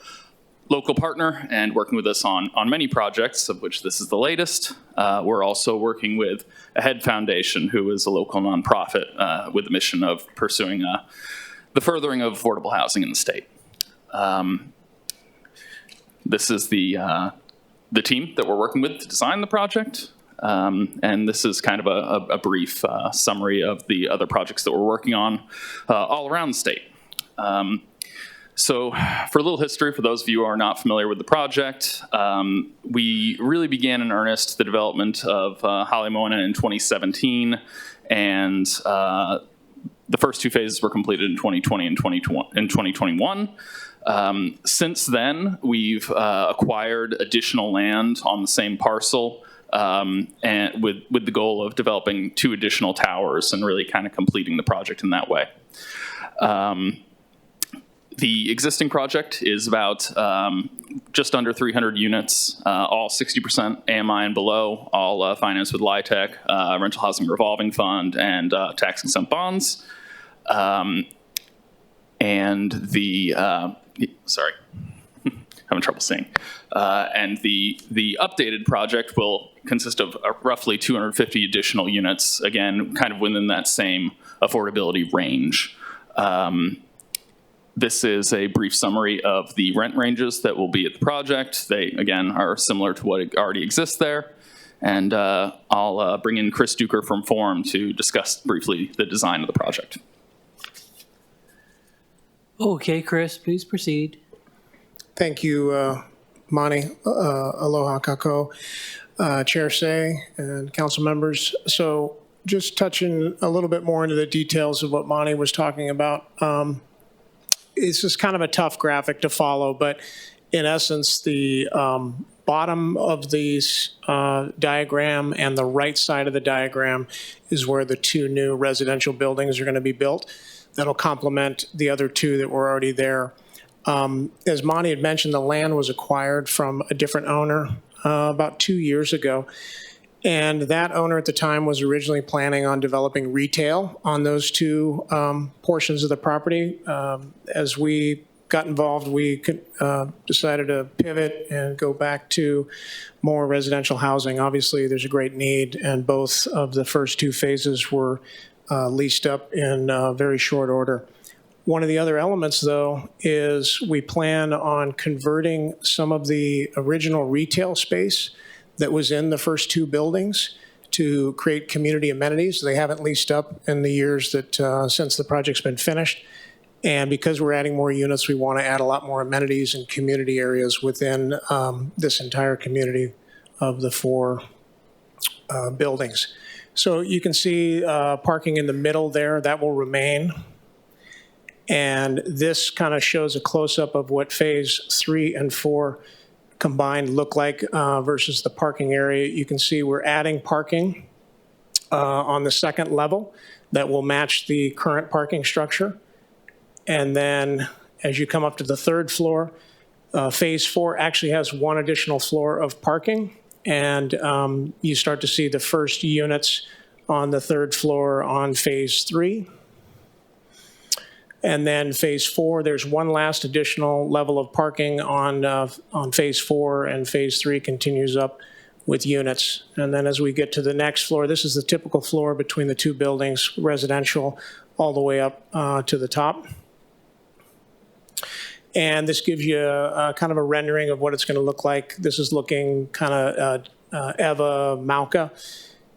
local partner and working with us on many projects, of which this is the latest. We're also working with AHEAD Foundation, who is a local nonprofit with the mission of pursuing the furthering of affordable housing in the state. This is the team that we're working with to design the project. And this is kind of a brief summary of the other projects that we're working on all around the state. So for a little history, for those of you who are not familiar with the project, we really began in earnest the development of Hale Moana in 2017, and the first two phases were completed in 2020 and 2021. Since then, we've acquired additional land on the same parcel, and with the goal of developing 2 additional towers and really kind of completing the project in that way. The existing project is about just under 300 units, all 60% AMI and below, all financed with LIHTC, Rental Housing Revolving Fund, and tax-exempt bonds. And the, sorry, having trouble seeing. And the updated project will consist of roughly 250 additional units, again, kind of within that same affordability range. This is a brief summary of the rent ranges that will be at the project. They, again, are similar to what already exists there. And I'll bring in Chris Duker from Forum to discuss briefly the design of the project. Okay, Chris, please proceed. Thank you, Mani. Aloha kako, Chair Say, and council members. So just touching a little bit more into the details of what Mani was talking about. This is kind of a tough graphic to follow, but in essence, the bottom of this diagram and the right side of the diagram is where the 2 new residential buildings are going to be built. That'll complement the other 2 that were already there. As Monty had mentioned, the land was acquired from a different owner about 2 years ago. And that owner at the time was originally planning on developing retail on those 2 portions of the property. As we got involved, we decided to pivot and go back to more residential housing. Obviously, there's a great need, and both of the first 2 phases were leased up in very short order. One of the other elements, though, is we plan on converting some of the original retail space that was in the first 2 buildings to create community amenities. They haven't leased up in the years that since the project's been finished. And because we're adding more units, we want to add a lot more amenities and community areas within this entire community of the 4 buildings. So you can see parking in the middle there, that will remain. And this kind of shows a close-up of what phase 3 and 4 combined look like versus the parking area. You can see we're adding parking on the 2nd level that will match the current parking structure. And then as you come up to the 3rd floor, phase 4 actually has 1 additional floor of parking. And you start to see the first units on the 3rd floor on phase 3. And then phase 4, there's 1 last additional level of parking on phase 4, and phase 3 continues up with units. And then as we get to the next floor, this is the typical floor between the 2 buildings, residential, all the way up to the top. And this gives you kind of a rendering of what it's going to look like. This is looking kind of Eva Mauka,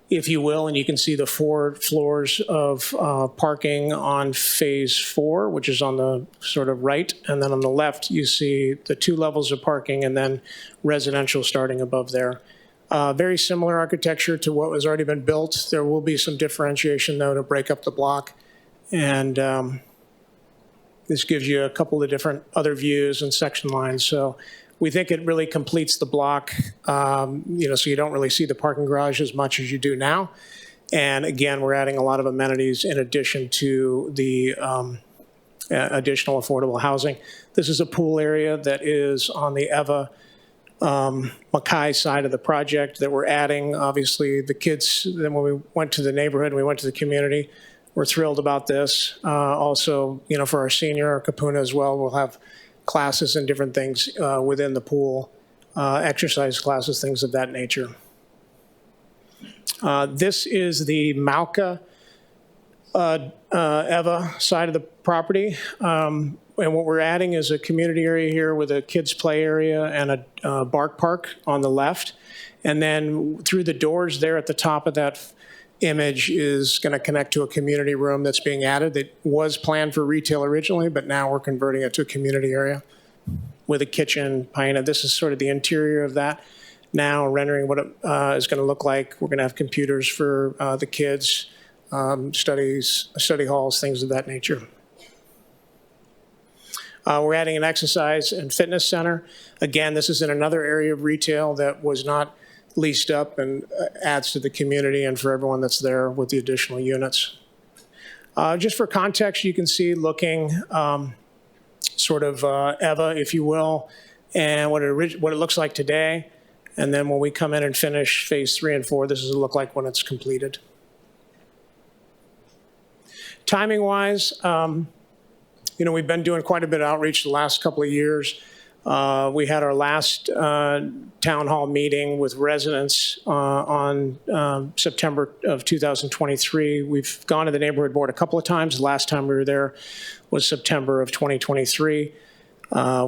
if you will, and you can see the 4 floors of parking on phase 4, which is on the sort of right, and then on the left you see the 2 levels of parking and then residential starting above there. Very similar architecture to what has already been built. There will be some differentiation though to break up the block, and this gives you a couple of different other views and section lines. So we think it really completes the block, so you don't really see the parking garage as much as you do now. And again, we're adding a lot of amenities in addition to the additional affordable housing. This is a pool area that is on the Eva Mackay side of the project that we're adding. Obviously, the kids, then when we went to the neighborhood and we went to the community, we're thrilled about this. Also, for our senior, our Kapuna as well, we'll have classes and different things within the pool, exercise classes, things of that nature. This is the Mauka Eva side of the property. And what we're adding is a community area here with a kids' play area and a bark park on the left. And then through the doors there at the top of that image is going to connect to a community room that's being added that was planned for retail originally, but now we're converting it to a community area with a kitchen, painted. This is sort of the interior of that. Now rendering what it is going to look like. We're going to have computers for the kids, study halls, things of that nature. We're adding an exercise and fitness center. Again, this is in another area of retail that was not leased up and adds to the community and for everyone that's there with the additional units. Just for context, you can see looking sort of Eva, if you will, and what it looks like today. And then when we come in and finish phase 3 and 4, this is what it look like when it's completed. Timing-wise, we've been doing quite a bit of outreach the last couple of years. We had our last town hall meeting with residents on September of 2023. We've gone to the neighborhood board a couple of times. The last time we were there was September of 2023.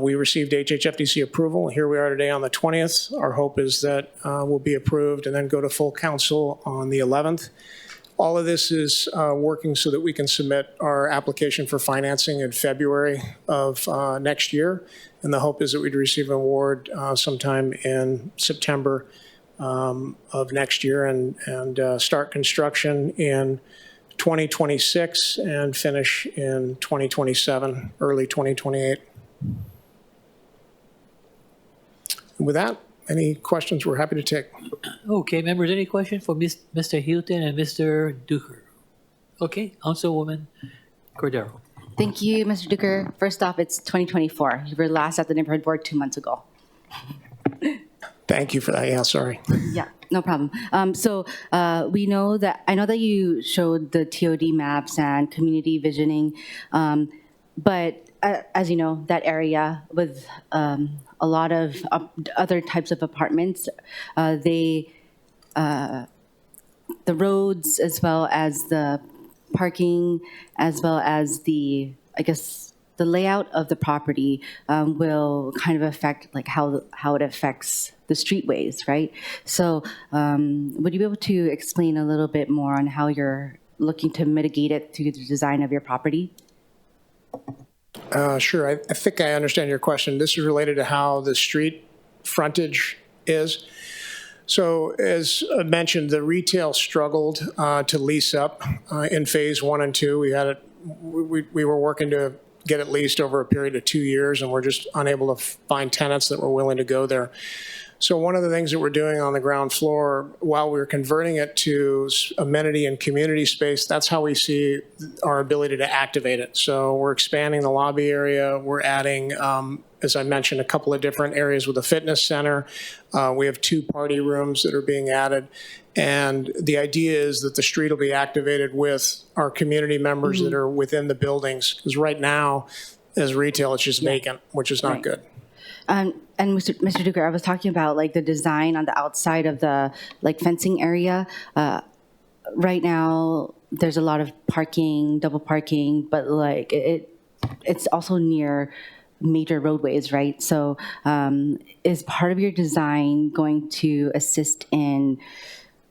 We received HHFDC approval. Here we are today on the 20th. Our hope is that we'll be approved and then go to full council on the 11th. All of this is working so that we can submit our application for financing in February of next year. And the hope is that we'd receive an award sometime in September of next year and start construction in 2026 and finish in 2027, early 2028. And with that, any questions we're happy to take. Okay, members, any questions for Mr. Hilton and Mr. Duker? Okay, Councilwoman Cordero. Thank you, Mr. Duker. First off, it's 2024. You were last at the neighborhood board 2 months ago. Thank you for that. Yeah, sorry. Yeah, no problem. We know that, I know that you showed the TOD maps and community visioning, but as you know, that area with a lot of other types of apartments, the roads as well as the parking, as well as the layout of the property will kind of affect like how it affects the streetways, right? So would you be able to explain a little bit more on how you're looking to mitigate it through the design of your property? Sure. I think I understand your question. This is related to how the street frontage is. So as I mentioned, the retail struggled to lease up in phase 1 and 2. We were working to get it leased over a period of 2 years, and we're just unable to find tenants that were willing to go there. So one of the things that we're doing on the ground floor, while we're converting it to amenity and community space, that's how we see our ability to activate it. So we're expanding the lobby area. We're adding, as I mentioned, a couple of different areas with a fitness center. We have 2 party rooms that are being added. And the idea is that the street will be activated with our community members that are within the buildings. Because right now, as retail, it's just vacant, which is not good. And Mr. Duker, I was talking about like the design on the outside of the like fencing area. Right now, there's a lot of parking, double parking, but like it's also near major roadways, right? So is part of your design going to assist in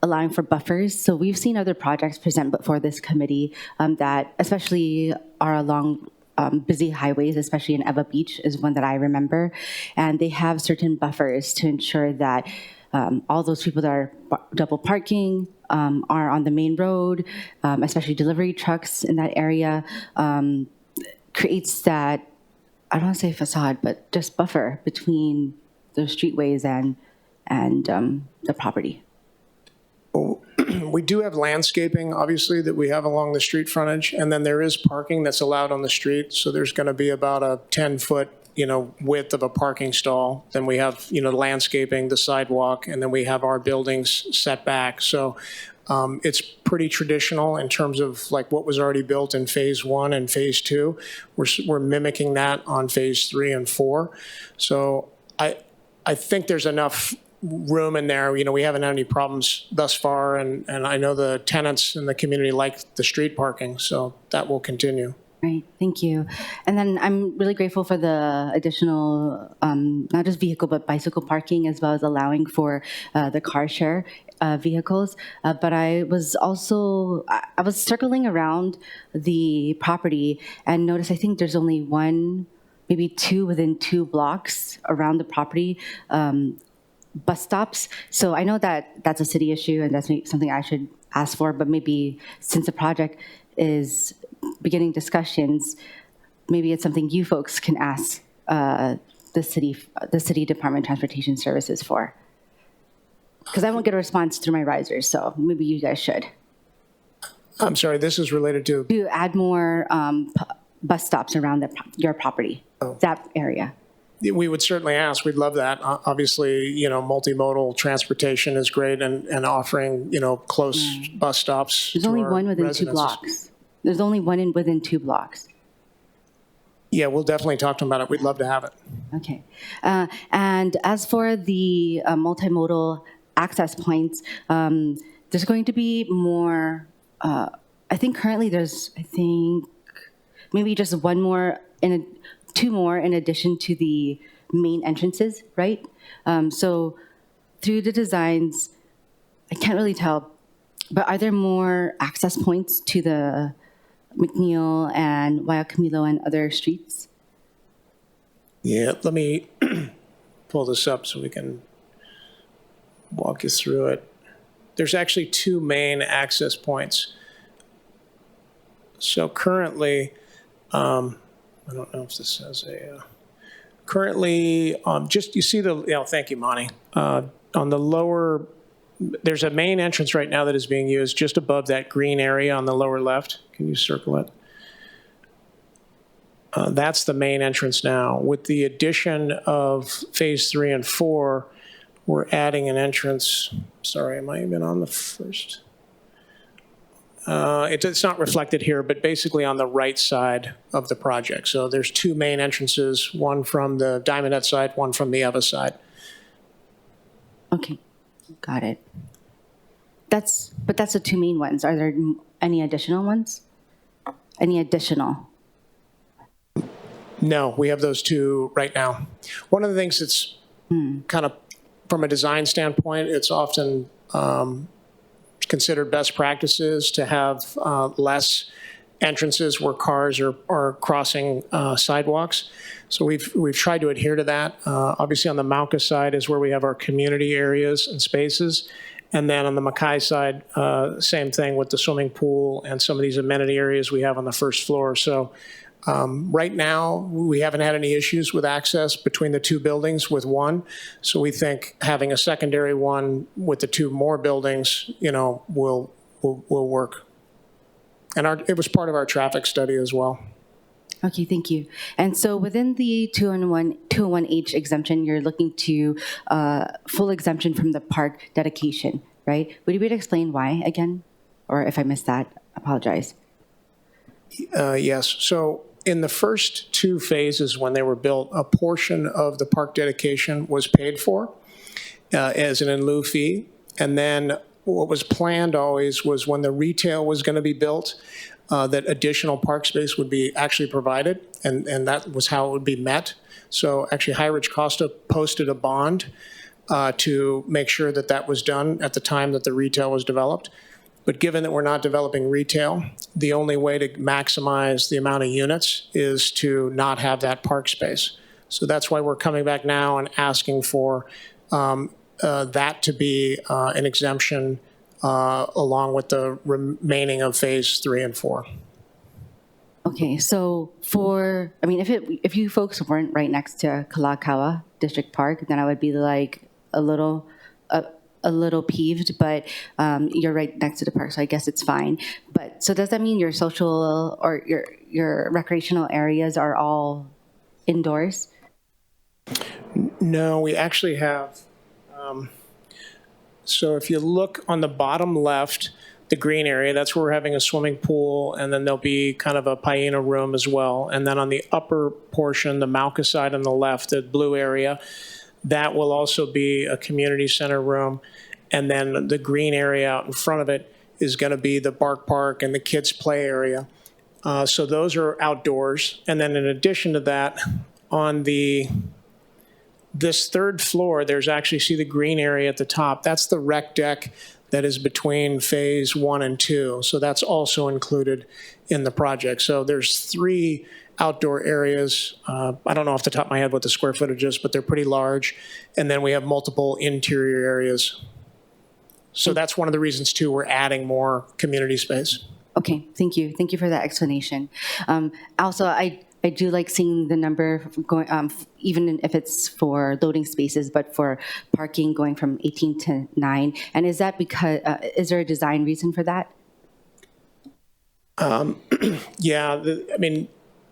allowing for buffers? So we've seen other projects present before this committee that especially are along busy highways, especially in Eva Beach is one that I remember. And they have certain buffers to ensure that all those people that are double parking are on the main road, especially delivery trucks in that area, creates that, I don't want to say facade, but just buffer between the streetways and the property. We do have landscaping, obviously, that we have along the street frontage, and then there is parking that's allowed on the street. So there's going to be about a 10-foot, width of a parking stall. Then we have, the landscaping, the sidewalk, and then we have our buildings set back. So It's pretty traditional in terms of like what was already built in phase 1 and phase 2. We're mimicking that on phase 3 and 4. So I think there's enough room in there. You know, we haven't had any problems thus far, and I know the tenants in the community like the street parking, so that will continue. Right, thank you. And then I'm really grateful for the additional, not just vehicle, but bicycle parking, as well as allowing for the car share vehicles. But I was also, I was circling around the property and noticed I think there's only one, maybe two within 2 blocks around the property, bus stops. So I know that that's a city issue and that's something I should ask for, but maybe since the project is beginning discussions, maybe it's something you folks can ask the city Department of Transportation Services for. Because I won't get a response through my risers, so maybe you guys should. I'm sorry, this is related to? To add more bus stops around your property, that area. We would certainly ask. We'd love that. Obviously, you know, multimodal transportation is great, and offering, you know, close bus stops. There's only one within 2 blocks. There's only one within 2 blocks. Yeah, we'll definitely talk to them about it. We'd love to have it. Okay. And as for the multimodal access points, there's going to be more, I think currently there's, maybe just one more, two more in addition to the main entrances, right? So through the designs, I can't really tell, but are there more access points to the McNeil and Waiakimilo and other streets? Yeah, let me pull this up so we can walk you through it. There's actually 2 main access points. So currently, I don't know if this has a, currently, just, you see the, you know, thank you, Monty. On the lower, there's a main entrance right now that is being used just above that green area on the lower left. Can you circle it? That's the main entrance now. With the addition of phase 3 and 4, we're adding an entrance. Sorry, am I even on the first? It's not reflected here, but basically on the right side of the project. So there's 2 main entrances, one from the Diamond Head side, one from the other side. Okay, got it. But that's the 2 main ones. Are there any additional ones? Any additional? No, we have those 2 right now. One of the things that's kind of, from a design standpoint, it's often considered best practices to have less entrances where cars are crossing sidewalks. So we've tried to adhere to that. Obviously on the Mauka side is where we have our community areas and spaces. And then on the Mackay side, same thing with the swimming pool and some of these amenity areas we have on the first floor. So right now, we haven't had any issues with access between the 2 buildings with one. So we think having a secondary one with the 2 more buildings, you know, will work. And it was part of our traffic study as well. Okay, thank you. And so within the 201H exemption, you're looking to full exemption from the park dedication, right? Would you be able to explain why again? Or if I missed that, apologize. Yes. So in the first 2 phases when they were built, a portion of the park dedication was paid for as an in lieu fee. And then what was planned always was when the retail was going to be built, that additional park space would be actually provided, and that was how it would be met. So actually, High Ridge Costa posted a bond to make sure that that was done at the time that the retail was developed. But given that we're not developing retail, the only way to maximize the amount of units is to not have that park space. So that's why we're coming back now and asking for that to be an exemption along with the remaining of phase 3 and 4. Okay, so if you folks weren't right next to Kalakaua District Park, then I would be like a little peeved, but you're right next to the park, so I guess it's fine. But so does that mean your social or your recreational areas are all indoors? No, we actually have So if you look on the bottom left, the green area, that's where we're having a swimming pool, and then there'll be kind of a Paina room as well. And then on the upper portion, the Mauka side on the left, the blue area, that will also be a community center room. And then the green area out in front of it is going to be the Bark Park and the kids' play area. So those are outdoors. And then in addition to that, on this third floor, there's actually, see the green area at the top, that's the rec deck that is between phase 1 and 2. So that's also included in the project. So there's 3 outdoor areas. I don't know off the top of my head what the square footage is, but they're pretty large. And then we have multiple interior areas. So that's one of the reasons too, we're adding more community space. Okay, thank you. Thank you for that explanation. Also, I do like seeing the number going, even if it's for loading spaces, but for parking going from 18 to 9. And is that because, is there a design reason for that? Yeah, I mean,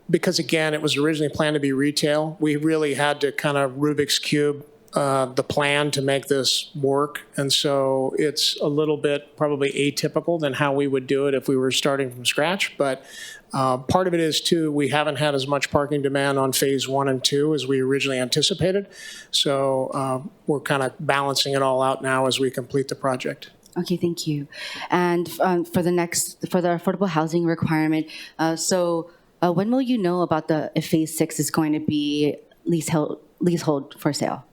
because again, it was originally planned to be retail. We really had to kind of Rubik's Cube the plan to make this work. And so it's a little bit probably atypical than how we would do it if we were starting from scratch. But part of it is too, we haven't had as much parking demand on phase 1 and 2 as we originally anticipated. So we're kind of balancing it all out now as we complete the project. Okay, thank you. And for the affordable housing requirement, when will you know about if phase 6 is going to be leasehold for sale?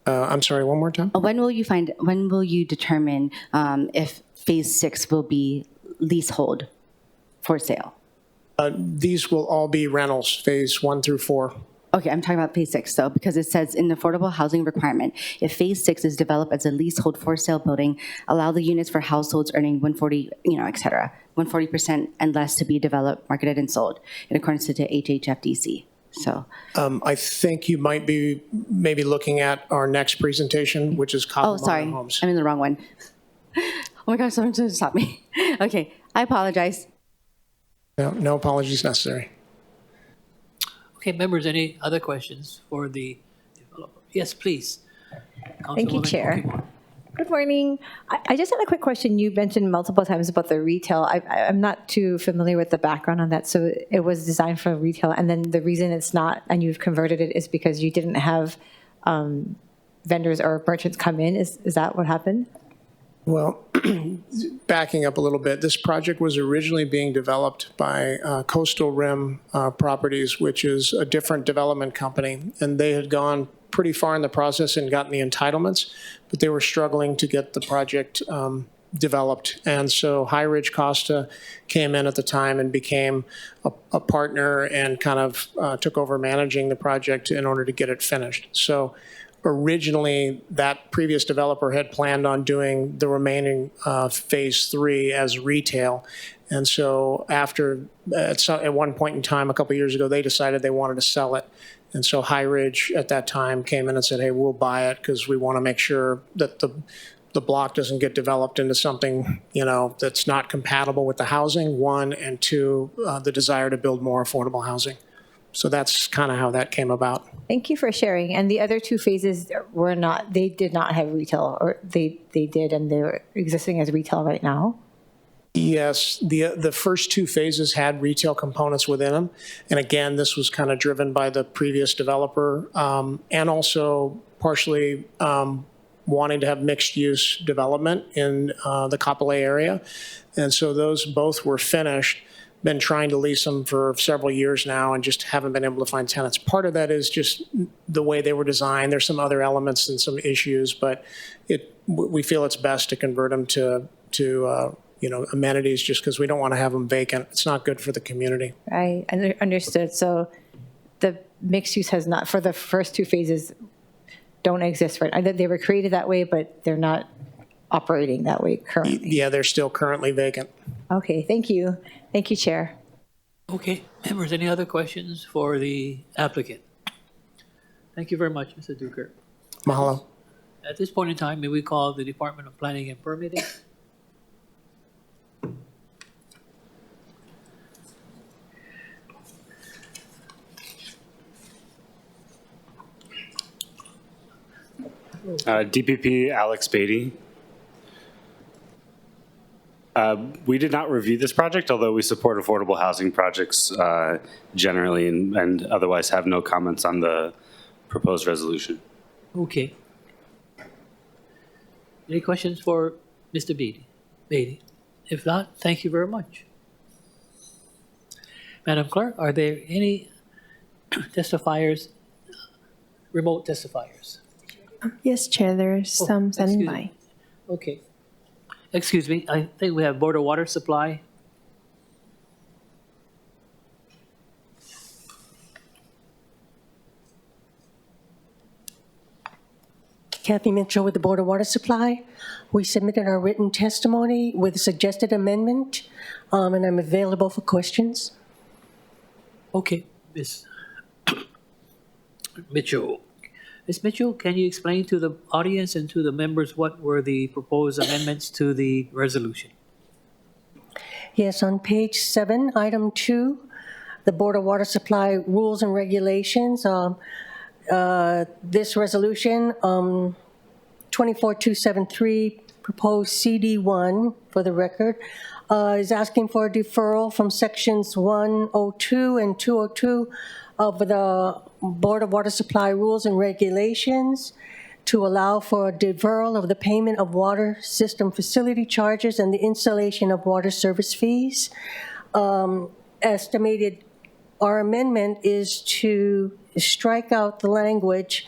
I'm sorry, one more time? When will you determine if phase 6 will be leasehold for sale? These will all be rentals, phase 1 through 4. Okay, I'm talking about phase 6 though, because it says in the affordable housing requirement, if phase 6 is developed as a leasehold for sale building, allow the units for households earning 140, et cetera, 140% and less to be developed, marketed, and sold in accordance to the HHFDC. So I think you might be maybe looking at our next presentation, which is Councilmember sorry, Homes. I'm in the wrong one. Oh my gosh, someone just stopped me. Okay, I apologize. No apologies necessary. Okay, members, any other questions for the developer? Yes, please. Thank you, Councilwoman Chair. Pokemon. Good morning. I just had a quick question. You mentioned multiple times about the retail. I'm not too familiar with the background on that. So it was designed for retail, and then the reason it's not, and you've converted it, is because you didn't have vendors or merchants come in. Is that what happened? Well, backing up a little bit, this project was originally being developed by Coastal Rim Properties, which is a different development company, and they had gone pretty far in the process and gotten the entitlements, but they were struggling to get the project developed. And so High Ridge Costa came in at the time and became a partner and kind of took over managing the project in order to get it finished. So originally, that previous developer had planned on doing the remaining phase 3 as retail. And so after, at one point in time, a couple years ago, they decided they wanted to sell it. And so High Ridge at that time came in and said, hey, we'll buy it because we want to make sure that the block doesn't get developed into something, that's not compatible with the housing, 1, and 2, the desire to build more affordable housing. So that's kind of how that came about. Thank you for sharing. And the other 2 phases they did not have retail, or they did, and they're existing as retail right now? Yes, the first 2 phases had retail components within them. And again, this was kind of driven by the previous developer and also partially wanting to have mixed use development in the Kapolei area. And so those both were finished. Been trying to lease them for several years now and just haven't been able to find tenants. Part of that is just the way they were designed. There's some other elements and some issues, but we feel it's best to convert them to amenities just because we don't want to have them vacant. It's not good for the community. I understood. So the mixed use has not, for the first 2 phases, don't exist, right? They were created that way, but they're not operating that way currently. Yeah, they're still currently vacant. Okay, thank you. Thank you, Chair. Okay, members, any other questions for the applicant? Thank you very much, Mr. Duker. Mahalo. At this point in time, may we call the Department of Planning and Permitting? DPP Alex Beatty. We did not review this project, although we support affordable housing projects generally and otherwise have no comments on the proposed resolution. Okay. Any questions for Mr. Beatty? If not, thank you very much. Madam Clerk, are there any testifiers, remote testifiers? Yes, Chair, there's some standing by. Okay. Excuse me, I think we have Board of Water Supply. Kathy Mitchell with the Board of Water Supply. We submitted our written testimony with a suggested amendment, and I'm available for questions. Okay, Ms. Mitchell. Ms. Mitchell, can you explain to the audience and to the members what were the proposed amendments to the resolution? Yes, on page 7, item 2, the Board of Water Supply rules and regulations. This resolution, 24273, proposed CD1 for the record, is asking for a deferral from sections 102 and 202 of the Board of Water Supply rules and regulations to allow for a deferral of the payment of water system facility charges and the installation of water service fees. Estimated, our amendment is to strike out the language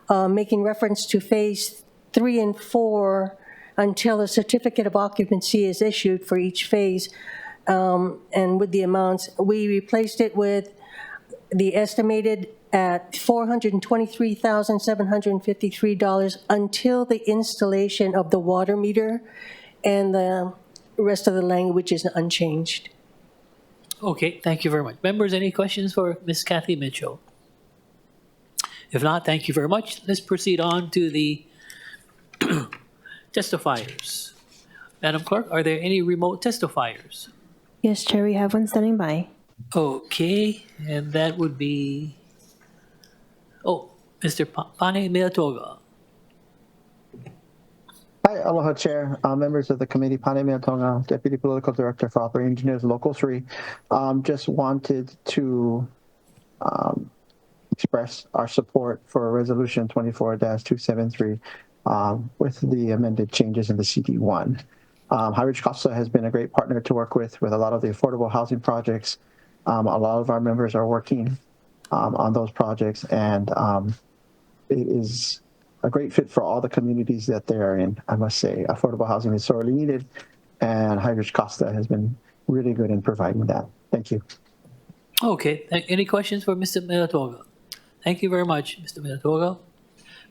making reference to phase 3 and 4 until a certificate of occupancy is issued for each phase. And with the amounts, we replaced it with the estimated at $423,753 until the installation of the water meter, and the rest of the language is unchanged. Okay, thank you very much. Members, any questions for Ms. Kathy Mitchell? If not, thank you very much. Let's proceed on to the testifiers. Madam Clerk, are there any remote testifiers? Yes, Chair, we have one standing by. Okay, and that would be, Mr. Pane Meatoga. Hi, aloha, Chair, members of the committee. Pane Meatonga, Deputy Political Director for Operating Engineers Local 3. Just wanted to express our support for Resolution 24-273 with the amended changes in the CD1. High Ridge Costa has been a great partner to work with a lot of the affordable housing projects. A lot of our members are working on those projects, and it is a great fit for all the communities that they are in. I must say, affordable housing is sorely needed, and High Ridge Costa has been really good in providing that. Thank you. Okay, any questions for Mr. Meatoga? Thank you very much, Mr. Meatoga.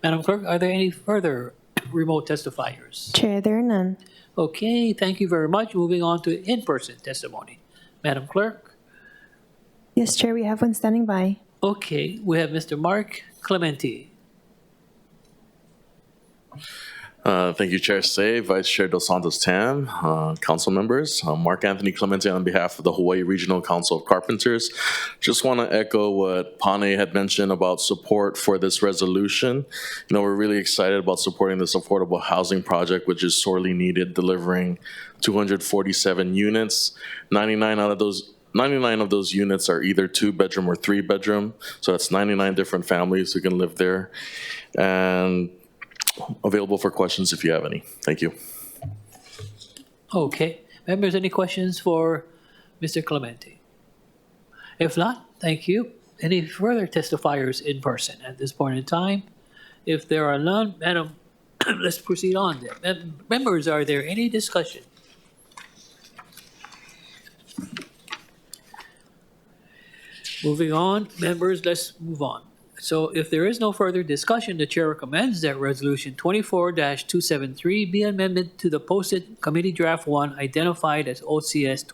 Madam Clerk, are there any further remote testifiers? Chair, there are none. Okay, thank you very much. Moving on to in-person testimony. Madam Clerk? Yes, Chair, we have one standing by. Okay, we have Mr. Mark Clemente. Thank you, Chair Say, Vice Chair Dos Santos Tam, council members. Mark Anthony Clemente on behalf of the Hawaii Regional Council of Carpenters. Just want to echo what Pane had mentioned about support for this resolution. We're really excited about supporting this affordable housing project, which is sorely needed, delivering 247 units. 99 of those units are either 2-bedroom or 3-bedroom. So that's 99 different families who can live there. And available for questions if you have any. Thank you. Okay. Members, any questions for Mr. Clemente? If not, thank you. Any further testifiers in person at this point in time? If there are none, Madam, let's proceed on then. Members, are there any discussion? Moving on, members, let's move on. So if there is no further discussion, the chair recommends that Resolution 24-273 be amended to the posted Committee Draft 1 identified as OCS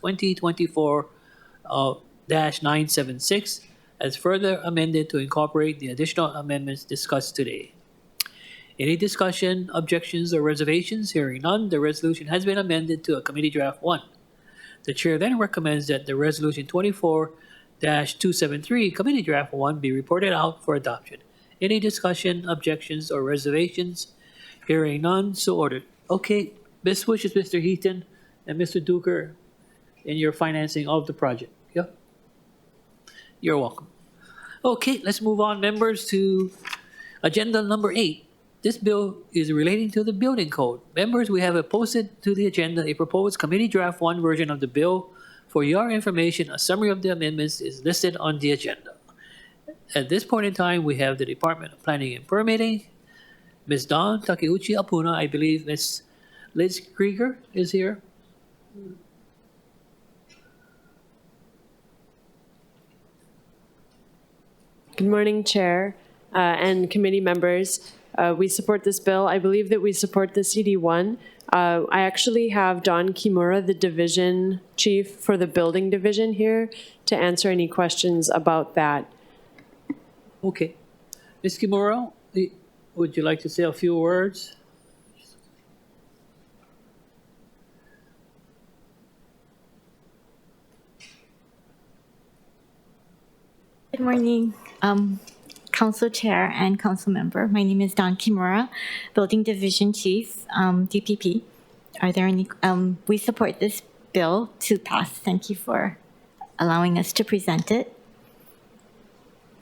2024-976 as further amended to incorporate the additional amendments discussed today. Any discussion, objections, or reservations? Hearing none, the resolution has been amended to a Committee Draft 1. The chair then recommends that the Resolution 24-273 Committee Draft 1 be reported out for adoption. Any discussion, objections, or reservations? Hearing none, so ordered. Okay, best wishes, Mr. Heaton and Mr. Duker, in your financing of the project. Yep. You're welcome. Okay, let's move on, members, to agenda number 8. This bill is relating to the building code. Members, we have posted to the agenda a proposed committee draft 1 version of the bill. For your information, a summary of the amendments is listed on the agenda. At this point in time, we have the Department of Planning and Permitting, Ms. Dawn Takeuchi Apuna, I believe Ms. Liz Krieger is here. Good morning, Chair and committee members. We support this bill. I believe that we support the CD1. I actually have Don Kimura, the division chief for the building division here, to answer any questions about that. Okay. Ms. Kimura, would you like to say a few words? Good morning, Council Chair and Council Member. My name is Don Kimura, Building Division Chief, DPP. Are there any? We support this bill to pass. Thank you for allowing us to present it.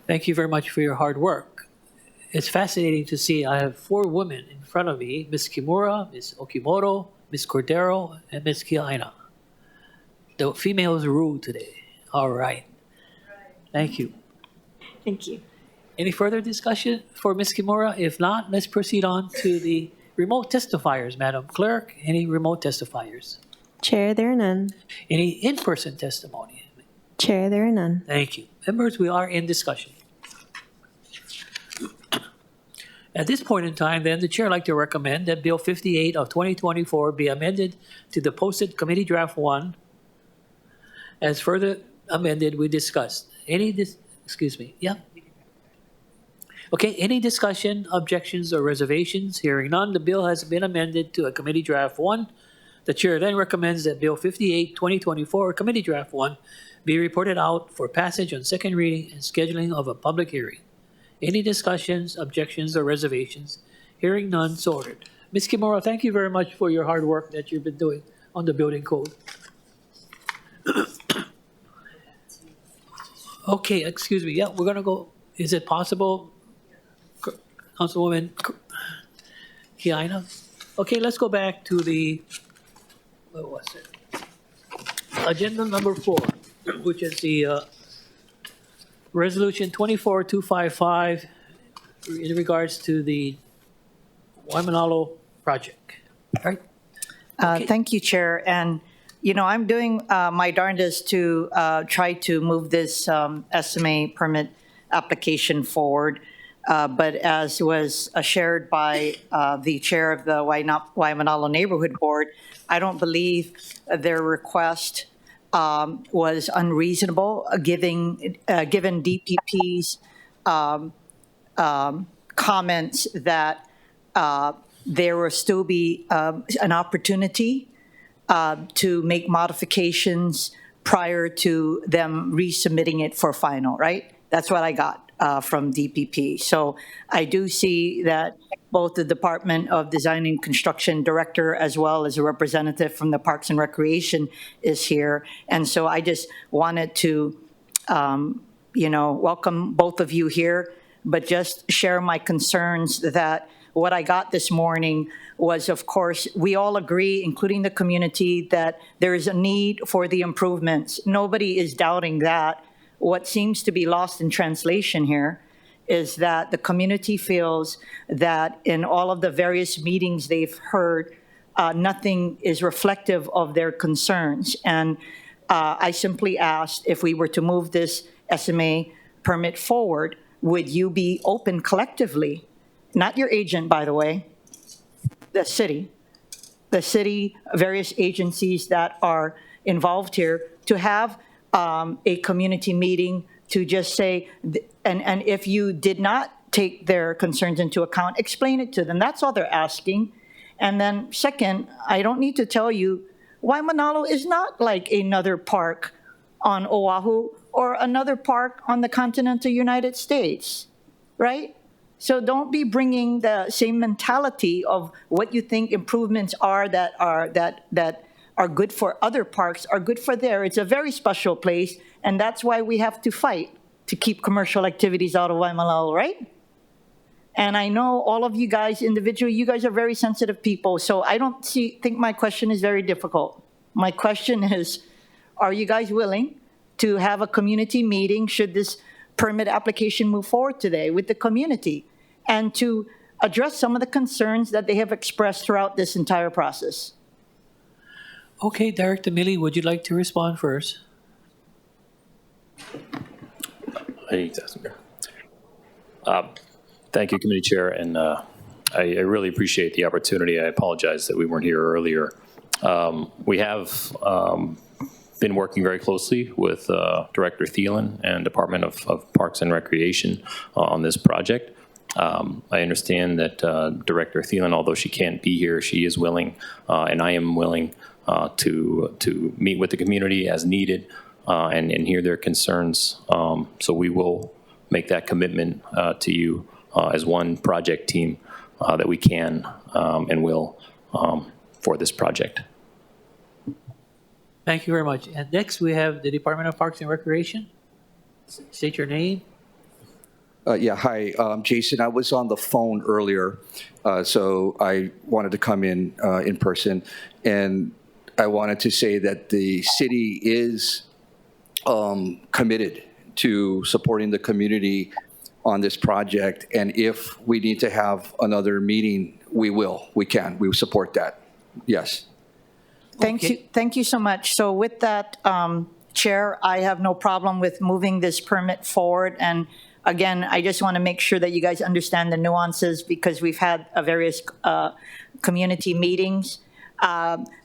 Thank you very much for your hard work. It's fascinating to see I have 4 women in front of me, Ms. Kimura, Ms. Okimoto, Ms. Cordero, and Ms. Kiaina. The females rule today. All right. Thank you. Thank you. Any further discussion for Ms. Kimura? If not, let's proceed on to the remote testifiers. Madam Clerk, any remote testifiers? Chair, there are none. Any in-person testimony? Chair, there are none. Thank you. Members, we are in discussion. At this point in time, then, the chair would like to recommend that Bill 58 of 2024 be amended to the posted committee draft 1 as further amended we discussed. Excuse me, yeah. Okay, any discussion, objections, or reservations? Hearing none, the bill has been amended to a committee draft 1. The chair then recommends that Bill 58, 2024, committee draft 1, be reported out for passage on second reading and scheduling of a public hearing. Any discussions, objections, or reservations? Hearing none, so ordered. Ms. Kimura, thank you very much for your hard work that you've been doing on the building code. Okay, excuse me. Yeah, we're going to go. Is it possible, Councilwoman Kiaina? Okay, let's go back to the, what was it? Agenda number 4, which is the Resolution 24255 in regards to the Waimanalo project. All right. Okay. Thank you, Chair. And, you know, I'm doing my darndest to try to move this SMA permit application forward. But as was shared by the chair of the Waimanalo Neighborhood Board, I don't believe their request was unreasonable, given DPP's comments that there will still be an opportunity to make modifications prior to them resubmitting it for final, right? That's what I got from DPP. So I do see that both the Department of Design and Construction Director as well as a representative from the Parks and Recreation is here. And so I just wanted to, you know, welcome both of you here, but just share my concerns that what I got this morning was, of course, we all agree, including the community, that there is a need for the improvements. Nobody is doubting that. What seems to be lost in translation here is that the community feels that in all of the various meetings they've heard, nothing is reflective of their concerns. And I simply asked, if we were to move this SMA permit forward, would you be open collectively, not your agent, by the way, the city, various agencies that are involved here, to have a community meeting to just say, and if you did not take their concerns into account, explain it to them. That's all they're asking. And then second, I don't need to tell you, Waimanalo is not like another park on Oahu or another park on the continental United States, right? So don't be bringing the same mentality of what you think improvements are that are good for other parks are good for there. It's a very special place, and that's why we have to fight to keep commercial activities out of Waimalalo, right? And I know all of you guys individually, you guys are very sensitive people, so I don't think my question is very difficult. My question is, are you guys willing to have a community meeting should this permit application move forward today with the community and to address some of the concerns that they have expressed throughout this entire process? Okay, Director Millie, would you like to respond first? Thank you, Committee Chair, and I really appreciate the opportunity. I apologize that we weren't here earlier. We have been working very closely with Director Thielen and Department of Parks and Recreation on this project. I understand that Director Thielen, although she can't be here, she is willing, and I am willing to meet with the community as needed and hear their concerns. So we will make that commitment to you as one project team that we can and will for this project. Thank you very much. And next we have the Department of Parks and Recreation. State your name. Yeah, hi, Jason. I was on the phone earlier, so I wanted to come in person, and I wanted to say that the city is committed to supporting the community on this project, and if we need to have another meeting, we will. We can. We will support that. Yes. Thank you so much. So with that, Chair, I have no problem with moving this permit forward. And again, I just want to make sure that you guys understand the nuances because we've had various community meetings.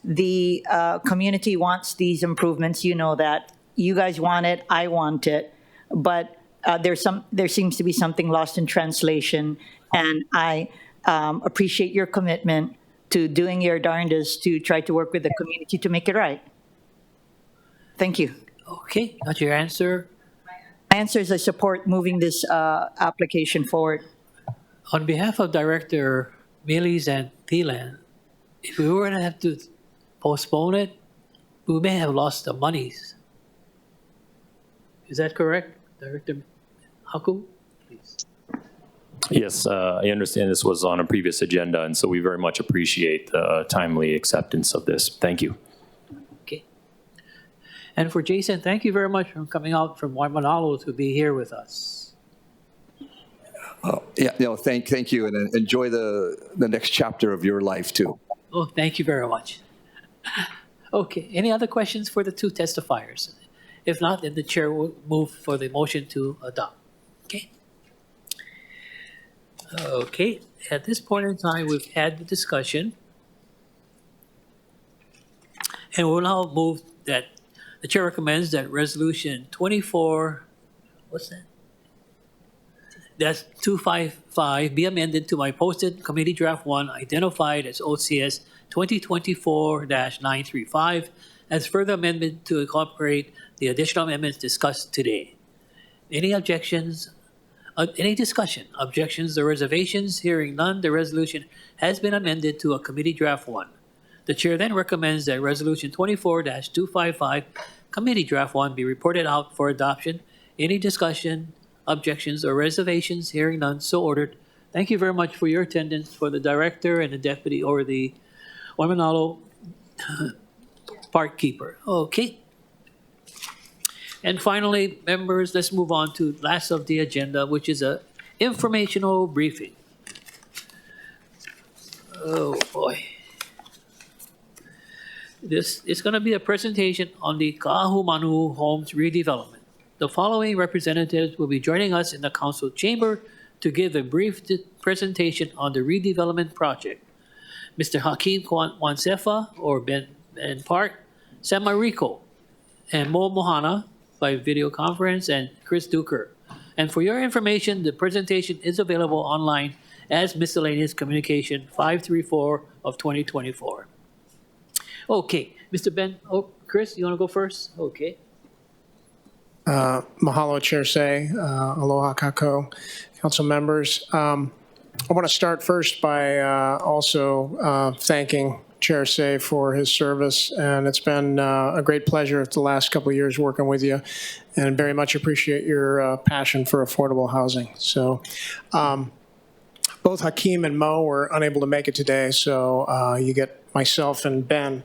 The community wants these improvements. You know that. You guys want it. I want it. But there seems to be something lost in translation. And I appreciate your commitment to doing your darndest to try to work with the community to make it right. Thank you. Okay, got your answer. My answer is I support moving this application forward. On behalf of Director Millies and Thielen, if we were to have to postpone it, we may have lost the monies. Is that correct, Director Haku? Please. Yes, I understand this was on a previous agenda, and so we very much appreciate the timely acceptance of this. Thank you. Okay. And for Jason, thank you very much for coming out from Waimanalo to be here with us. Yeah, no, thank you, and enjoy the next chapter of your life too. Oh, thank you very much. Okay, any other questions for the two testifiers? If not, then the chair will move for the motion to adopt. Okay. Okay, at this point in time, we've had the discussion. And we'll now move that the chair recommends that resolution 24, what's that? That's 255 be amended to my posted committee draft 1 identified as OCS 2024-935 as further amendment to incorporate the additional amendments discussed today. Any objections? Any discussion, objections, or reservations? Hearing none, the resolution has been amended to a committee draft 1. The chair then recommends that resolution 24-255, committee draft 1, be reported out for adoption. Any discussion, objections, or reservations? Hearing none, so ordered. Thank you very much for your attendance for the director and the deputy or the Waimanalo park keeper. Okay. And finally, members, let's move on to last of the agenda, which is a informational briefing. Oh boy. This is going to be a presentation on the Ka'ahumanu Homes redevelopment. The following representatives will be joining us in the council chamber to give a brief presentation on the redevelopment project. Mr. Hakeem Wansefa, or Ben Park, Sam Marico, and Mo Mohana by video conference, and Chris Duker. And for your information, the presentation is available online as Miscellaneous Communication 534 of 2024. Okay, Mr. Ben, Chris, you want to go first? Okay. Mahalo, Chair Say, aloha kako, council members. I want to start first by also thanking Chair Say for his service, and it's been a great pleasure the last couple of years working with you, and very much appreciate your passion for affordable housing. So both Hakeem and Mo were unable to make it today, so you get myself and Ben,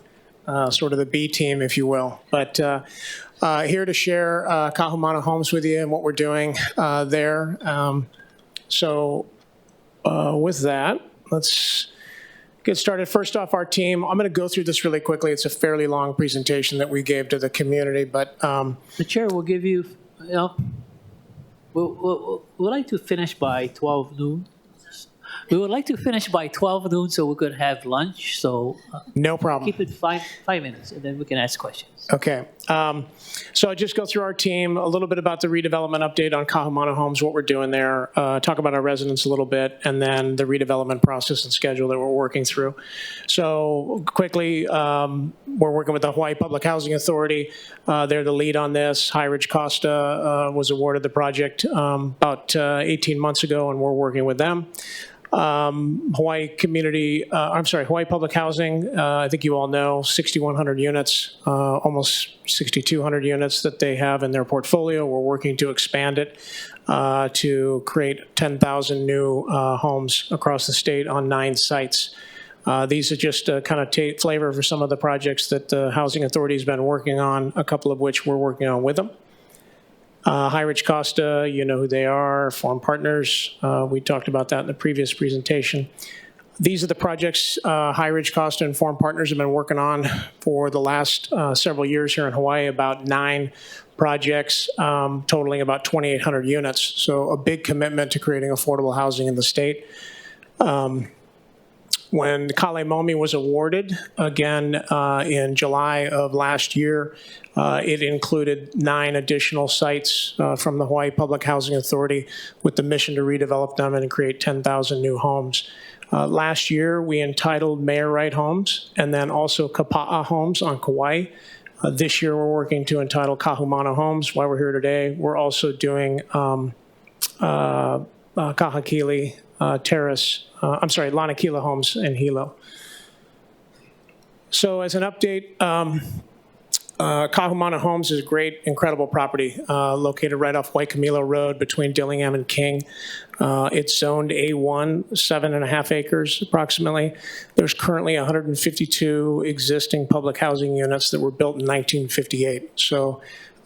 sort of the B team, if you will. But here to share Kahumana Homes with you and what we're doing there. With that, let's get started. First off, our team, I'm going to go through this really quickly. It's a fairly long presentation that we gave to the community, but the chair will give you, we'll like to finish by 12 noon. We would like to finish by 12 noon so we could have lunch. So no problem. Keep it five minutes, and then we can ask questions. Okay. So I'll just go through our team, a little bit about the redevelopment update on Kahumana Homes, what we're doing there, talk about our residents a little bit, and then the redevelopment process and schedule that we're working through. So quickly, we're working with the Hawaii Public Housing Authority. They're the lead on this. High Ridge Costa was awarded the project about 18 months ago, and we're working with them. Hawaii Public Housing, I think you all know, 6,100 units, almost 6,200 units that they have in their portfolio. We're working to expand it to create 10,000 new homes across the state on 9 sites. These are just a kind of flavor for some of the projects that the Housing Authority has been working on, a couple of which we're working on with them. High Ridge Costa, you know who they are, Forum Partners. We talked about that in the previous presentation. These are the projects High Ridge Costa and Forum Partners have been working on for the last several years here in Hawaii, about 9 projects totaling about 2,800 units. So a big commitment to creating affordable housing in the state. When Kalemomi was awarded, again, in July of last year, it included 9 additional sites from the Hawaii Public Housing Authority with the mission to redevelop them and create 10,000 new homes. Last year, we entitled Mayor Right Homes and then also Kapa'a Homes on Kauai. This year, we're working to entitle Kahumana Homes. While we're here today, we're also doing Kahakili Terrace, Lanakila Homes in Hilo. So as an update, Kahumana Homes is a great, incredible property located right off Waikimilo Road between Dillingham and King. It's zoned A1, 7.5 acres approximately. There's currently 152 existing public housing units that were built in 1958. So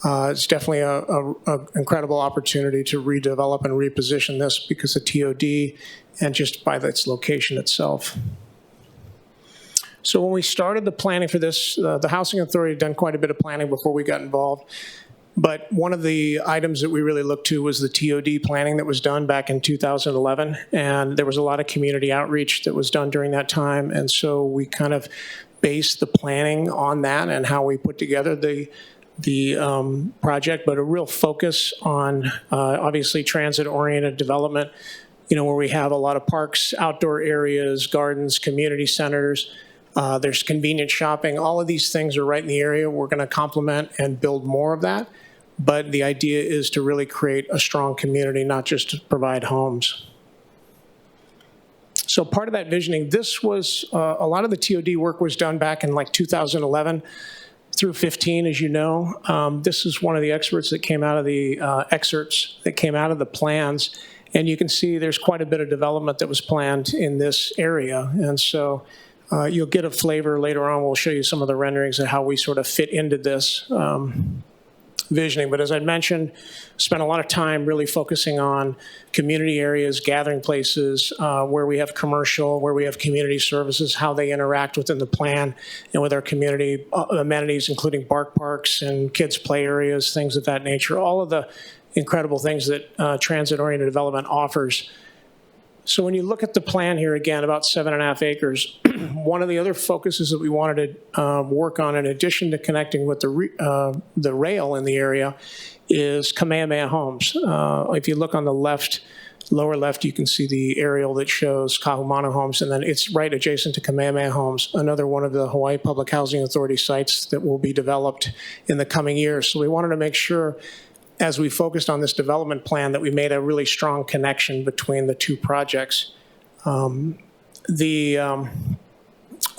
it's definitely an incredible opportunity to redevelop and reposition this because of TOD and just by its location itself. So when we started the planning for this, the Housing Authority had done quite a bit of planning before we got involved. But one of the items that we really looked to was the TOD planning that was done back in 2011. And there was a lot of community outreach that was done during that time. And so we kind of based the planning on that and how we put together the project, but a real focus on obviously transit-oriented development, where we have a lot of parks, outdoor areas, gardens, community centers. There's convenient shopping. All of these things are right in the area. We're going to complement and build more of that. But the idea is to really create a strong community, not just to provide homes. So part of that visioning, this was, a lot of the TOD work was done back in like 2011 through 15, as you know. This is one of the excerpts that came out of the plans. And you can see there's quite a bit of development that was planned in this area. And so you'll get a flavor later on. We'll show you some of the renderings and how we sort of fit into this visioning. But as I mentioned, spent a lot of time really focusing on community areas, gathering places, where we have commercial, where we have community services, how they interact within the plan and with our community amenities, including bark parks and kids' play areas, things of that nature, all of the incredible things that transit-oriented development offers. So when you look at the plan here, again, about 7.5 acres, one of the other focuses that we wanted to work on, in addition to connecting with the rail in the area, is Kamehameha Homes. If you look on the left, lower left, you can see the aerial that shows Kahumana Homes, and then it's right adjacent to Kamehameha Homes, another one of the Hawaii Public Housing Authority sites that will be developed in the coming years. So we wanted to make sure as we focused on this development plan, that we made a really strong connection between the two projects.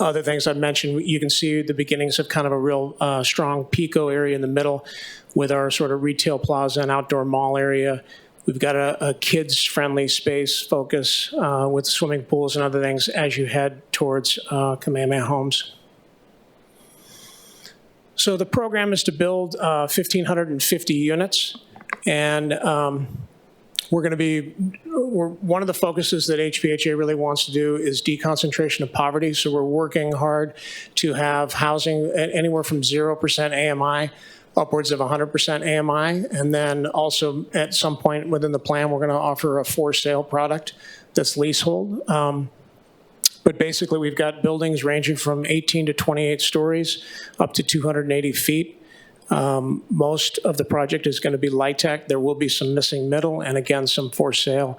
Other things I've mentioned, you can see the beginnings of kind of a real strong Pico area in the middle with our sort of retail plaza and outdoor mall area. We've got a kids-friendly space focus with swimming pools and other things as you head towards Kamehameha Homes. So the program is to build 1,550 units, and we're going to be, one of the focuses that HPHA really wants to do is deconcentration of poverty. So we're working hard to have housing at anywhere from 0% AMI upwards of 100% AMI. And then also at some point within the plan, we're going to offer a for sale product that's leasehold. But basically we've got buildings ranging from 18 to 28 stories up to 280 feet. Most of the project is going to be light-tech. There will be some missing middle and again, some for sale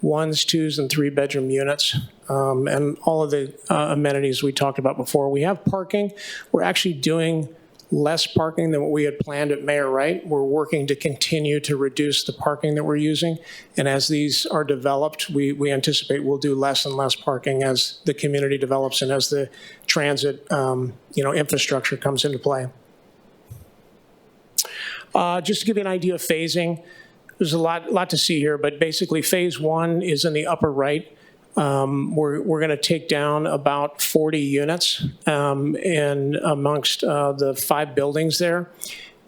1s, 2s, and 3-bedroom units. And all of the amenities we talked about before. We have parking. We're actually doing less parking than what we had planned at Mayor Wright. We're working to continue to reduce the parking that we're using. And as these are developed, we anticipate we'll do less and less parking as the community develops and as the transit infrastructure comes into play. Just to give you an idea of phasing, there's a lot to see here, but basically phase 1 is in the upper right. We're going to take down about 40 units in amongst the 5 buildings there,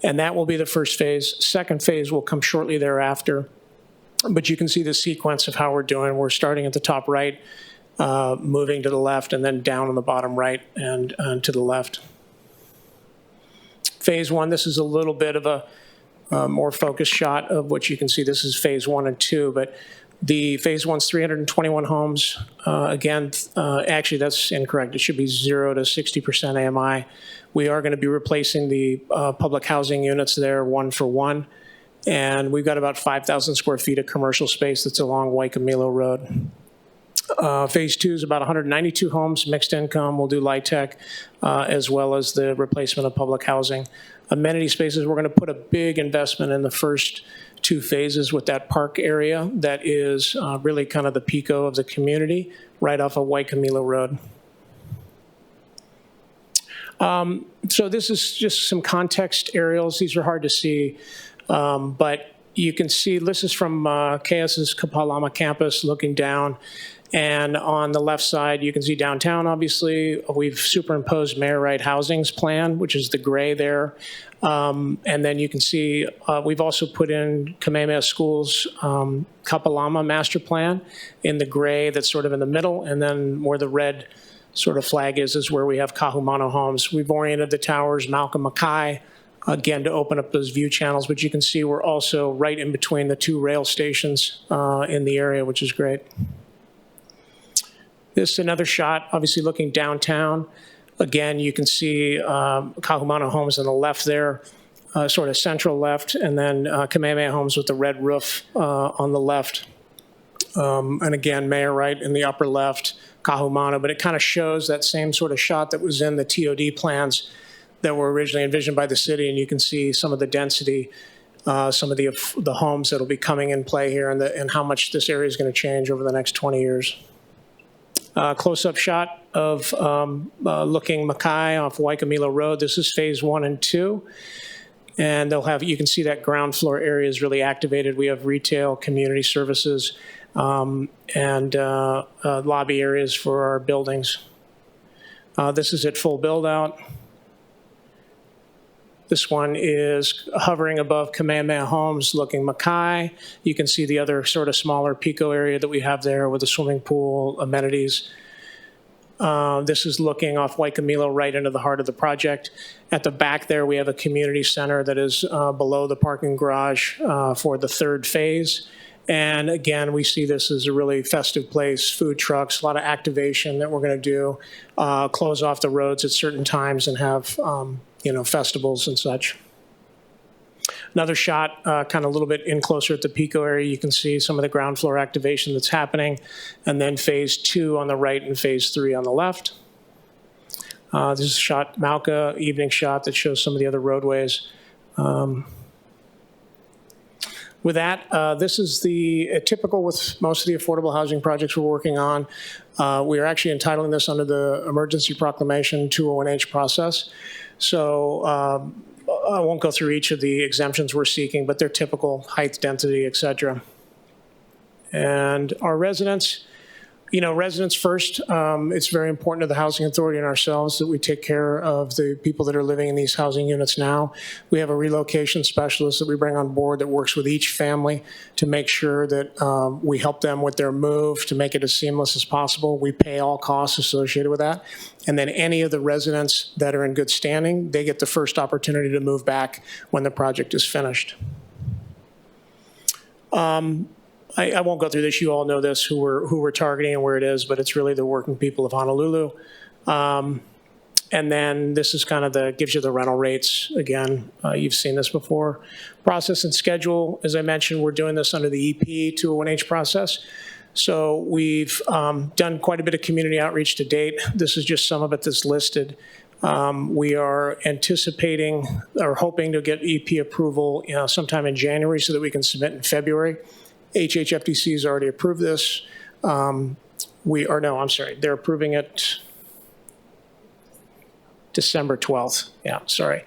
and that will be the first phase. Second phase will come shortly thereafter, but you can see the sequence of how we're doing. We're starting at the top right, moving to the left, and then down on the bottom right and to the left. Phase 1, this is a little bit of a more focused shot of what you can see. This is phase 1 and 2, but the phase 1's 321 homes. Again, actually that's incorrect. It should be 0 to 60% AMI. We are going to be replacing the public housing units there 1 for 1. And we've got about 5,000 square feet of commercial space that's along Waikimilo Road. Phase 2 is about 192 homes, mixed income. We'll do light tech, as well as the replacement of public housing. Amenity spaces, we're going to put a big investment in the first 2 phases with that park area that is really kind of the Pico of the community, right off of Waikimilo Road. So this is just some context aerials. These are hard to see, but you can see this is from KS's Kapalama campus looking down. And on the left side, you can see downtown, obviously. We've superimposed Mayor Wright Housing's plan, which is the gray there. And then you can see we've also put in Kamehameha School's Kapalama master plan in the gray that's sort of in the middle. And then where the red sort of flag is where we have Kahumano Homes. We've oriented the towers, Malcolm Mackay, again, to open up those view channels. But you can see we're also right in between the 2 rail stations in the area, which is great. This is another shot, obviously looking downtown. Again, you can see Kahumano Homes on the left there, sort of central left, and then Kamehameha Homes with the red roof on the left. And again, Mayor Wright in the upper left, Kahumano, but it kind of shows that same sort of shot that was in the TOD plans that were originally envisioned by the city, and you can see some of the density, some of the homes that will be coming in play here and how much this area is going to change over the next 20 years. Close-up shot of looking Mackay off Waikimilo Road. This is phase 1 and 2. And they'll have, you can see that ground floor area is really activated. We have retail, community services, and lobby areas for our buildings. This is at full build-out. This one is hovering above Kamehameha Homes, looking Mackay. You can see the other sort of smaller Pico area that we have there with a swimming pool, amenities. This is looking off Waikimilo right into the heart of the project. At the back there, we have a community center that is below the parking garage for the 3rd phase. And again, we see this as a really festive place, food trucks, a lot of activation that we're going to do, close off the roads at certain times and have festivals and such. Another shot, kind of a little bit in closer at the Pico area, you can see some of the ground floor activation that's happening, and then phase 2 on the right and phase 3 on the left. This is a shot, Malka, evening shot that shows some of the other roadways. With that, this is the typical with most of the affordable housing projects we're working on. We are actually entitling this under the Emergency Proclamation 201H process. So I won't go through each of the exemptions we're seeking, but they're typical: height, density, et cetera. And our residents, residents first. It's very important to the Housing Authority and ourselves that we take care of the people that are living in these housing units now. We have a relocation specialist that we bring on board that works with each family to make sure that we help them with their move, to make it as seamless as possible. We pay all costs associated with that. And then any of the residents that are in good standing, they get the first opportunity to move back when the project is finished. I won't go through this. You all know this, who we're targeting and where it is, but it's really the working people of Honolulu. And then this is kind of gives you the rental rates. Again, you've seen this before. Process and schedule, as I mentioned, we're doing this under the EP 201H process. So we've done quite a bit of community outreach to date. This is just some of it that's listed. We are anticipating or hoping to get EP approval sometime in January so that we can submit in February. HHFDC has already approved this. They're approving it December 12th. Yeah, sorry,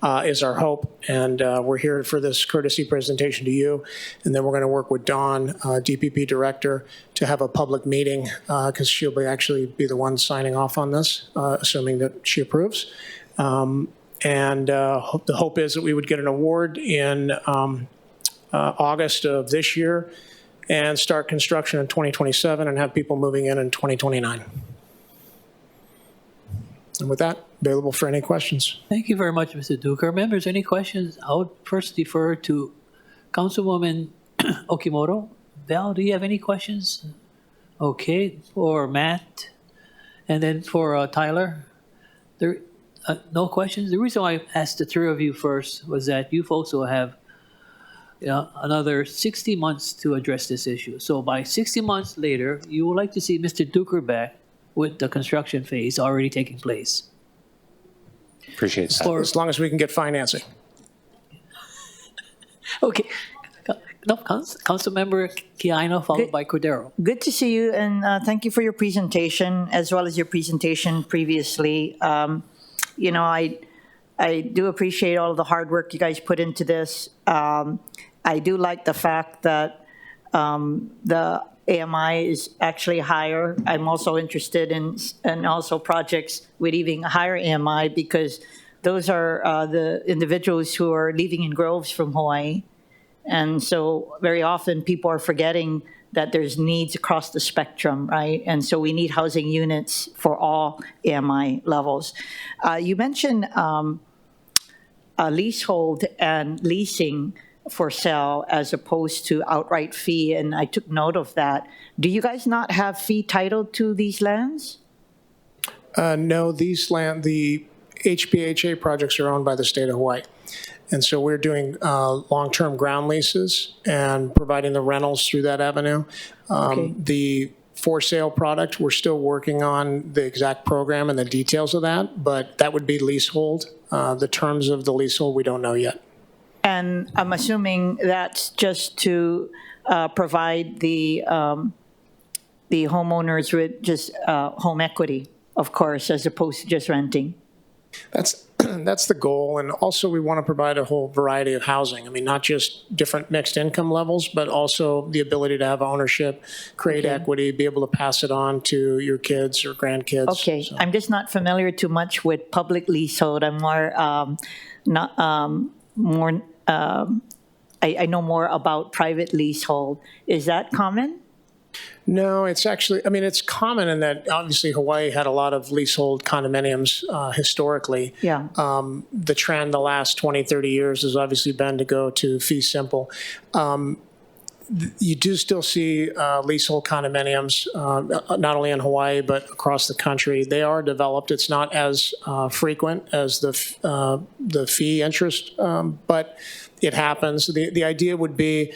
is our hope. And we're here for this courtesy presentation to you. And then we're going to work with Dawn, DPP director, to have a public meeting because she'll actually be the one signing off on this, assuming that she approves. The hope is that we would get an award in August of this year and start construction in 2027 and have people moving in 2029. And with that, available for any questions. Thank you very much, Mr. Duker. Members, any questions? I would first defer to Councilwoman Okimoto. Val, do you have any questions? Okay, for Matt, and then for Tyler. No questions? The reason why I asked the three of you first was that you folks will have another 60 months to address this issue. So by 60 months later, you would like to see Mr. Duker back with the construction phase already taking place. Appreciate that. As long as we can get financing. Okay. No, Councilmember Kiano, followed by Cordero. Good to see you, and thank you for your presentation, as well as your presentation previously. I do appreciate all of the hard work you guys put into this. I do like the fact that the AMI is actually higher. I'm also interested in also projects with even higher AMI because those are the individuals who are living in groves from Hawaii. And so very often people are forgetting that there's needs across the spectrum, right? And so we need housing units for all AMI levels. You mentioned leasehold and leasing for sale as opposed to outright fee, and I took note of that. Do you guys not have fee title to these lands? No, the HPHA projects are owned by the state of Hawaii. And so we're doing long-term ground leases and providing the rentals through that avenue. Okay. The for sale product, we're still working on the exact program and the details of that, but that would be leasehold. The terms of the leasehold, we don't know yet. And I'm assuming that's just to provide the homeowners with just home equity, of course, as opposed to just renting. That's the goal, and also we want to provide a whole variety of housing. I mean, not just different mixed income levels, but also the ability to have ownership, create equity, be able to pass it on to your kids or grandkids. Okay, so. I'm just not familiar too much with public leasehold. I'm more I know more about private leasehold. Is that common? No, it's actually, I mean, it's common in that obviously Hawaii had a lot of leasehold condominiums historically. Yeah. The trend the last 20, 30 years has obviously been to go to fee simple. You do still see leasehold condominiums, not only in Hawaii, but across the country. They are developed. It's not as frequent as the fee interest, but it happens. The idea would be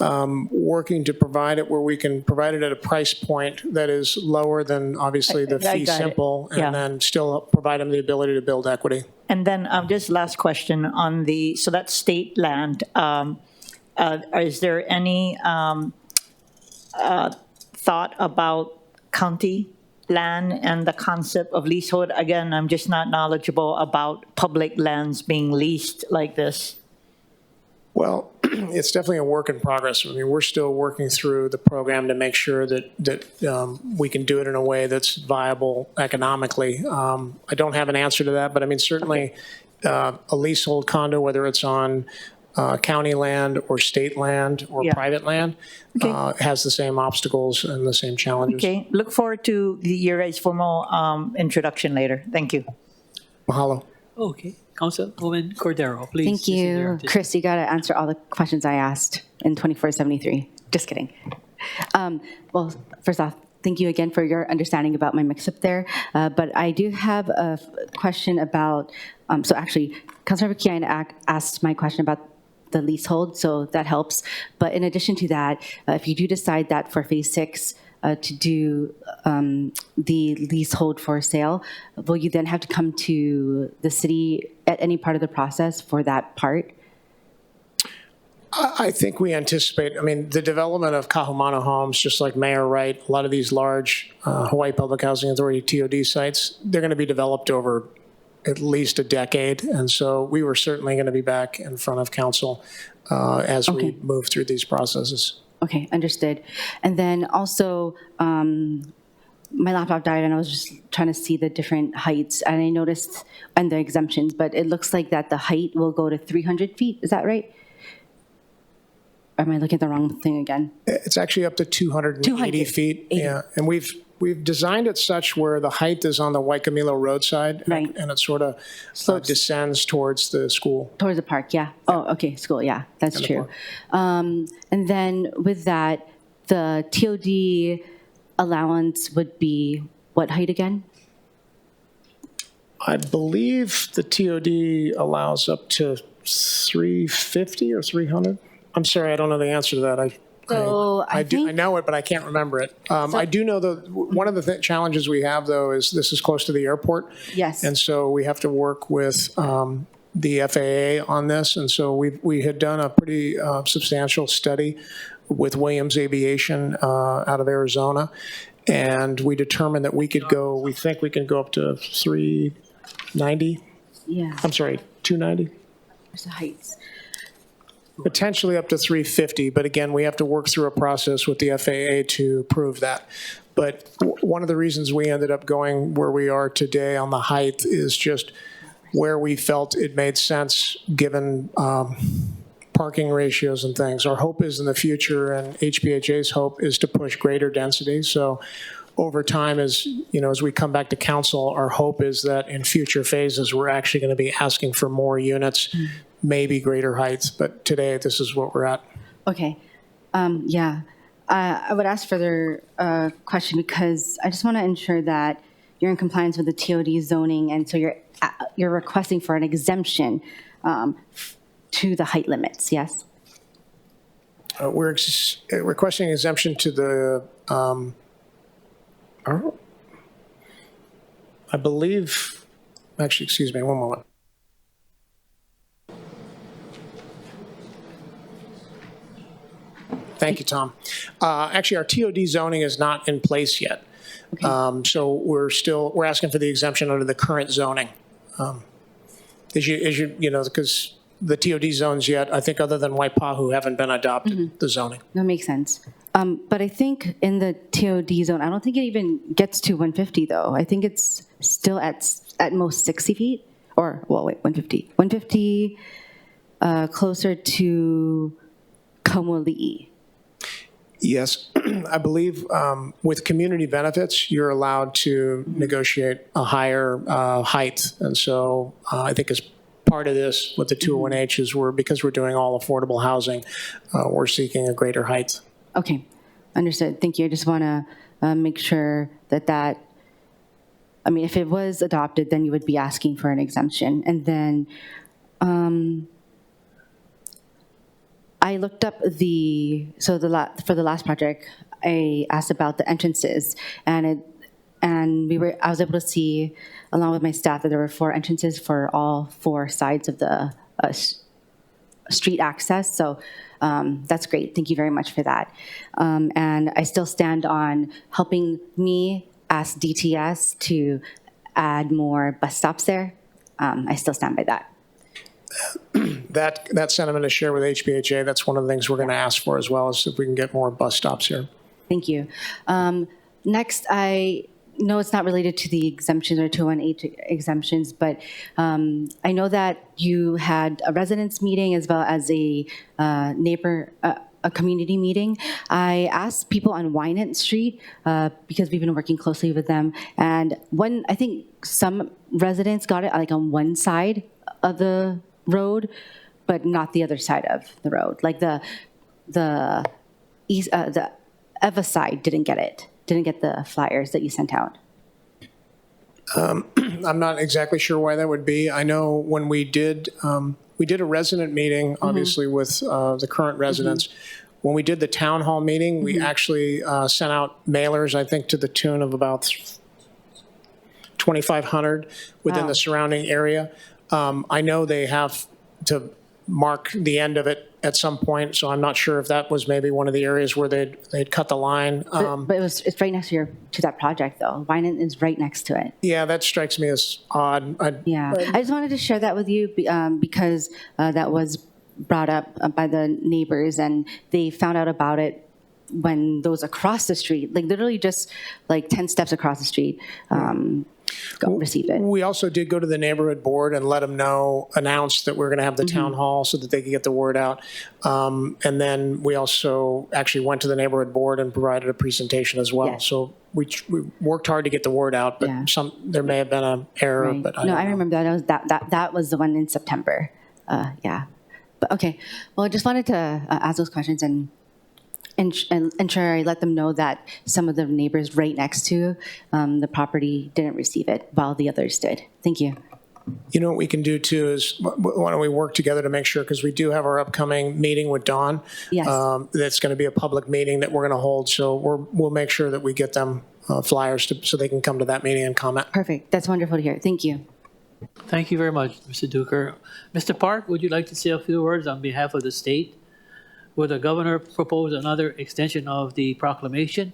working to provide it where we can provide it at a price point that is lower than obviously the fee simple, and then still provide them the ability to build equity. And then just last question on so that's state land. Is there any thought about county land and the concept of leasehold? Again, I'm just not knowledgeable about public lands being leased like this. Well, it's definitely a work in progress. I mean, we're still working through the program to make sure that we can do it in a way that's viable economically. I don't have an answer to that, but I mean, certainly a leasehold condo, whether it's on county land or state land or private land, has the same obstacles and the same challenges. Okay, look forward to your guys' formal introduction later. Thank you. Mahalo. Okay, Councilwoman Cordero, please. Thank you. Chris, you got to answer all the questions I asked in 2473. Just kidding. Well, first off, thank you again for your understanding about my mix-up there. But I do have a question about, so actually, Councilmember Kiana asked my question about the leasehold, so that helps. But in addition to that, if you do decide that for phase 6 to do the leasehold for sale, will you then have to come to the city at any part of the process for that part? I think we anticipate, I mean, the development of Kahumana homes, just like Mayor Wright, a lot of these large Hawaii Public Housing Authority TOD sites, they're going to be developed over at least a decade. And so we were certainly going to be back in front of council as we move through these processes. Okay, understood. And then also, my laptop died and I was just trying to see the different heights and I noticed, and the exemptions, but it looks like that the height will go to 300 feet. Is that right? Or am I looking at the wrong thing again? It's actually up to 280 feet. Yeah, and we've designed it such where the height is on the Waikamilo roadside, right, and it sort of descends towards the school. Towards the park, yeah. Oh, okay, school, yeah, that's true. And then with that, the TOD allowance would be what height again? I believe the TOD allows up to 350 or 300. I'm sorry, I don't know the answer to that. I know it, but I can't remember it. I do know that one of the challenges we have, though, is this is close to the airport. Yes. And so we have to work with the FAA on this. And so we had done a pretty substantial study with Williams Aviation out of Arizona. And we determined that we think we can go up to 390. Yeah. I'm sorry, 290. Where's the heights? Potentially up to 350, but again, we have to work through a process with the FAA to prove that. But one of the reasons we ended up going where we are today on the height is just where we felt it made sense given parking ratios and things. Our hope is in the future, and HPHA's hope is to push greater density. So over time, as we come back to council, our hope is that in future phases, we're actually going to be asking for more units, maybe greater heights, but today this is what we're at. Okay, yeah. I would ask further question because I just want to ensure that you're in compliance with the TOD zoning, and so you're requesting for an exemption to the height limits, yes? We're requesting exemption to the, I believe, actually, excuse me, one moment. Thank you, Tom. Actually, our TOD zoning is not in place yet. Okay. So we're asking for the exemption under the current zoning. As you because the TOD zones yet, I think other than Waipahu, haven't been adopted, the zoning. That makes sense. But I think in the TOD zone, I don't think it even gets to 150 though. I think it's still at most 60 feet or, well, wait, 150. 150 closer to Kaumuali'i. Yes, I believe with community benefits, you're allowed to negotiate a higher height. And so I think as part of this with the 201H is because we're doing all affordable housing, we're seeking a greater height. Okay, understood. Thank you. I just want to make sure that, I mean, if it was adopted, then you would be asking for an exemption. And then I looked up for the last project, I asked about the entrances, and I was able to see, along with my staff, that there were 4 entrances for all 4 sides of the street access. So that's great. Thank you very much for that. And I still stand on helping me ask DTS to add more bus stops there. I still stand by that. That sentiment is shared with HBHA. That's one of the things we're going to ask for as well, is if we can get more bus stops here. Thank you. Next, I know it's not related to the exemptions or 218 exemptions, but I know that you had a residents meeting as well as a a community meeting. I asked people on Wynant Street because we've been working closely with them, and I think some residents got it like on one side of the road, but not the other side of the road. Like the Eva side didn't get it. Didn't get the flyers that you sent out. I'm not exactly sure why that would be. I know when we did a resident meeting, obviously with the current residents. When we did the town hall meeting, we actually sent out mailers, I think, to the tune of about 2,500 within the surrounding area. I know they have to mark the end of it at some point, so I'm not sure if that was maybe one of the areas where they'd cut the line. But it's right next to that project, though. Wynant is right next to it. Yeah, that strikes me as odd. I just wanted to share that with you because that was brought up by the neighbors, and they found out about it when those across the street, like literally just like 10 steps across the street, received it. We also did go to the neighborhood board and let them know, announce that we're going to have the town hall so that they could get the word out. And then we also actually went to the neighborhood board and provided a presentation as well. Yes. So we worked hard to get the word out, but there may have been an error. Right. But I remember that was the one in September. But okay, well, I just wanted to ask those questions and ensure I let them know that some of the neighbors right next to the property didn't receive it while the others did. Thank you. You know what we can do too is, why don't we work together to make sure, because we do have our upcoming meeting with Dawn. Yes. That's going to be a public meeting that we're going to hold. So we'll make sure that we get them flyers so they can come to that meeting and comment. Perfect. That's wonderful to hear. Thank you. Thank you very much, Mr. Duker. Mr. Park, would you like to say a few words on behalf of the state? Will the governor propose another extension of the proclamation?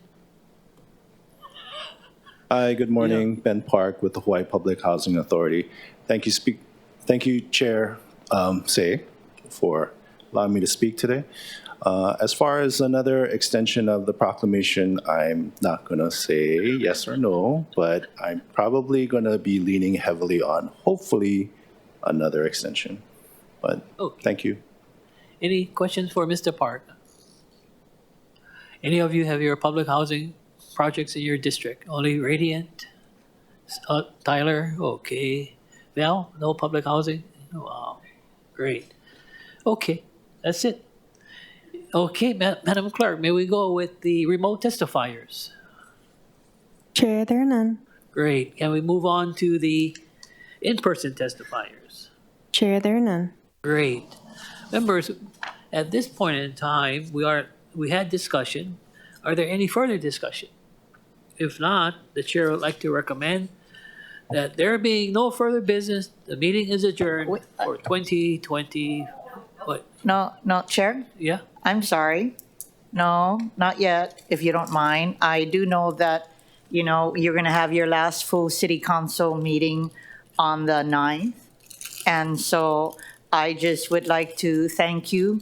Hi, good morning. Ben Park with the Hawaii Public Housing Authority. Thank you, Chair Say, for allowing me to speak today. As far as another extension of the proclamation, I'm not going to say yes or no, but I'm probably going to be leaning heavily on hopefully another extension. But thank you. Any questions for Mr. Park? Any of you have your public housing projects in your district? Only Radiant? Tyler? Okay. Val? No public housing? Wow. Great. Okay. That's it. Okay, Madam Clerk, may we go with the remote testifiers? Chair, there are none. Great. Can we move on to the in-person testifiers? Chair, there are none. Great. Members, at this point in time, we had discussion. Are there any further discussion? If not, the chair would like to recommend that there being no further business, the meeting is adjourned for 2020. What? No, Chair? Yeah? I'm sorry. No, not yet, if you don't mind. I do know that, you're going to have your last full city council meeting on the 9th. And so I just would like to thank you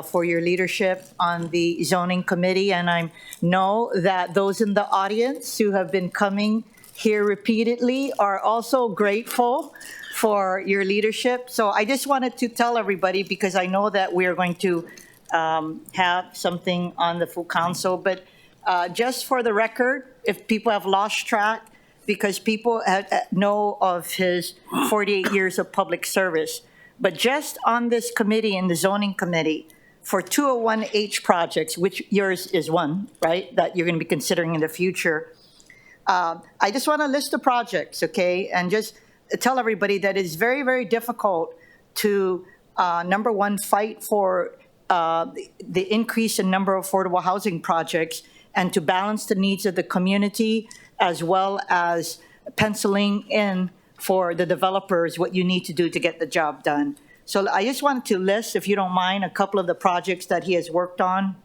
for your leadership on the zoning committee. And I know that those in the audience who have been coming here repeatedly are also grateful for your leadership. So I just wanted to tell everybody, because I know that we're going to have something on the full council, but just for the record, if people have lost track, because people know of his 48 years of public service, but just on this committee, in the zoning committee, for 201H projects, which yours is one, right, that you're going to be considering in the future, I just want to list the projects, okay, and just tell everybody that it's very, very difficult to, number one, fight for the increase in number of affordable housing projects and to balance the needs of the community, as well as penciling in for the developers what you need to do to get the job done. So I just wanted to list, if you don't mind, a couple of the projects that he has worked on.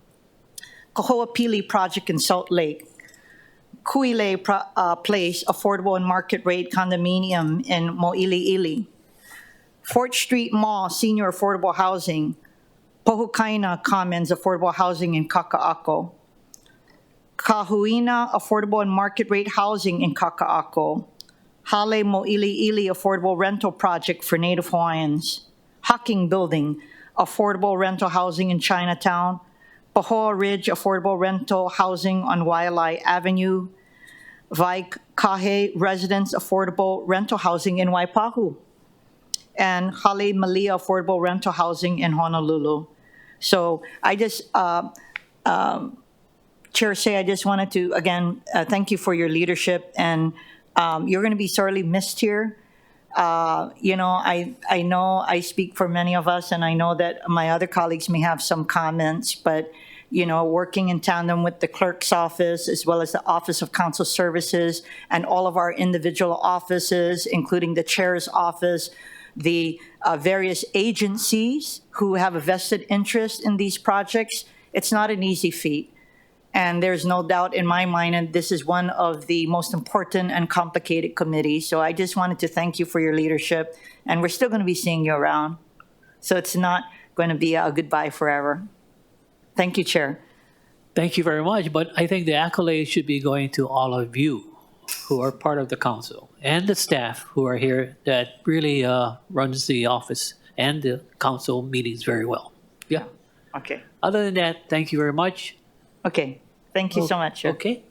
Kaho'apili project in Salt Lake. Kuile Place affordable and market rate condominium in Mo'iliili. Fort Street Mall senior affordable housing. Pohukaina Commons affordable housing in Kaka'ako. Kahuina affordable and market rate housing in Kaka'ako. Hale Mo'iliili affordable rental project for Native Hawaiians. Hocking Building affordable rental housing in Chinatown. Pahoa Ridge affordable rental housing on Waialae Avenue. Waikahe Residence affordable rental housing in Waipahu. And Hale Malia affordable rental housing in Honolulu. So I just, Chair Say, I just wanted to, again, thank you for your leadership, and you're going to be sorely missed here. You know, I know I speak for many of us, and I know that my other colleagues may have some comments, but, you know, working in tandem with the clerk's office, as well as the Office of Council Services, and all of our individual offices, including the chair's office, the various agencies who have a vested interest in these projects, it's not an easy feat. And there's no doubt in my mind, and this is one of the most important and complicated committees. So I just wanted to thank you for your leadership, and we're still going to be seeing you around. So it's not going to be a goodbye forever. Thank you, Chair. Thank you very much, but I think the accolades should be going to all of you who are part of the council and the staff who are here that really runs the office and the council meetings very well. Yeah. Okay. Other than that, thank you very much. Okay. Thank you so much, Chair. Okay.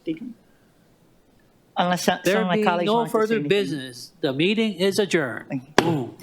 Unless some of There my being colleagues no want to say further anything. business, the meeting is adjourned. Boom.